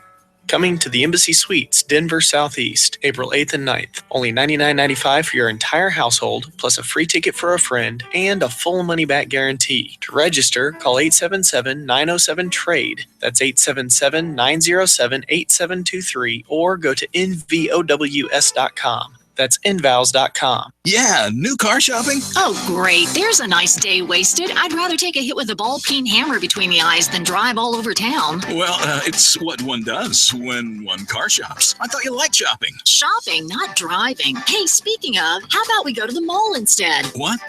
Coming to the Embassy Suites, Denver Southeast, April 8th and 9th. Only $99.95 for your entire household, plus a free ticket for a friend and a full money-back guarantee. To register, call 877-907-TRADE. That's 877-907-8723, or go to nvows.com. That's nvows.com. Yeah, new car shopping? Oh, great. There's a nice day wasted. I'd rather take a hit with a ball-peen hammer between the eyes than drive all over town. Well, it's what one does when one car shops. I thought you liked shopping. Shopping, not driving. Hey, speaking of, how about we go to the mall instead? What?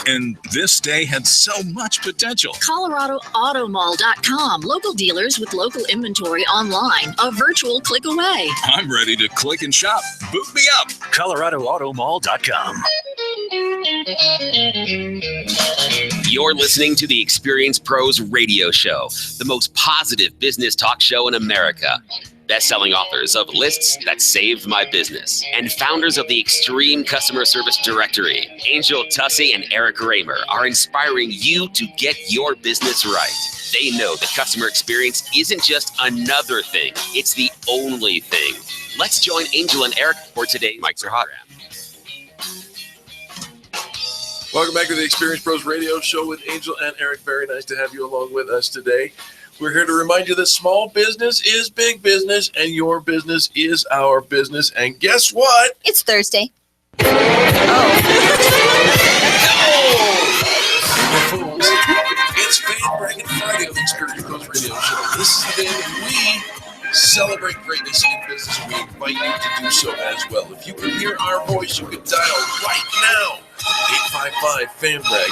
And this day had so much potential. ColoradoAutomall.com. Local dealers with local inventory online. A virtual click away. I'm ready to click and shop. Boot me up. ColoradoAutomall.com. You're listening to the Experience Pros Radio Show, the most positive business talk show in America. Best-selling authors of Lists That Saved My Business and founders of the Extreme Customer Service Directory, Angel Tussey and Eric Raymer, are inspiring you to get your business right. They know that customer experience isn't just another thing, it's the only thing. Let's join Angel and Eric for today's Mics Are Hot. Welcome back to the Experience Pros Radio Show with Angel and Eric. Very nice to have you along with us today. We're here to remind you that small business is big business and your business is our business. And guess what? It's Thursday. It's Braggin Friday on the Experience Pros Radio Show. This is the day that we celebrate greatness in business. We invite you to do so as well. If you can hear our voice, you can dial right now. 855-FANBRAG,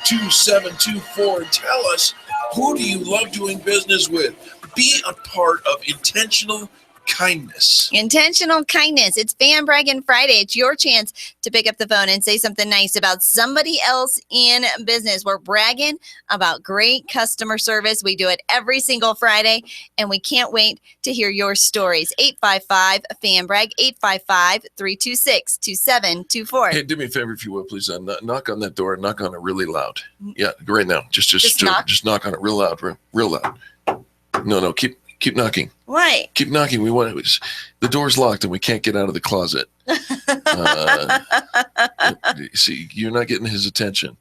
855-326-2724, and tell us, who do you love doing business with? Be a part of intentional kindness. Intentional kindness. It's Braggin Friday. It's your chance to pick up the phone and say something nice about somebody else in business. We're bragging about great customer service. We do it every single Friday, and we can't wait to hear your stories. 855-FANBRAG, 855-326-2724. Hey, do me a favor, if you will, please. Knock on that door and knock on it really loud. Yeah, right now. Just knock on it real loud. Real loud. No, keep knocking. Why? Keep knocking. The door's locked and we can't get out of the closet. See, you're not getting his attention.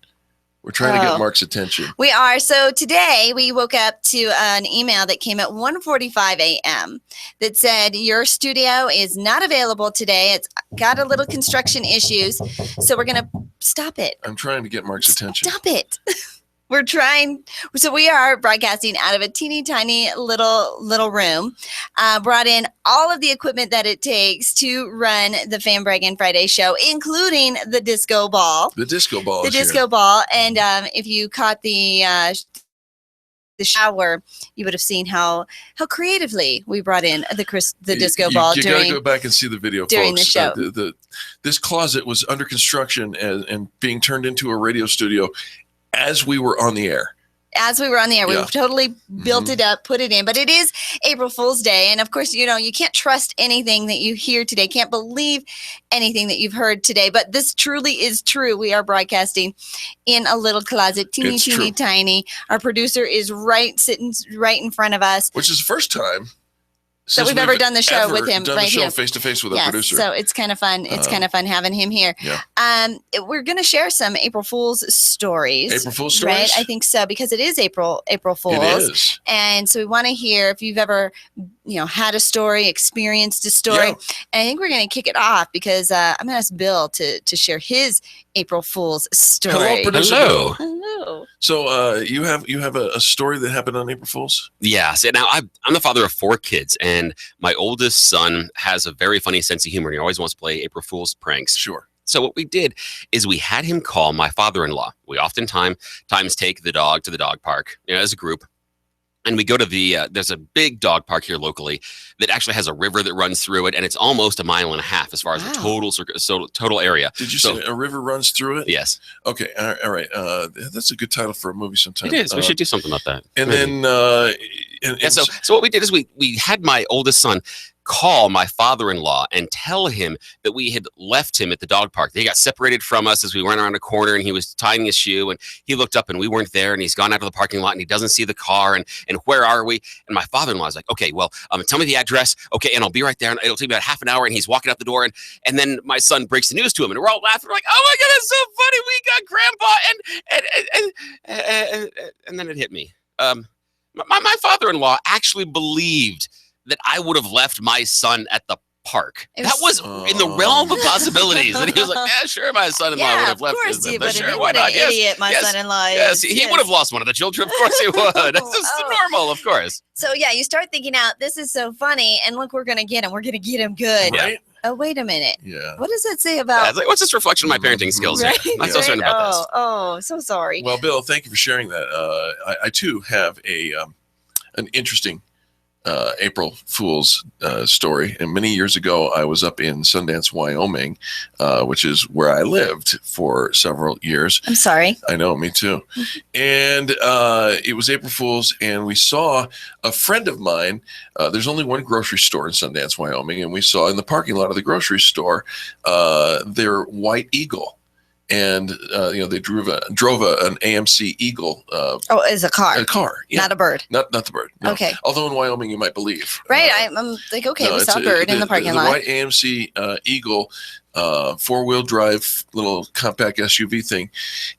We're trying to get Mark's attention. We are. So today we woke up to an email that came at 1:45 a.m. that said your studio is not available today. It's got a little construction issues, so we're going to stop it. I'm trying to get Mark's attention. Stop it. We're trying. So we are broadcasting out of a teeny tiny little room. Brought in all of the equipment that it takes to run the Braggin Friday show, including the disco ball. The disco ball. The disco ball. And if you caught the shower, you would have seen how creatively we brought in the disco ball. You got to go back and see the video, during folks. The show. This closet was under construction and being turned into a radio studio as we were on the air. We've totally built it up, put it in. But it is April Fool's Day. And of course, you can't trust anything that you hear today. Can't believe anything that you've heard today. But this truly is true. We are broadcasting in a little closet, teeny tiny. Our producer is sitting right in front of us. Which is the first time that we've ever done the show with him done right the show here. face to face with a Yes, producer. so it's kind of fun. It's kind of fun having him here. Yeah. We're going to share some April Fool's stories. April Fool's stories? Right? I think so, because it is April Fool's. It is. And so we want to hear if you've ever, had a story, experienced a story. Yeah. And I think we're going to kick it off because I'm going to ask Bill to share his April Fool's story. Hello, producer. Hello. Hello. So you have a story that happened on April Fool's? Yeah. So now I'm the father of 4 kids, and my oldest son has a very funny sense of humor, and he always wants to play April Fool's pranks. Sure. So what we did is we had him call my father-in-law. We oftentimes take the dog to the dog park, as a group. And we go to there's a big dog park here locally that actually has a river that runs through it, and it's almost 1.5 miles as far as the total area. Did you say a river runs through it? Yes. Okay. All right. That's a good title for a movie sometime. It is. We should do something about that. And Maybe. then, so what we did is we had my oldest son call my father-in-law and tell him that we had left him at the dog park. They got separated from us as we went around a corner, and he was tying his shoe, and he looked up and we weren't there, and he's gone out of the parking lot and he doesn't see the car, and where are we? And my father-in-law is like, okay, well, tell me the address. Okay. And I'll be right there. And it'll take me about half an hour. And he's walking out the door, and then my son breaks the news to him, and we're all laughing. We're like, oh my God, that's so funny. We got grandpa. And then it hit me. My father-in-law actually believed that I would have left my son at the park. That was in the realm of possibilities. And he was like, yeah, sure, my son-in-law would have left. Of course he would have. Sure, What an idiot my son-in-law is. Yes, he would have lost one of the children. Of course he would. That's just normal, of course. So yeah, you start thinking out, this is so funny, and look, we're going to get him. We're going to get him good. Right? Oh, wait a minute. Yeah. What does that say about? It's like, what's this reflection of my parenting skills? Right? I'm so sorry about this. Oh, so sorry. Well, Bill, thank you for sharing that. I too have an interesting April Fool's story. And many years ago, I was up in Sundance, Wyoming, which is where I lived for several years. I'm sorry. I know, me too. And it was April Fool's, and we saw a friend of mine. There's only one grocery store in Sundance, Wyoming, and we saw in the parking lot of the grocery store their White Eagle. And they drove an AMC Eagle. As a car. A car, yeah. Not a bird. Not the bird. No. Okay. Although in Wyoming you might believe. Right. I'm like, okay, we saw a bird in the parking lot. The white AMC Eagle, 4-wheel drive little compact SUV thing,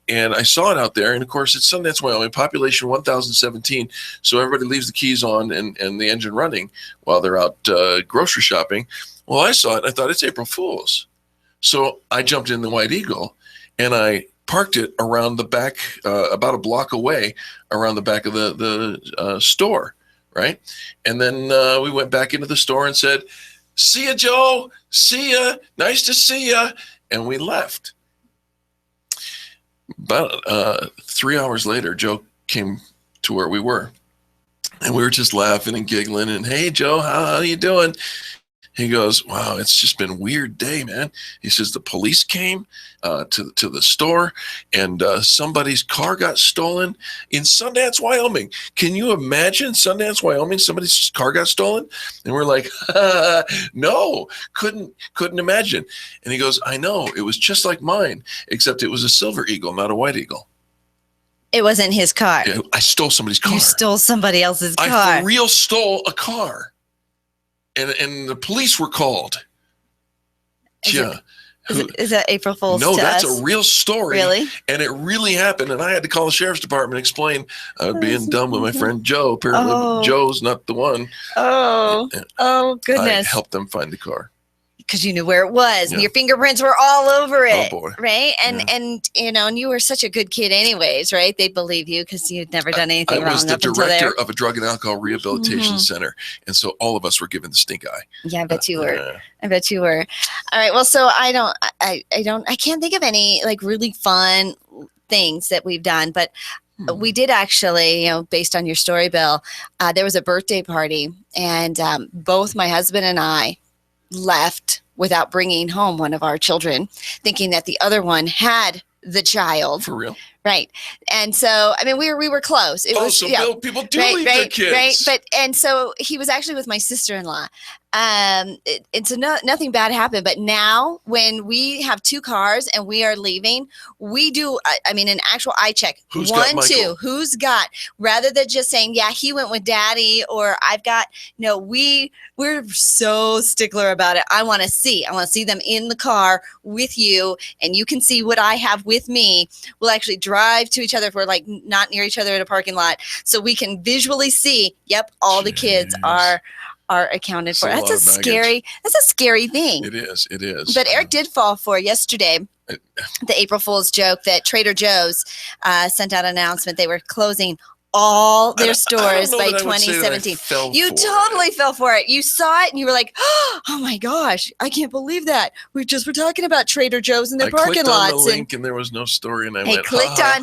and I saw it out there. And of course, it's Sundance, Wyoming, population 1,017. So everybody leaves the keys on and the engine running while they're out grocery shopping. Well, I saw it. And I thought it's April Fool's, so I jumped in the White Eagle. And I parked it around the back, about a block away, around the back of the store, right? And then we went back into the store and said, "See ya, Joe. See ya. Nice to see ya." And we left. About 3 hours later, Joe came to where we were, and we were just laughing and giggling. And, "Hey, Joe, how you doing?" He goes, "Wow, it's just been a weird day, man." He says the police came to the store, and somebody's car got stolen in Sundance, Wyoming. Can you imagine Sundance, Wyoming? Somebody's car got stolen, and we're like, "No, couldn't imagine." And he goes, "I know, it was just like mine, except it was a silver eagle, not a white eagle." It wasn't his car. Yeah, I stole somebody's car. You stole somebody else's car. I for real stole a car. And the police were called. Is that April Fool's? No, to that's us? a real story. Really? And it really happened. And I had to call the sheriff's department and explain being dumb with my friend Joe. Apparently, Joe's not the one. Oh goodness! I helped them find the car. Because you knew where it was, and your fingerprints were all over it. Oh boy! Right, and you were such a good kid, anyways, right? They believe you because you'd never done anything wrong. I was the up until director there. of a drug and alcohol rehabilitation center, and so all of us were given the stink eye. Yeah, I bet you were. I bet you were. All right. Well, so I can't think of any like really fun things that we've done, but we did actually, based on your story, Bill, there was a birthday party, and both my husband and I left without bringing home one of our children, thinking that the other one had the child. For real? Right. And so, I mean, we were close. It was, Bill, people do leave their kids. Right. And so he was actually with my sister-in-law. Nothing bad happened. But now when we have 2 cars and we are leaving, we do, an actual eye check. Who's got 1, Michael? 2, who's got, rather than just saying, yeah, he went with daddy or I've got, no, we're so stickler about it. I want to see them in the car with you, and you can see what I have with me. We'll actually drive to each other if we're like not near each other in a parking lot, so we can visually see, yep, all the kids are accounted for. That's a scary thing. It is. But Eric did fall for yesterday the April Fool's joke that Trader Joe's sent out an announcement they were closing all their stores by 2017. You totally fell for it. You saw it and you were like, oh my gosh, I can't believe that. We just were talking about Trader Joe's in their parking lots. I clicked on the link and there was no story, and he clicked on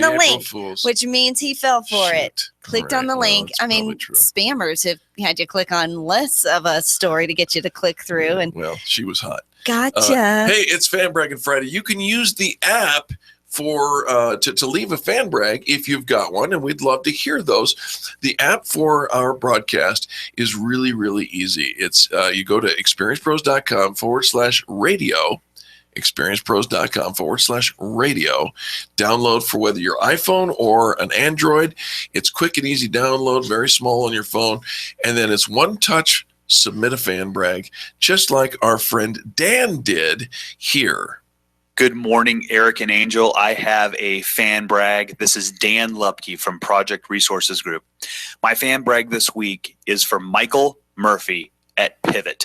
the link, Fools. which means he fell for it. Clicked on the link. Spammers have had you click on less of a story to get you to click through. And well, she was hot. Gotcha. Hey, it's Fan Braggin Friday. You can use the app for to leave a fan brag if you've got one, and we'd love to hear those. The app for our broadcast is really, really easy. It's you go to experiencepros.com/radio, experiencepros.com/radio. Download for whether your iPhone or an Android. It's quick and easy download, very small on your phone, and then it's one touch. Submit a fan brag, just like our friend Dan did here. Good morning, Eric and Angel. I have a fan brag. This is Dan Lupke from Project Resources Group. My fan brag this week is for Michael Murphy at Pivot.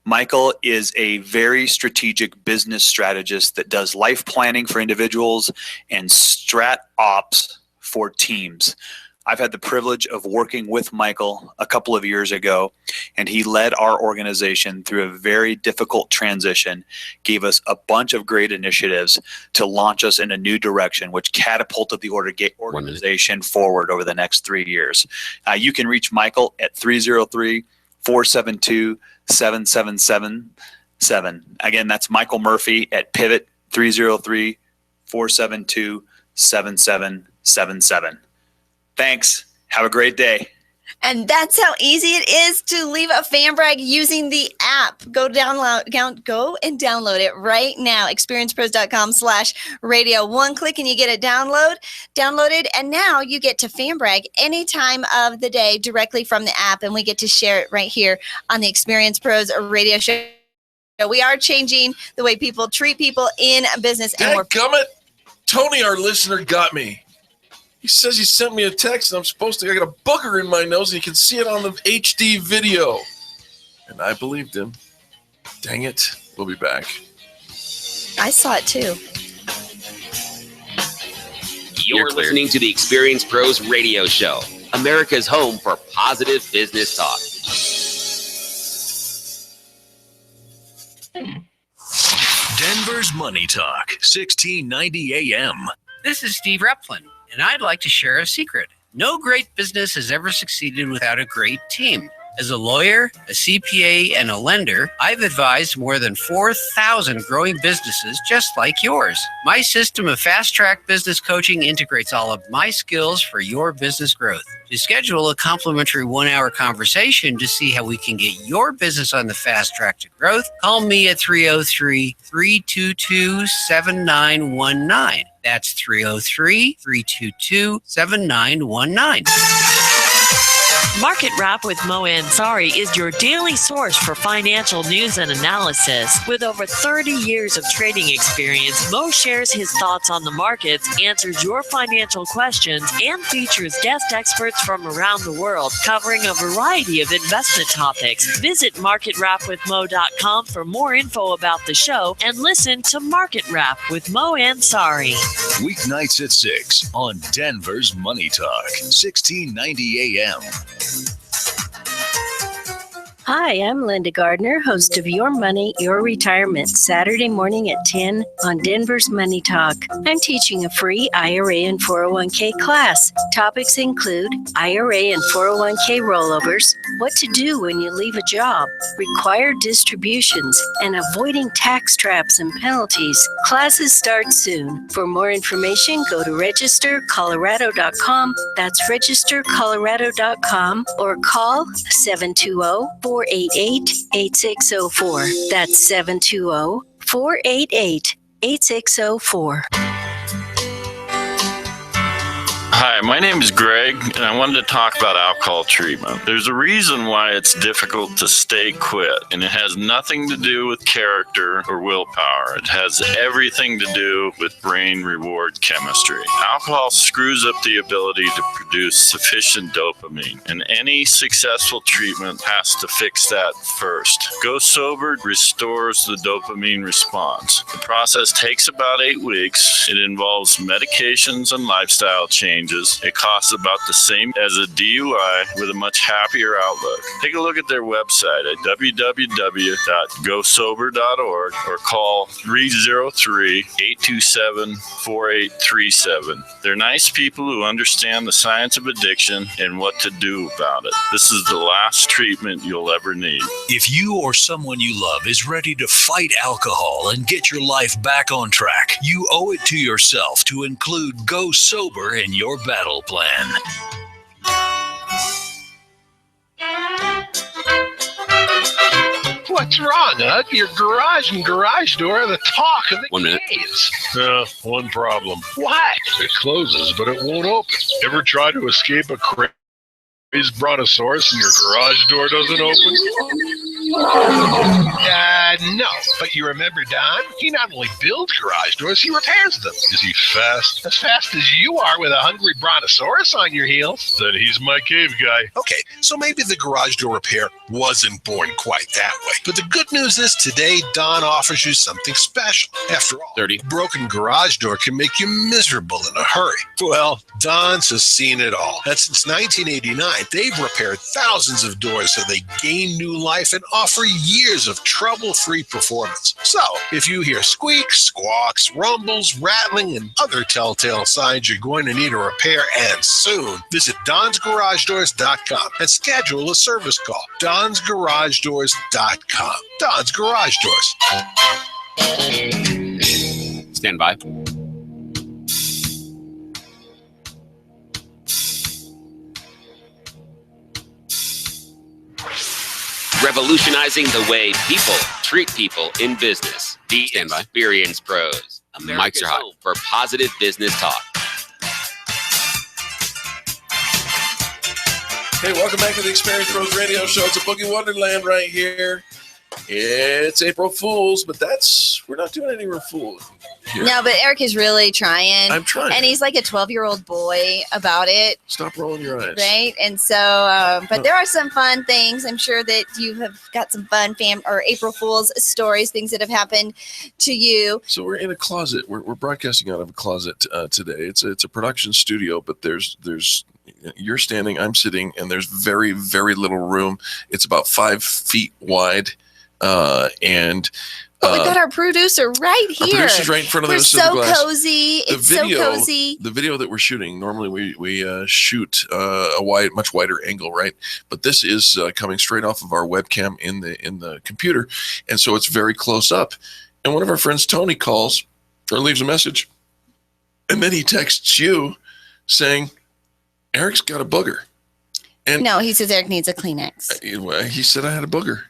Michael is a very strategic business strategist that does life planning for individuals and strat ops for teams. I've had the privilege of working with Michael a couple of years ago, and he led our organization through a very difficult transition, gave us a bunch of great initiatives to launch us in a new direction, which catapulted the organization forward over the next 3 years. You can reach Michael at 303-472-7777. Again, that's Michael Murphy at Pivot, 303-472-7777. Thanks. Have a great day. And that's how easy it is to leave a fan brag using the app. Go and download it right now. Experiencepros.com/radio. One click and you get it downloaded. And now you get to fan brag any time of the day directly from the app. And we get to share it right here on the Experience Pros radio show. We are changing the way people treat people in business. Dadgummit. Tony, our listener, got me. He says he sent me a text and I got a booger in my nose and you can see it on the HD video. And I believed him. Dang it. We'll be back. I saw it too. You're listening to the Experience Pros radio show, America's home for positive business talk. Denver's Money Talk, 1690 AM. This is Steve Repflin, and I'd like to share a secret. No great business has ever succeeded without a great team. As a lawyer, a CPA, and a lender, I've advised more than 4,000 growing businesses just like yours. My system of fast-track business coaching integrates all of my skills for your business growth. To schedule a complimentary 1-hour conversation to see how we can get your business on the fast track to growth, call me at 303-322-7919. That's 303-322-7919. Market Wrap with Mo Ansari is your daily source for financial news and analysis. With over 30 years of trading experience, Mo shares his thoughts on the markets, answers your financial questions, and features guest experts from around the world covering a variety of investment topics. Visit marketwrapwithmo.com for more info about the show and listen to Market Wrap with Mo Ansari. Weeknights at 6 on Denver's Money Talk, 1690 AM. Hi, I'm Linda Gardner, host of Your Money, Your Retirement, Saturday morning at 10 on Denver's Money Talk. I'm teaching a free IRA and 401k class. Topics include IRA and 401k rollovers, what to do when you leave a job, required distributions, and avoiding tax traps and penalties. Classes start soon. For more information, go to registercolorado.com. That's registercolorado.com or call 720-4 720-488-8604. That's 720-488-8604. Hi, my name is Greg, and I wanted to talk about alcohol treatment. There's a reason why it's difficult to stay quit, and it has nothing to do with character or willpower. It has everything to do with brain reward chemistry. Alcohol screws up the ability to produce sufficient dopamine, and any successful treatment has to fix that first. Go Sober restores the dopamine response. The process takes about 8 weeks. It involves medications and lifestyle changes. It costs about the same as a DUI with a much happier outlook. Take a look at their website at www.gosober.org or call 303-827-4837. They're nice people who understand the science of addiction and what to do about it. This is the last treatment you'll ever need. If you or someone you love is ready to fight alcohol and get your life back on track, you owe it to yourself to include Go Sober in your battle plan. What's wrong, Ugg? Your garage and garage door are the talk of the 1 minute. caves. One problem. What? It closes, but it won't open. Ever try to escape a crazy brontosaurus and your garage door doesn't open? No. But you remember Don? He not only builds garage doors, he repairs them. Is he fast? As fast as you are with a hungry brontosaurus on your heels? Then he's my cave guy. Okay, so maybe the garage door repair wasn't born quite that way. But the good news is today, Don offers you something special. After all, 30. A broken garage door can make you miserable in a hurry. Well, Don's has seen it all. And since 1989, they've repaired thousands of doors so they gain new life and offer years of trouble-free performance. So, if you hear squeaks, squawks, rumbles, rattling, and other telltale signs you're going to need a repair, and soon, visit DonsGarageDoors.com and schedule a service call. DonsGarageDoors.com. Don's Garage Doors. Stand by. Revolutionizing the way people treat people in business. The Experience Pros. Mics are hot for positive business talk. Hey, welcome back to the Experience Pros Radio Show. It's a Boogie Wonderland right here. It's April Fool's, but we're not doing any real fools. Here. No, but Eric is really trying. I'm trying. And he's like a 12-year-old boy about it. Stop rolling your eyes. Right? And so, but there are some fun things. I'm sure that you have got some fun April Fool's stories, things that have happened to you. So we're in a closet. We're broadcasting out of a closet today. It's a production studio, but there's you're standing, I'm sitting, and there's very, very little room. It's about 5 feet wide. But we've got our producer right here. Our producer's right in front of us. We're so cozy. It's so cozy. The video that we're shooting, normally we shoot a much wider angle, right? But this is coming straight off of our webcam in the computer, and so it's very close up. And one of our friends, Tony, calls or leaves a message, and then he texts you saying, "Eric's got a booger." And no, he says Eric needs a Kleenex. He said I had a booger.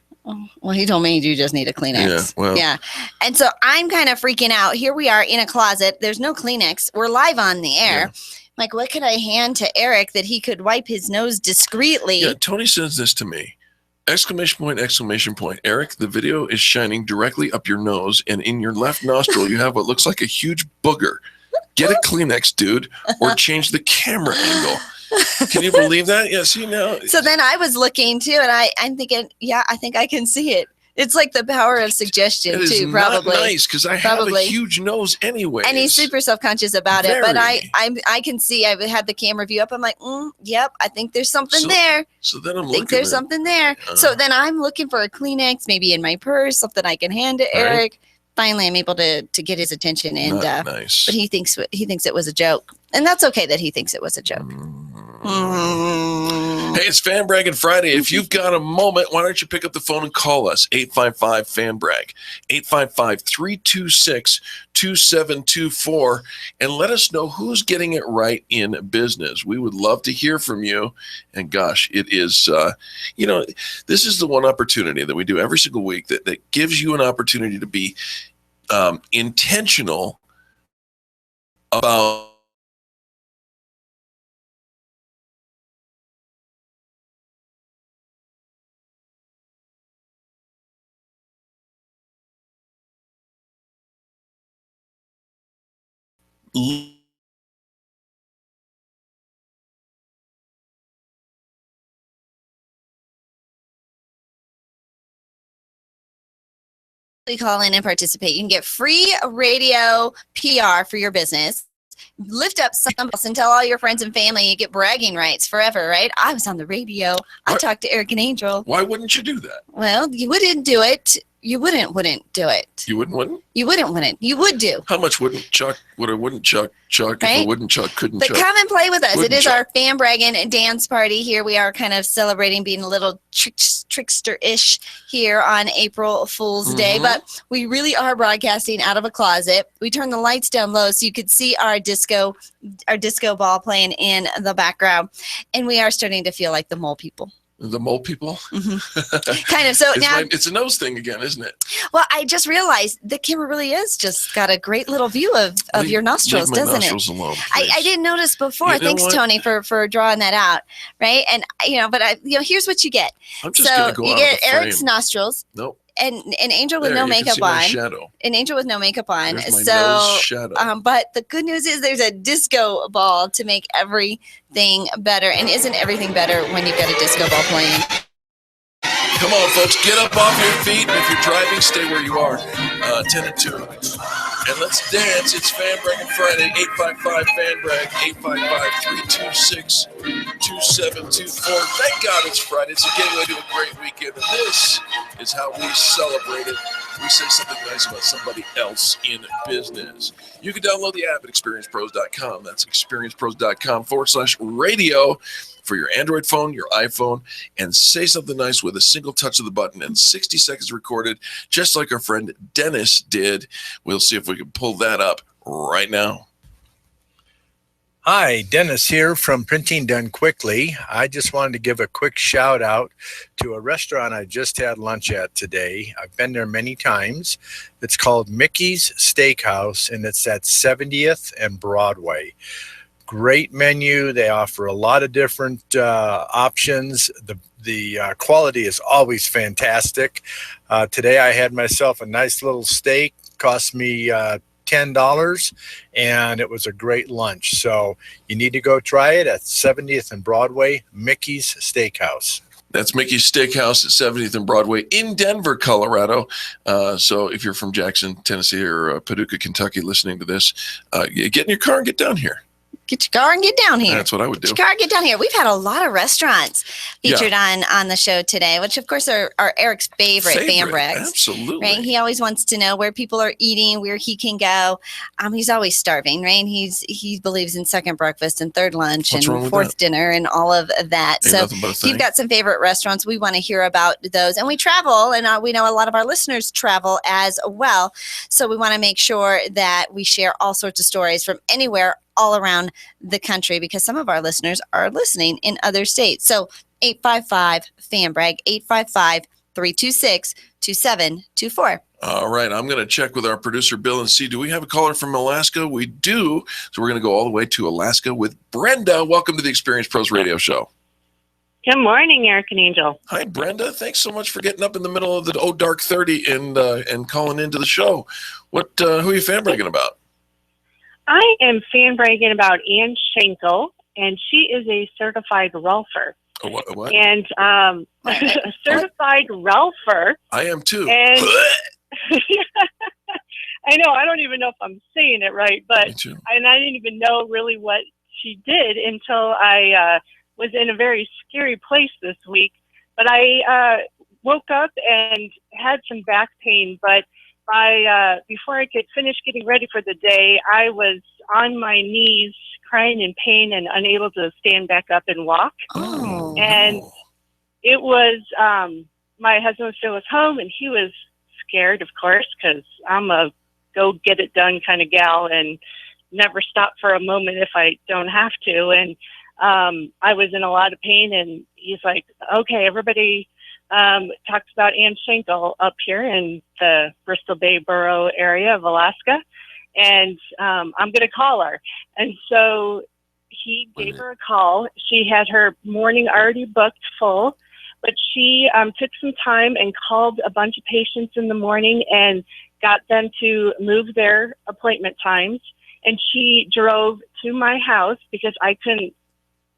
Well, he told me you just need a Kleenex. Yeah, well. Yeah. And so I'm kind of freaking out. Here we are in a closet. There's no Kleenex. We're live on the air. Yeah. Like, what could I hand to Eric that he could wipe his nose discreetly? Yeah, Tony sends this to me. Exclamation point, exclamation point. Eric, the video is shining directly up your nose, and in your left nostril, you have what looks like a huge booger. Get a Kleenex, dude, or change the camera angle. Can you believe that? Yeah, see now. So then I was looking too, and I'm thinking, yeah, I think I can see it. It's like the power of suggestion too, probably. Not nice because I have a huge nose anyway. And he's super self-conscious about it. But I can see. I've had the camera view up. I'm like, yep, I think there's something there. So then I think there's something there. So then I'm looking for a Kleenex, maybe in my purse, something I can hand to Eric. Right. Finally, I'm able to get his attention, and nice. But he thinks it was a joke, and that's okay that he thinks it was a joke. Hey, Hey, it's Fan Braggin Friday. If you've got a moment, why don't you pick up the phone and call us? 855-FAN-BRAG, 855-326-2724, and let us know who's getting it right in business. We would love to hear from you. And gosh, it is, this is the one opportunity that we do every single week that gives you an opportunity to be intentional about call in and participate. You can get free radio PR for your business. Lift up something else and tell all your friends and family. You get bragging rights forever, right? I was on the radio. I talked to Eric and Angel. Why wouldn't you do that? Well, you wouldn't do it. You wouldn't do it. You wouldn't? You wouldn't. You would do. How much wouldn't Chuck, what I wouldn't Chuck, Right? if I wouldn't Chuck, couldn't But Chuck. come and play with us. Wouldn't It is Chuck. our fan bragging dance party here. We are kind of celebrating being a little trickster-ish here on April Fool's Day, but we really are broadcasting out of a closet. We turned the lights down low so you could see our disco ball playing in the background, and we are starting to feel like the mole people. The mole people? Kind of. So now it's a nose thing again, isn't it? Well, I just realized the camera really is just got a great little view of your nostrils, leave my doesn't nostrils it? alone, I didn't notice before. You know Thanks, what? Tony, for drawing that out, right? And but here's what you get. I'm just so gonna go you out get of the Eric's frame. nostrils. Nope. And Angel with There, no you can makeup see my on. shadow. An Angel with no makeup on. There's my So, nose shadow. but the good news is there's a disco ball to make everything better. And isn't everything better when you've got a disco ball playing? Come on, folks, get up off your feet. And if you're driving, stay where you are. 10 and 2. And let's dance. It's Fan Braggin Friday, 855-FAN-BRAG, 855-326-2724. Thank God it's Friday. It's a gateway to a great weekend. And this is how we celebrate it. We say something nice about somebody else in business. You can download the app at experiencepros.com. That's experiencepros.com/radio for your Android phone, your iPhone, and say something nice with a single touch of the button and 60 seconds recorded, just like our friend Dennis did. We'll see if we can pull that up right now. Hi, Dennis here from Printing Done Quickly. I just wanted to give a quick shout out to a restaurant I just had lunch at today. I've been there many times. It's called Mickey's Steakhouse, and it's at 70th and Broadway. Great menu. They offer a lot of different options. The quality is always fantastic. Today I had myself a nice little steak. Cost me $10, and it was a great lunch. So you need to go try it at 70th and Broadway, Mickey's Steakhouse. That's Mickey's Steakhouse at 70th and Broadway in Denver, Colorado. So if you're from Jackson, Tennessee, or Paducah, Kentucky, listening to this, get in your car and get down here. Get your car and get down here. That's what I would do. Get your car, get down here. We've had a lot of restaurants featured on the show today, which of course are Eric's favorite fan brags. Absolutely. Right? He always wants to know where people are eating, where he can go. He's always starving, right? He believes in second breakfast and third lunch What's wrong and with fourth that? dinner and all of that. Ain't So nothing but a if thing. you've got some favorite restaurants, we want to hear about those. And we travel, and we know a lot of our listeners travel as well. So we want to make sure that we share all sorts of stories from anywhere all around the country, because some of our listeners are listening in other states. So 855-FAN-BRAG, 855-326-2724. All right, I'm going to check with our producer, Bill, and see, do we have a caller from Alaska? We do. So we're going to go all the way to Alaska with Brenda. Welcome to the Experience Pros Radio Show. Good morning, Eric and Angel. Hi, Brenda. Thanks so much for getting up in the middle of the dark 30 and calling into the show. Who are you fan bragging about? I am fan bragging about Ann Schenkel, and she is a certified Ralpher. What? And a certified Ralpher. I am too. And I know, I don't even know if I'm saying it right, but I didn't even know really what she did until I was in a very scary place this week. But I woke up and had some back pain, but before I could finish getting ready for the day, I was on my knees crying in pain and unable to stand back up and walk. Oh. And it was, my husband still was home, and he was scared, of course, because I'm a go get it done kind of gal and never stop for a moment if I don't have to. And I was in a lot of pain, and he's like, okay, everybody talks about Ann Schenkel up here in the Bristol Bay Borough area of Alaska, and I'm going to call her. And so he gave her a call. She had her morning already booked full, but she took some time and called a bunch of patients in the morning and got them to move their appointment times. And she drove to my house because I couldn't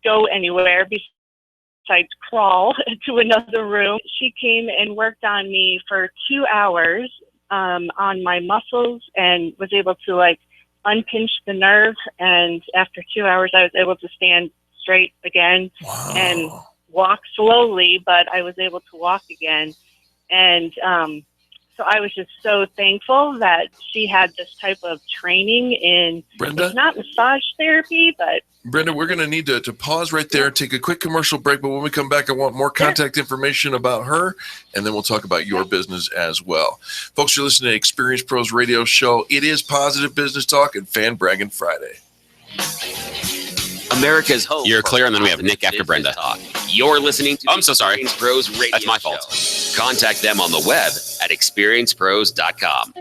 go anywhere besides crawl to another room. She came and worked on me for 2 hours on my muscles and was able to like unpinch the nerve. And after 2 hours, I was able to stand straight again and walk slowly, but I was able to walk again. And so I was just so thankful that she had this type of training in, Brenda? it's not massage therapy, but Brenda, we're going to need to pause right there, take a quick commercial break. But when we come back, I want more contact information about her, and then we'll talk about your business as well. Folks, you're listening to Experience Pros Radio Show. It is Positive Business Talk and Fan Braggin Friday. America's home. You're clear, and then we have Nick after Brenda. Talk. You're listening to I'm so sorry. Experience Pros Radio That's my fault. Show. Contact them on the web at experiencepros.com.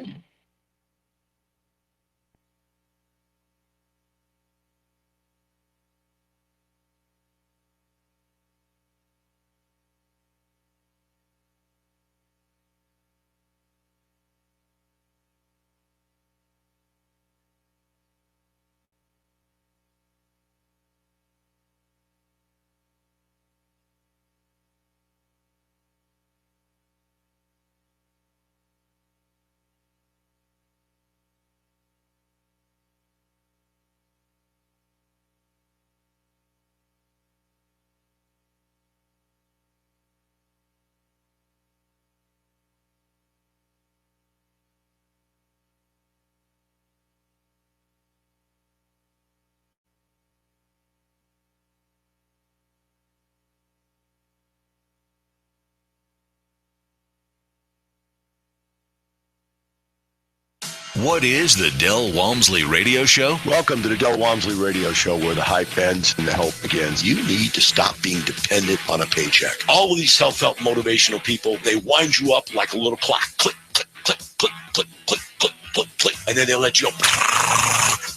What is the Del Walmsley Radio Show? Welcome to the Del Walmsley Radio Show, where the hype ends and the help begins. You need to stop being dependent on a paycheck. All of these self-help motivational people, they wind you up like a little clock. Click, click, click, click, click, click, click, click, click, and then they'll let you go.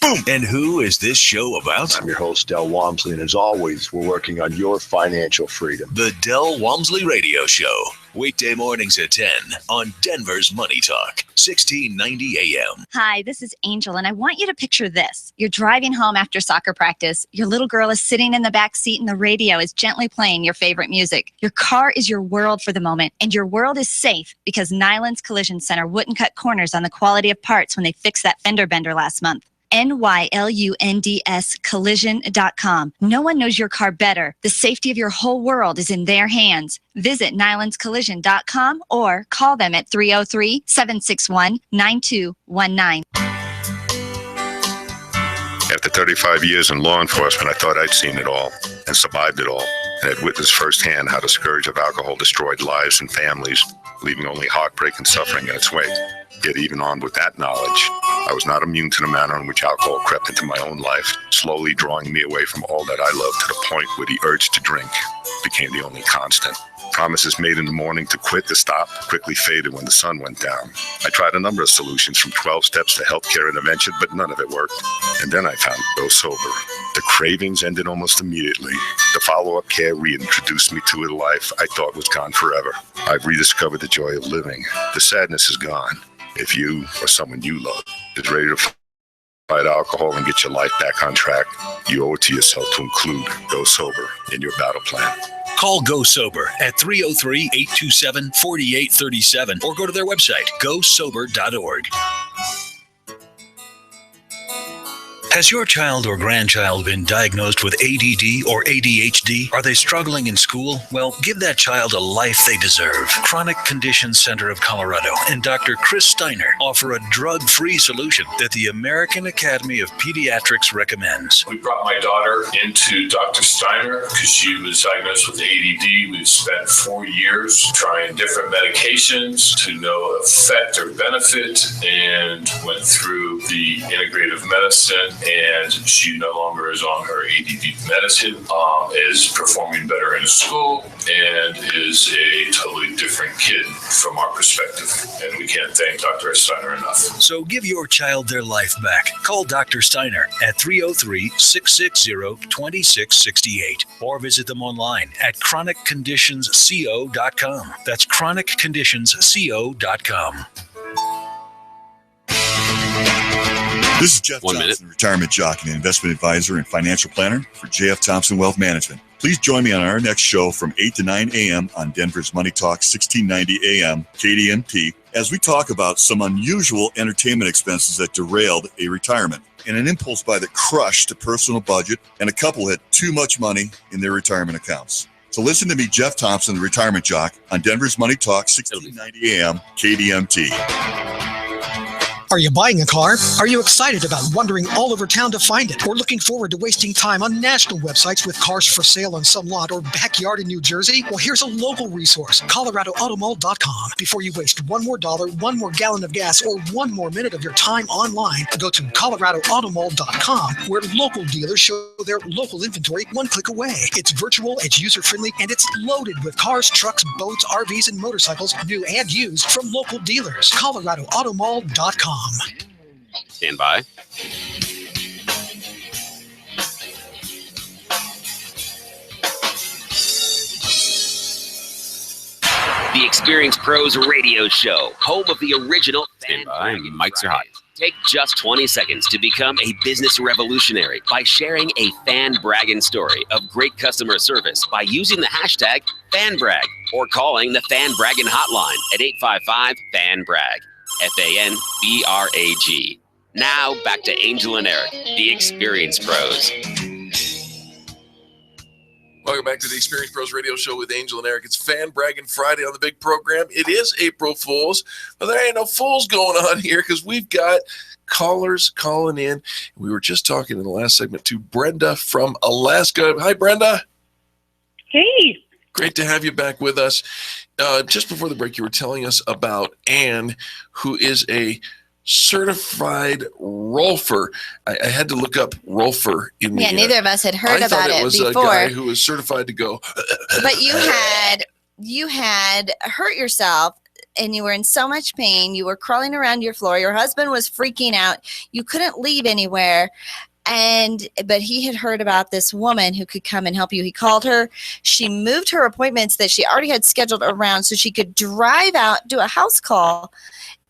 Boom. And who is this show about? I'm your host, Del Walmsley, and as always, we're working on your financial freedom. The Del Walmsley Radio Show. Weekday mornings at 10 on Denver's Money Talk, 1690 AM. Hi, this is Angel, and I want you to picture this. You're driving home after soccer practice. Your little girl is sitting in the back seat, and the radio is gently playing your favorite music. Your car is your world for the moment, and your world is safe because Nyland's Collision Center wouldn't cut corners on the quality of parts when they fixed that fender bender last month. NYLUNDS collision.com. No one knows your car better. The safety of your whole world is in their hands. Visit nylandscollision.com or call them at 303-761-9219. After 35 years in law enforcement, I thought I'd seen it all and survived it all, and had witnessed firsthand how the scourge of alcohol destroyed lives and families, leaving only heartbreak and suffering in its wake. Yet even armed with that knowledge, I was not immune to the manner in which alcohol crept into my own life, slowly drawing me away from all that I loved to the point where the urge to drink became the only constant. Promises made in the morning to quit, to stop, quickly faded when the sun went down. I tried a number of solutions, from 12 steps to healthcare intervention, but none of it worked. And then I found Go Sober. The cravings ended almost immediately. The follow-up care reintroduced me to a life I thought was gone forever. I've rediscovered the joy of living. The sadness is gone. If you or someone you love is ready to fight alcohol and get your life back on track, you owe it to yourself to include Go Sober in your battle plan. Call Go Sober at 303-827-4837 or go to their website, gosober.org. Has your child or grandchild been diagnosed with ADD or ADHD? Are they struggling in school? Well, give that child a life they deserve. Chronic Conditions Center of Colorado and Dr. Chris Steiner offer a drug-free solution that the American Academy of Pediatrics recommends. We brought my daughter into Dr. Steiner because she was diagnosed with ADD. We've spent 4 years trying different medications to no effect or benefit, and went through the integrative medicine, and she no longer is on her ADD medicine, is performing better in school, and is a totally different kid from our perspective. And we can't thank Dr. Steiner enough. So give your child their life back. Call Dr. Steiner at 303-660-2668 or visit them online at chronicconditionsco.com. That's chronicconditionsco.com. This is Jeff 1 minute. Thompson, retirement jockey and investment advisor and financial planner for J.F. Thompson Wealth Management. Please join me on our next show from 8 to 9 a.m. on Denver's Money Talk, 1690 a.m. KDNP, as we talk about some unusual entertainment expenses that derailed a retirement, and an impulse buy that crushed a personal budget, and a couple had too much money in their retirement accounts. So listen to me, Jeff Thompson, the retirement jock, on Denver's Money Talk, 1690 a.m. KDMT. Are you buying a car? Are you excited about wandering all over town to find it? Or looking forward to wasting time on national websites with cars for sale on some lot or backyard in New Jersey? Well, here's a local resource, ColoradoAutomall.com. Before you waste one more dollar, one more gallon of gas, or one more minute of your time online, go to ColoradoAutomall.com, where local dealers show their local inventory one click away. It's virtual, it's user-friendly, and it's loaded with cars, trucks, boats, RVs, and motorcycles, new and used, from local dealers. ColoradoAutomall.com. Stand by. The Experienced Pros Radio Show, home of the original. Stand by. Mics are hot. Take just 20 seconds to become a business revolutionary by sharing a fan bragging story of great customer service by using the hashtag FanBrag or calling the Fan Bragging Hotline at 855-FAN-BRAG. FANBRAG. Now back to Angel and Eric, the Experienced Pros. Welcome back to the Experienced Pros Radio Show with Angel and Eric. It's Fan Braggin Friday on the big program. It is April Fools, but there ain't no fools going on here because we've got callers calling in. We were just talking in the last segment to Brenda from Alaska. Hi, Brenda. Hey. Great to have you back with us. Just before the break, you were telling us about Anne, who is a certified rolfer. I had to look up rolfer in the. Yeah, neither of us had heard I about thought it was before. a guy who was certified to go. But you had hurt yourself. And you were in so much pain. You were crawling around your floor. Your husband was freaking out. You couldn't leave anywhere. But he had heard about this woman who could come and help you. He called her. She moved her appointments that she already had scheduled around so she could drive out, do a house call.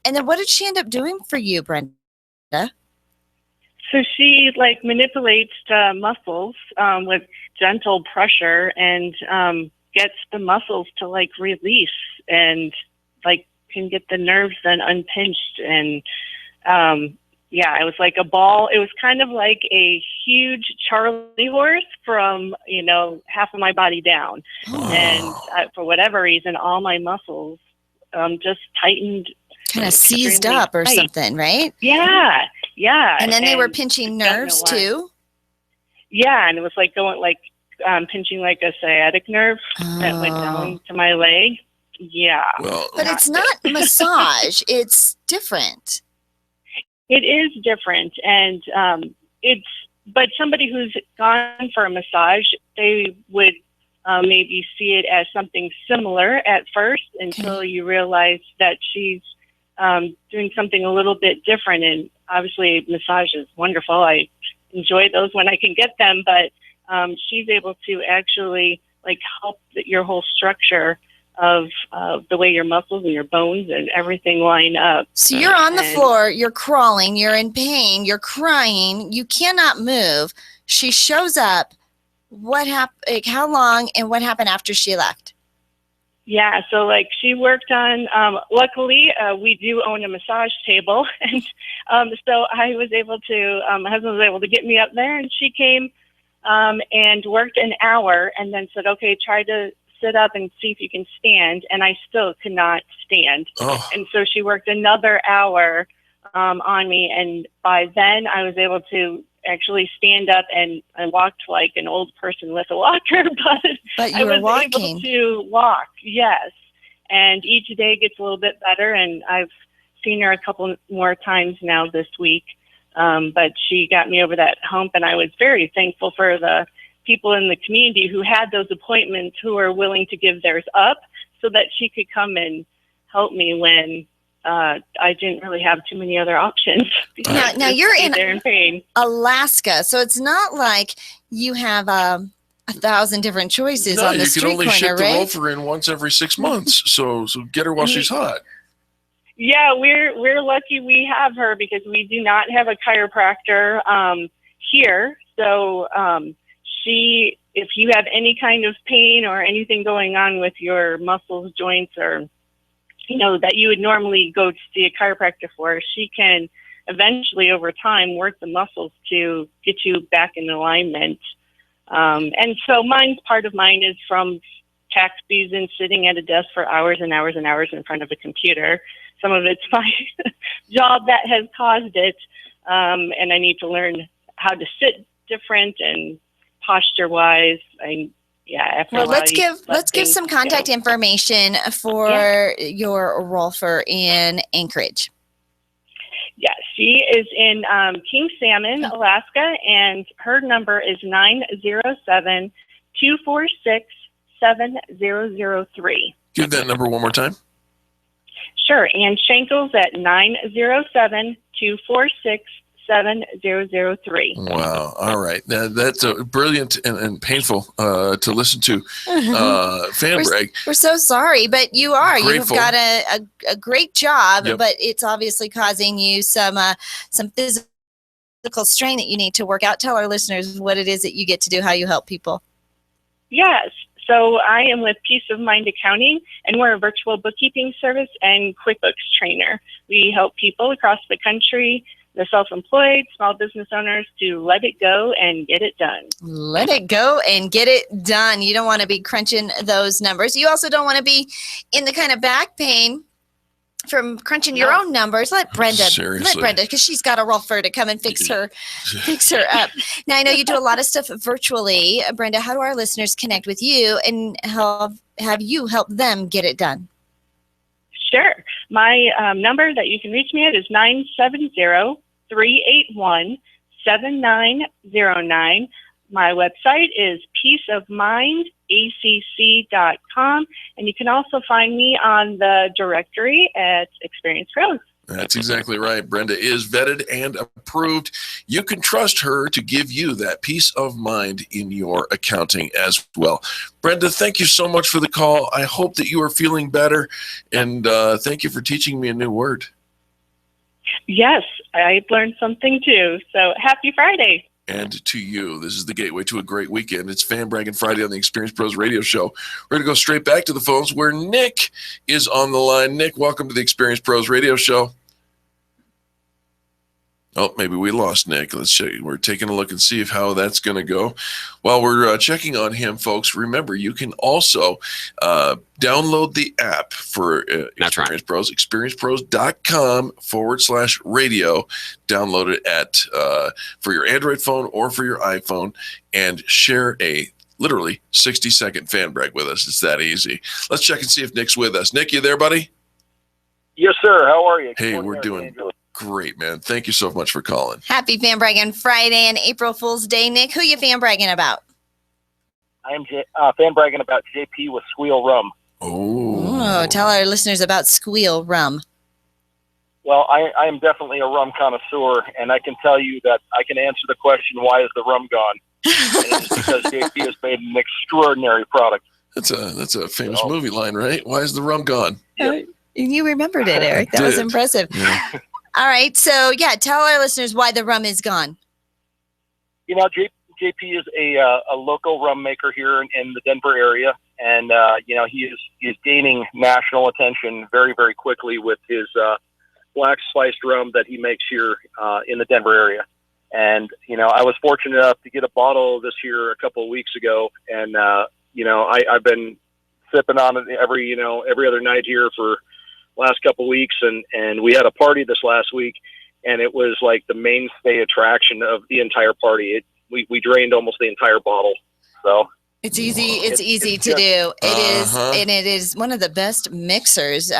And then what did she end up doing for you, Brenda? So she manipulates the muscles with gentle pressure and gets the muscles to release and can get the nerves then unpinched. And it was like a ball. It was kind of like a huge Charlie horse from, half of my body down. And for whatever reason, all my muscles just tightened. Kind of seized up or something, right? Yeah. And then they were pinching nerves too? Yeah, and it was pinching like a sciatic nerve that went down to my leg. Yeah. Well, but it's not massage. It's different. It is different. And but somebody who's gone for a massage, they would maybe see it as something similar at first until you realize that she's doing something a little bit different. And obviously massage is wonderful. I enjoy those when I can get them, but she's able to actually help your whole structure of the way your muscles and your bones and everything line up. So you're on the floor, you're crawling, you're in pain, you're crying, you cannot move. She shows up. What happened? How long and what happened after she left? Yeah, so like she worked on, luckily we do own a massage table. And so I was able to, my husband was able to get me up there, and she came and worked an hour and then said, okay, try to sit up and see if you can stand. And I still could not stand. Oh. And so she worked another hour on me. And by then I was able to actually stand up and I walked like an old person with a walker, But you I were was walking. able to walk, yes. And each day gets a little bit better, and I've seen her a couple more times now this week. But she got me over that hump, and I was very thankful for the people in the community who had those appointments who were willing to give theirs up so that she could come and help me when I didn't really have too many other options. Now you're in there in pain. Alaska, so it's not like you have 1,000 different choices No, on the you street can only corner, ship the right? rover in once every 6 months. So get her while she's hot. Yeah, we're lucky we have her because we do not have a chiropractor here. So if you have any kind of pain or anything going on with your muscles, joints, or that you would normally go to see a chiropractor for, she can eventually over time work the muscles to get you back in alignment. And so part of mine is from tax season, sitting at a desk for hours and hours and hours in front of a computer. Some of it's my job that has caused it. And I need to learn how to sit different and posture wise. Let's give some contact information for your Rolfer in Anchorage. Yeah, she is in King Salmon, Alaska, and her number is 907-246-7003. Give that number one more time. Sure, and Shankles at 907-246-7003. Wow. All right. That's brilliant and painful to listen to. Fan brag. We're so sorry, but you are. Grateful. You've got a great job, Yep. but it's obviously causing you some physical strain that you need to work out. Tell our listeners what it is that you get to do, how you help people. Yes. So I am with Peace of Mind Accounting, and we're a virtual bookkeeping service and QuickBooks trainer. We help people across the country, the self-employed, small business owners, to let it go and get it done. Let it go and get it done. You don't want to be crunching those numbers. You also don't want to be in the kind of back pain from crunching your own numbers. Let Brenda, because she's got a Rolfer to come and fix her up. Now, I know you do a lot of stuff virtually. Brenda, how do our listeners connect with you and have you help them get it done? Sure. My number that you can reach me at is 970-381-7909. My website is peaceofmindacc.com, and you can also find me on the directory at Experience Pros. That's exactly right. Brenda is vetted and approved. You can trust her to give you that peace of mind in your accounting as well. Brenda, thank you so much for the call. I hope that you are feeling better, and thank you for teaching me a new word. Yes, I learned something too. So happy Friday. And to you, this is the gateway to a great weekend. It's Fan Braggin Friday on the Experience Pros radio show. We're going to go straight back to the phones where Nick is on the line. Nick, welcome to the Experience Pros radio show. Oh, maybe we lost Nick. Let's check. We're taking a look and see how that's going to go. While we're checking on him, folks, remember, you can also download the app for Experience Pros, experiencepros.com/radio. Download it for your Android phone or for your iPhone and share a literally 60-second fan brag with us. It's that easy. Let's check and see if Nick's with us. Nick, you there, buddy? Yes, sir. How are you? Hey, we're doing great, man. Thank you so much for calling. Happy Fan Braggin Friday and April Fool's Day. Nick, who you fan bragging about? I am fan bragging about JP with Squeal Rum. Oh, tell our listeners about Squeal Rum. Well, I am definitely a rum connoisseur, and I can tell you that I can answer the question, why is the rum gone? And it's because JP has made an extraordinary product. That's a famous movie line, right? Why is the rum gone? You remembered it, Eric. That was impressive. Yeah. All right. So, tell our listeners why the rum is gone. You know, JP is a local rum maker here in the Denver area, And he is gaining national attention very, very quickly with his black spiced rum that he makes here in the Denver area. And I was fortunate enough to get a bottle this year a couple of weeks ago, and I've been sipping on it every other night here for last couple of weeks, and we had a party this last week, and it was like the mainstay attraction of the entire party. We drained almost the entire bottle. So it's easy to do. It is, and it is one of the best mixers.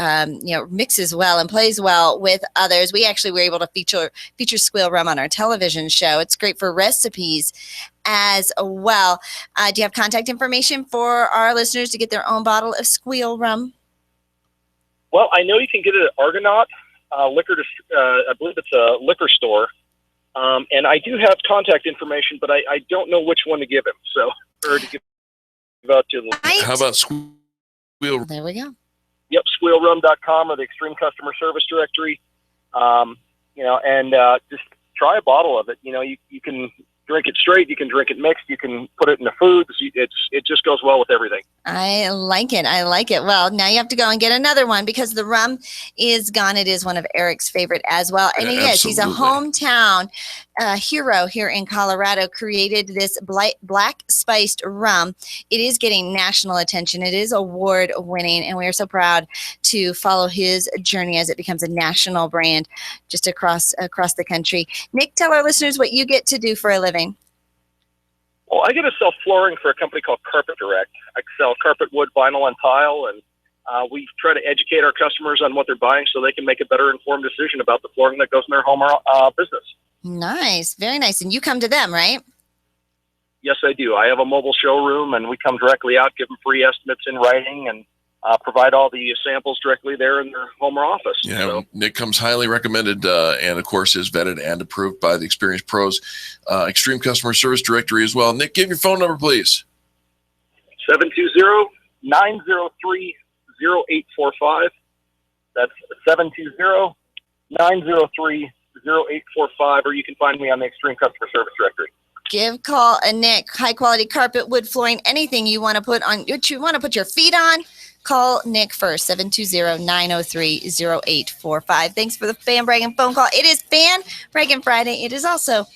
Mixes well and plays well with others. We actually were able to feature Squeal Rum on our television show. It's great for recipes as well. Do you have contact information for our listeners to get their own bottle of Squeal Rum? Well, I know you can get it at Argonaut liquor. I believe it's a liquor store. And I do have contact information, but I don't know which one to give him. Or to give out to them. How about Squeal? There we go. Yep, squealrum.com or the Extreme Customer Service Directory. And just try a bottle of it. You can drink it straight, you can drink it mixed, you can put it in the foods. It just goes well with everything. I like it. Well, now you have to go and get another one because the rum is gone. It is one of Eric's favorite as well. And he's a hometown hero here in Colorado, created this black spiced rum. It is getting national attention. It is award winning, and we are so proud to follow his journey as it becomes a national brand just across the country. Nick, tell our listeners what you get to do for a living. Well, I get to sell flooring for a company called Carpet Direct. I sell carpet, wood, vinyl, and tile, and we try to educate our customers on what they're buying so they can make a better informed decision about the flooring that goes in their home or business. Nice. Very nice. And you come to them, right? Yes, I do. I have a mobile showroom, and we come directly out, give them free estimates in writing, and provide all the samples directly there in their home or office. Yeah, so Nick comes highly recommended and, of course, is vetted and approved by the experienced pros. Extreme Customer Service Directory as well. Nick, give your phone number, please. 720-903-0845. That's 720-903-0845, or you can find me on the Extreme Customer Service Directory. Call Nick. High quality carpet, wood, flooring, anything you want to put your feet on. Call Nick first, 720-903-0845. Thanks for the Fan Braggin phone call. It is Fan Braggin Friday. It is also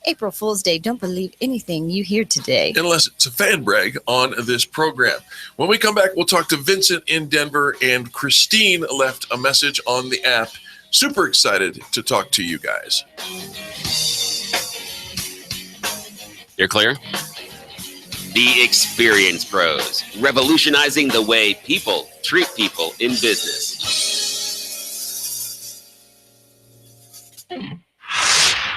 April Fool's Day. Don't believe anything you hear today, unless it's a fan brag on this program. When we come back, we'll talk to Vincent in Denver, and Christine left a message on the app. Super excited to talk to you guys. You're clear? The Experience Pros, revolutionizing the way people treat people in business.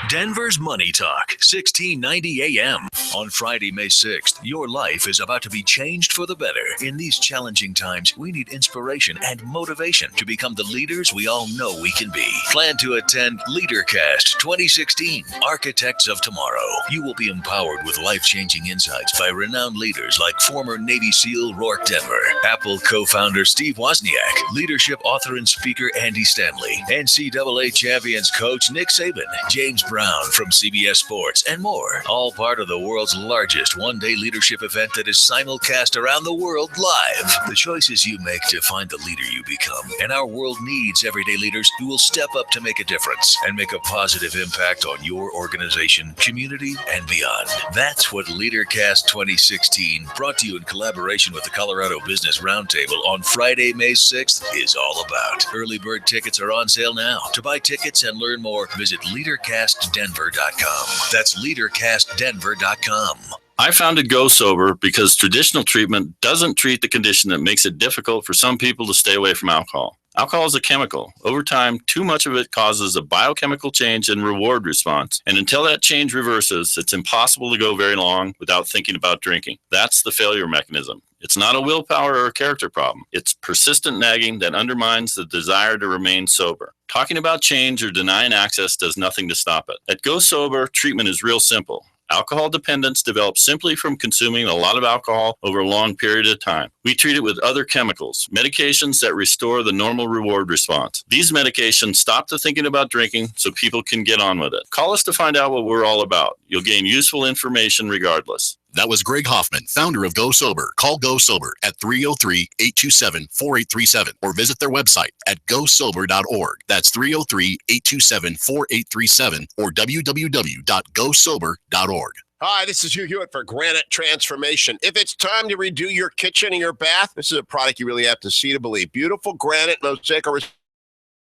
Denver's Money Talk, 1690 AM. On Friday, May 6th, your life is about to be changed for the better. In these challenging times, we need inspiration and motivation to become the leaders we all know we can be. Plan to attend LeaderCast 2016, Architects of Tomorrow. You will be empowered with life-changing insights by renowned leaders like former Navy SEAL Rourke Denver, Apple co-founder Steve Wozniak, leadership author and speaker Andy Stanley, NCAA champions coach Nick Saban, James Brown from CBS Sports, and more. All part of the world's largest one-day leadership event that is simulcast around the world live. The choices you make define the leader you become. And our world needs everyday leaders who will step up to make a difference and make a positive impact on your organization, community, and beyond. That's what LeaderCast 2016, brought to you in collaboration with the Colorado Business Roundtable on Friday, May 6th, is all about. Early bird tickets are on sale now. To buy tickets and learn more, visit LeaderCastDenver.com. That's LeaderCastDenver.com. I founded Go Sober because traditional treatment doesn't treat the condition that makes it difficult for some people to stay away from alcohol. Alcohol is a chemical. Over time, too much of it causes a biochemical change in reward response. And until that change reverses, it's impossible to go very long without thinking about drinking. That's the failure mechanism. It's not a willpower or a character problem. It's persistent nagging that undermines the desire to remain sober. Talking about change or denying access does nothing to stop it. At Go Sober, treatment is real simple. Alcohol dependence develops simply from consuming a lot of alcohol over a long period of time. We treat it with other chemicals, medications that restore the normal reward response. These medications stop the thinking about drinking so people can get on with it. Call us to find out what we're all about. You'll gain useful information regardless. That was Greg Hoffman, founder of Go Sober. Call Go Sober at 303-827-4837 or visit their website at gosober.org. That's 303-827-4837 or www.gosober.org. Hi, this is Hugh Hewitt for Granite Transformation. If it's time to redo your kitchen and your bath, this is a product you really have to see to believe. Beautiful granite mosaic or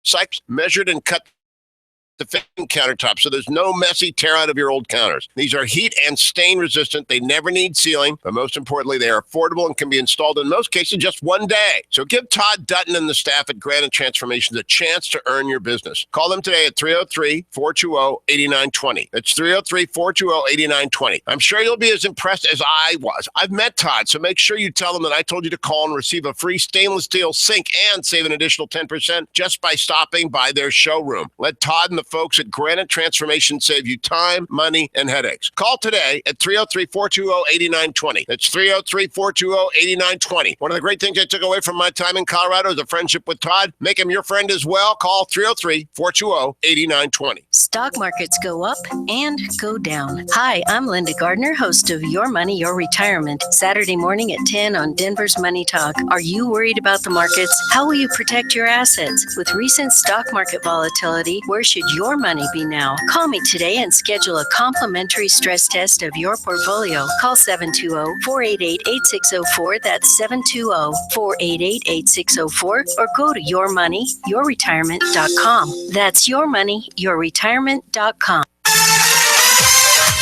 recycled, measured and cut the fitting countertop, so there's no messy tear out of your old counters. These are heat and stain resistant. They never need sealing, but most importantly, they are affordable and can be installed in most cases just one day. So give Todd Dutton and the staff at Granite Transformations a chance to earn your business. Call them today at 303-420-8920. That's 303-420-8920. I'm sure you'll be as impressed as I was. I've met Todd, so make sure you tell them that I told you to call and receive a free stainless steel sink and save an additional 10% just by stopping by their showroom. Let Todd and the folks at Granite Transformation save you time, money, and headaches. Call today at 303-420-8920. That's 303-420-8920. One of the great things I took away from my time in Colorado is a friendship with Todd. Make him your friend as well. Call 303-420-8920. Stock markets go up and go down. Hi, I'm Linda Gardner, host of Your Money, Your Retirement, Saturday morning at 10 on Denver's Money Talk. Are you worried about the markets? How will you protect your assets? With recent stock market volatility, where should your money be now? Call me today and schedule a complimentary stress test of your portfolio. Call 720-488-8604. That's 720-488-8604. Or go to yourmoneyyourretirement.com. That's yourmoneyyourretirement.com.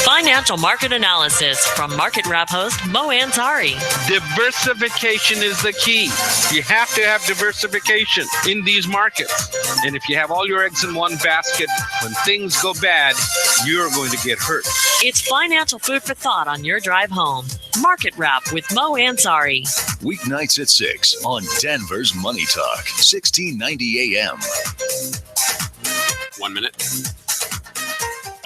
Financial market analysis from Market Wrap host Mo Ansari. Diversification is the key. You have to have diversification in these markets. And if you have all your eggs in one basket, when things go bad, you're going to get hurt. It's financial food for thought on your drive home. Market Wrap with Mo Ansari. Weeknights at 6 on Denver's Money Talk, 1690 AM. 1 minute.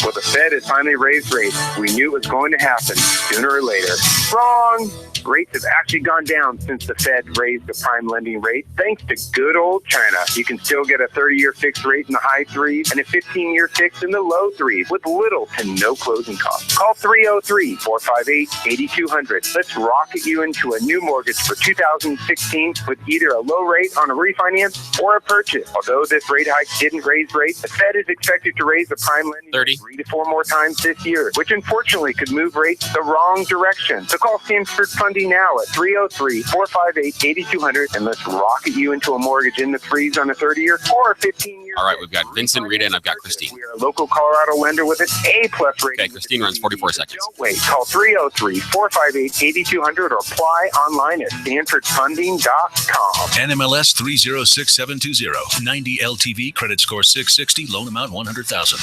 Well, the Fed has finally raised rates. We knew it was going to happen sooner or later. Wrong! Rates have actually gone down since the Fed raised the prime lending rate. Thanks to good old China, you can still get a 30-year fixed rate in the high 3s and a 15-year fixed in the low 3s with little to no closing costs. Call 303-458-8200. Let's rocket you into a new mortgage for 2016 with either a low rate on a refinance or a purchase. Although this rate hike didn't raise rates, the Fed is expected to raise the prime lending rate 3 to 4 more times this year, which unfortunately could move rates the wrong direction. So call Stanford Funding now at 303-458-8200 and let's rocket you into a mortgage in the 3s on a 30-year or a 15-year. All right, we've got Vincent, Rita, and I've got Christine. We are a local Colorado lender with an A+ rating. Okay, Christine runs 44 seconds. Don't wait. Call 303-458-8200 or apply online at StanfordFunding.com. NMLS 306720, 90 LTV, credit score 660, loan amount 100,000.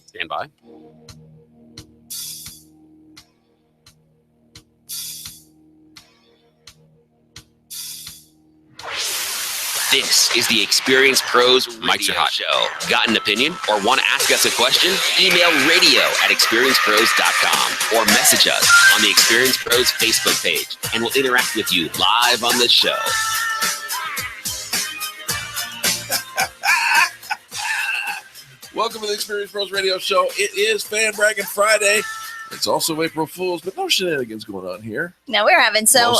Stand by. This is the Experience Pros Mics Are Hot Show. Got an opinion or want to ask us a question? Email radio@experiencepros.com or message us on the Experience Pros Facebook page, and we'll interact with you live on the show. Welcome to the Experience Pros Radio Show. It is Fan Braggin Friday. It's also April Fool's, but no shenanigans going on here. No, we're having so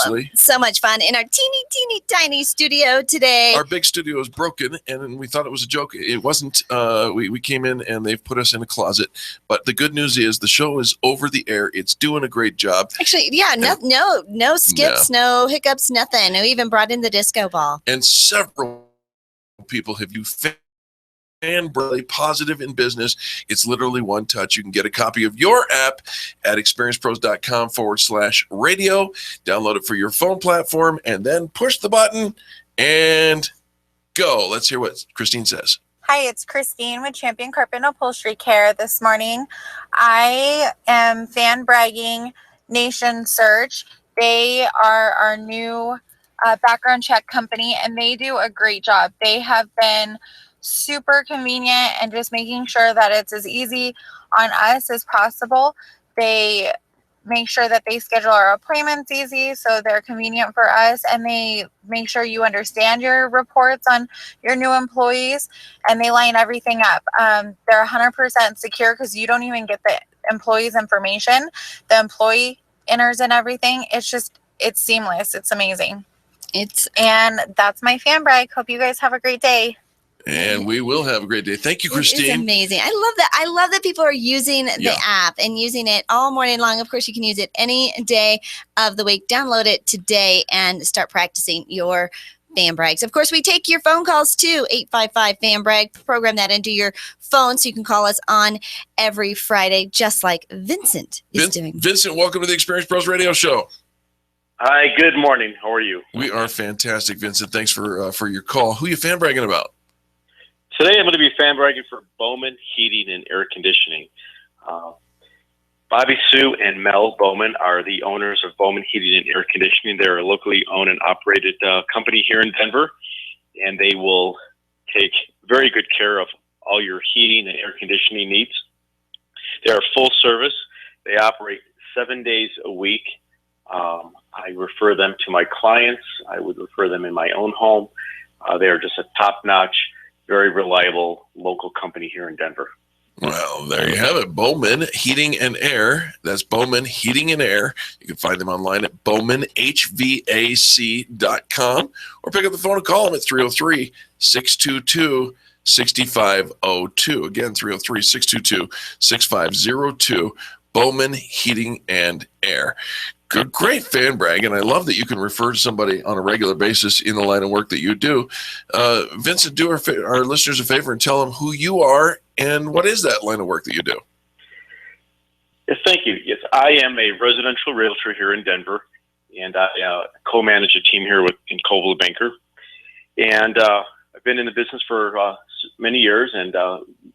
much fun in our teeny tiny studio today. Our big studio is broken, and we thought it was a joke. It wasn't. We came in, and they've put us in a closet. But the good news is the show is over the air. It's doing a great job. Actually, yeah, no skips, no hiccups, nothing. We even brought in the disco ball. And several people have you and really positive in business. It's literally one touch. You can get a copy of your app at experiencepros.com/radio. Download it for your phone platform and then push the button and go. Let's hear what Christine says. Hi, it's Christine with Champion Carpet and Upholstery Care this morning. I am fan bragging Nation Search. They are our new background check company, and they do a great job. They have been super convenient and just making sure that it's as easy on us as possible. They make sure that they schedule our appointments easy so they're convenient for us, and they make sure you understand your reports on your new employees, and they line everything up. They're 100% secure because you don't even get employee's information, the employee enters and everything. It's seamless. It's amazing. And that's my fan brag. Hope you guys have a great day. And we will have a great day. Thank you, Christine. It's amazing. I love that. I love that people are using the app and using it all morning long. Of course, you can use it any day of the week. Download it today and start practicing your fan brags. Of course, we take your phone calls too. 855 fan brag. Program that into your phone so you can call us on every Friday, just like Vincent is doing. Vincent, welcome to the Experience Pros Radio Show. Hi, good morning. How are you? We are fantastic, Vincent. Thanks for your call. Who are you fan bragging about? Today I'm going to be fan bragging for Bowman Heating and Air Conditioning. Bobby Sue and Mel Bowman are the owners of Bowman Heating and Air Conditioning. They're a locally owned and operated company here in Denver, and they will take very good care of all your heating and air conditioning needs. They are full service. They operate 7 days a week. I refer them to my clients. I would refer them in my own home. They are just a top-notch, very reliable local company here in Denver. Well, there you have it. Bowman Heating and Air. That's Bowman Heating and Air. You can find them online at bowmanhvac.com or pick up the phone and call them at 303-622-6502. Again, 303-622-6502. Bowman Heating and Air. Good, great fan brag, and I love that you can refer to somebody on a regular basis in the line of work that you do. Vincent, do our listeners a favor and tell them who you are and what is that line of work that you do. Yes, thank you. Yes, I am a residential realtor here in Denver, and I co-manage a team here in Coldwell Banker. And I've been in the business for many years, and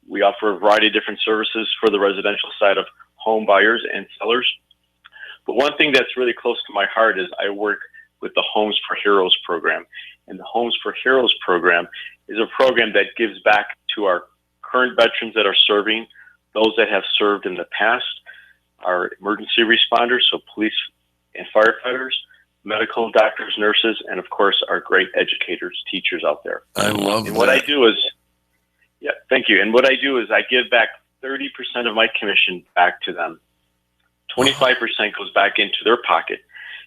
we offer a variety of different services for the residential side of home buyers and sellers. But one thing that's really close to my heart is I work with the Homes for Heroes program. And the Homes for Heroes program is a program that gives back to our current veterans that are serving, those that have served in the past, our emergency responders, so police and firefighters, medical doctors, nurses, and of course our great educators, teachers out there. I love that. And what I do is, thank you. And what I do is I give back 30% of my commission back to them. 25% goes back into their pocket,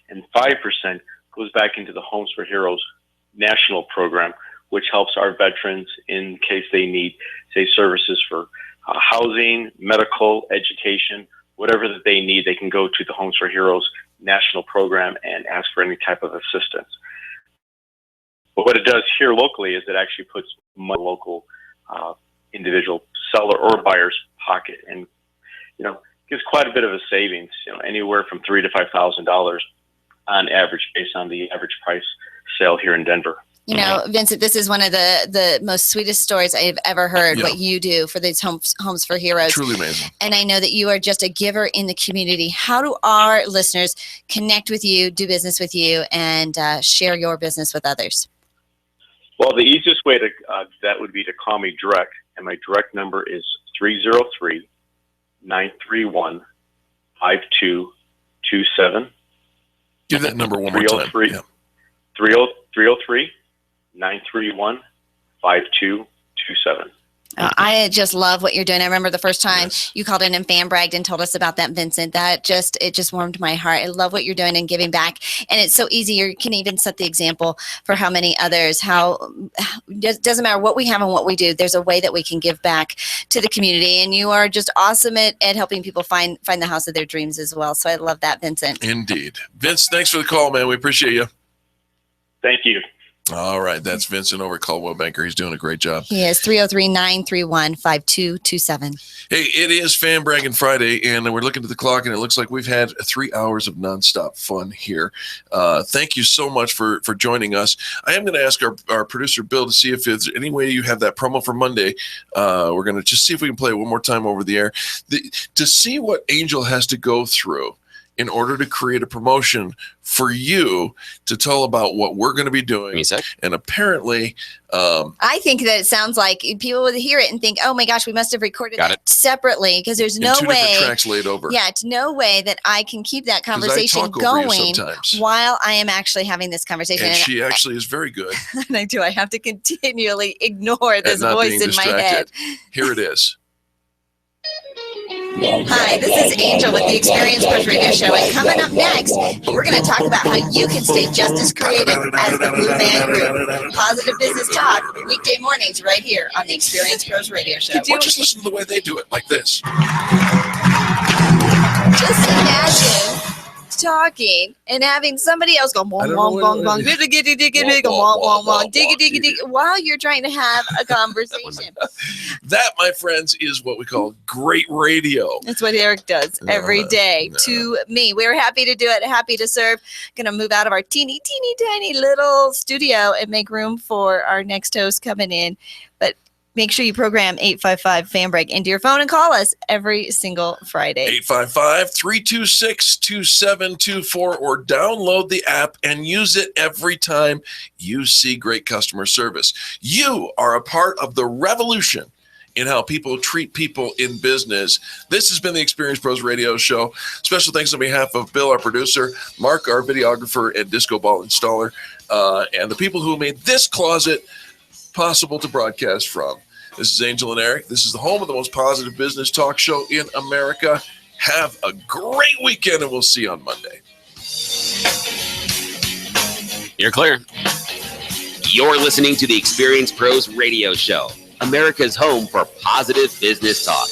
and 5% goes back into the Homes for Heroes national program, which helps our veterans in case they need, say, services for housing, medical, education, whatever that they need. They can go to the Homes for Heroes national program and ask for any type of assistance. But what it does here locally is it actually puts my local individual seller or buyer's pocket, and gives quite a bit of a savings, anywhere from $3,000 to $5,000 on average, based on the average price sale here in Denver. Vincent, this is one of the most sweetest stories I have ever heard, what you do for these Homes for Heroes. Truly amazing. And I know that you are just a giver in the community. How do our listeners connect with you, do business with you, and share your business with others? Well, the easiest way to that would be to call me direct, and my direct number is 303-931-5227. Give that number one more time. 303-931-5227. I just love what you're doing. I remember the first time you called in and fan bragged and told us about that, Vincent. It just warmed my heart. I love what you're doing and giving back. And it's so easy. You can even set the example for how many others, it doesn't matter what we have and what we do. There's a way that we can give back to the community. And you are just awesome at helping people find the house of their dreams as well. So I love that, Vincent. Indeed. Vince, thanks for the call, man. We appreciate you. Thank you. All right. That's Vincent over at Coldwell Banker. He's doing a great job. He is 303-931-5227. Hey, it is Fan Braggin Friday, and we're looking at the clock, and it looks like we've had 3 hours of nonstop fun here. Thank you so much for joining us. I am going to ask our producer, Bill, to see if there's any way you have that promo for Monday. We're going to just see if we can play it one more time over the air. To see what Angel has to go through in order to create a promotion for you to tell about what we're going to be doing. Music. And apparently... I think that it sounds like people would hear it and think, oh my gosh, we must have recorded that separately, because there's no way... different tracks laid over. Yeah, it's no way that I can keep that conversation going while I am actually having this conversation. And she actually is very good. And I do. I have to continually ignore this voice in my head. Here it is. Hi, this is Angel with the Experience Pros Radio Show, and coming up next, we're going to talk about how you can stay just as creative as the Blue Man Group. Positive Business Talk, weekday mornings right here on the Experience Pros Radio Show. Or just listen to the way they do it, like this. Just imagine talking and having somebody else go bong bong bong bong diggy diggy diggy bong bong bong diggy diggy diggy while you're trying to have a conversation. That, my friends, is what we call great radio. That's what Eric does every day to me. We're happy to do it, happy to serve. Going to move out of our teeny tiny little studio and make room for our next host coming in. But make sure you program 855-FAN-BRAG into your phone and call us every single Friday. 855-326-2724 or download the app and use it every time you see great customer service. You are a part of the revolution in how people treat people in business. This has been the Experience Pros Radio Show. Special thanks on behalf of Bill, our producer, Mark, our videographer and disco ball installer, and the people who made this closet possible to broadcast from. This is Angel and Eric. This is the home of the most positive business talk show in America. Have a great weekend, and we'll see you on Monday. You're clear. You're listening to the Experience Pros Radio Show, America's home for positive business talk.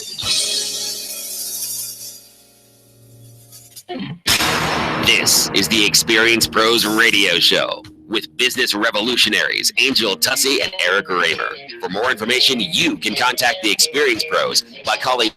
This is the Experience Pros Radio Show with business revolutionaries Angel Tussey and Eric Raver. For more information, you can contact the Experience Pros by calling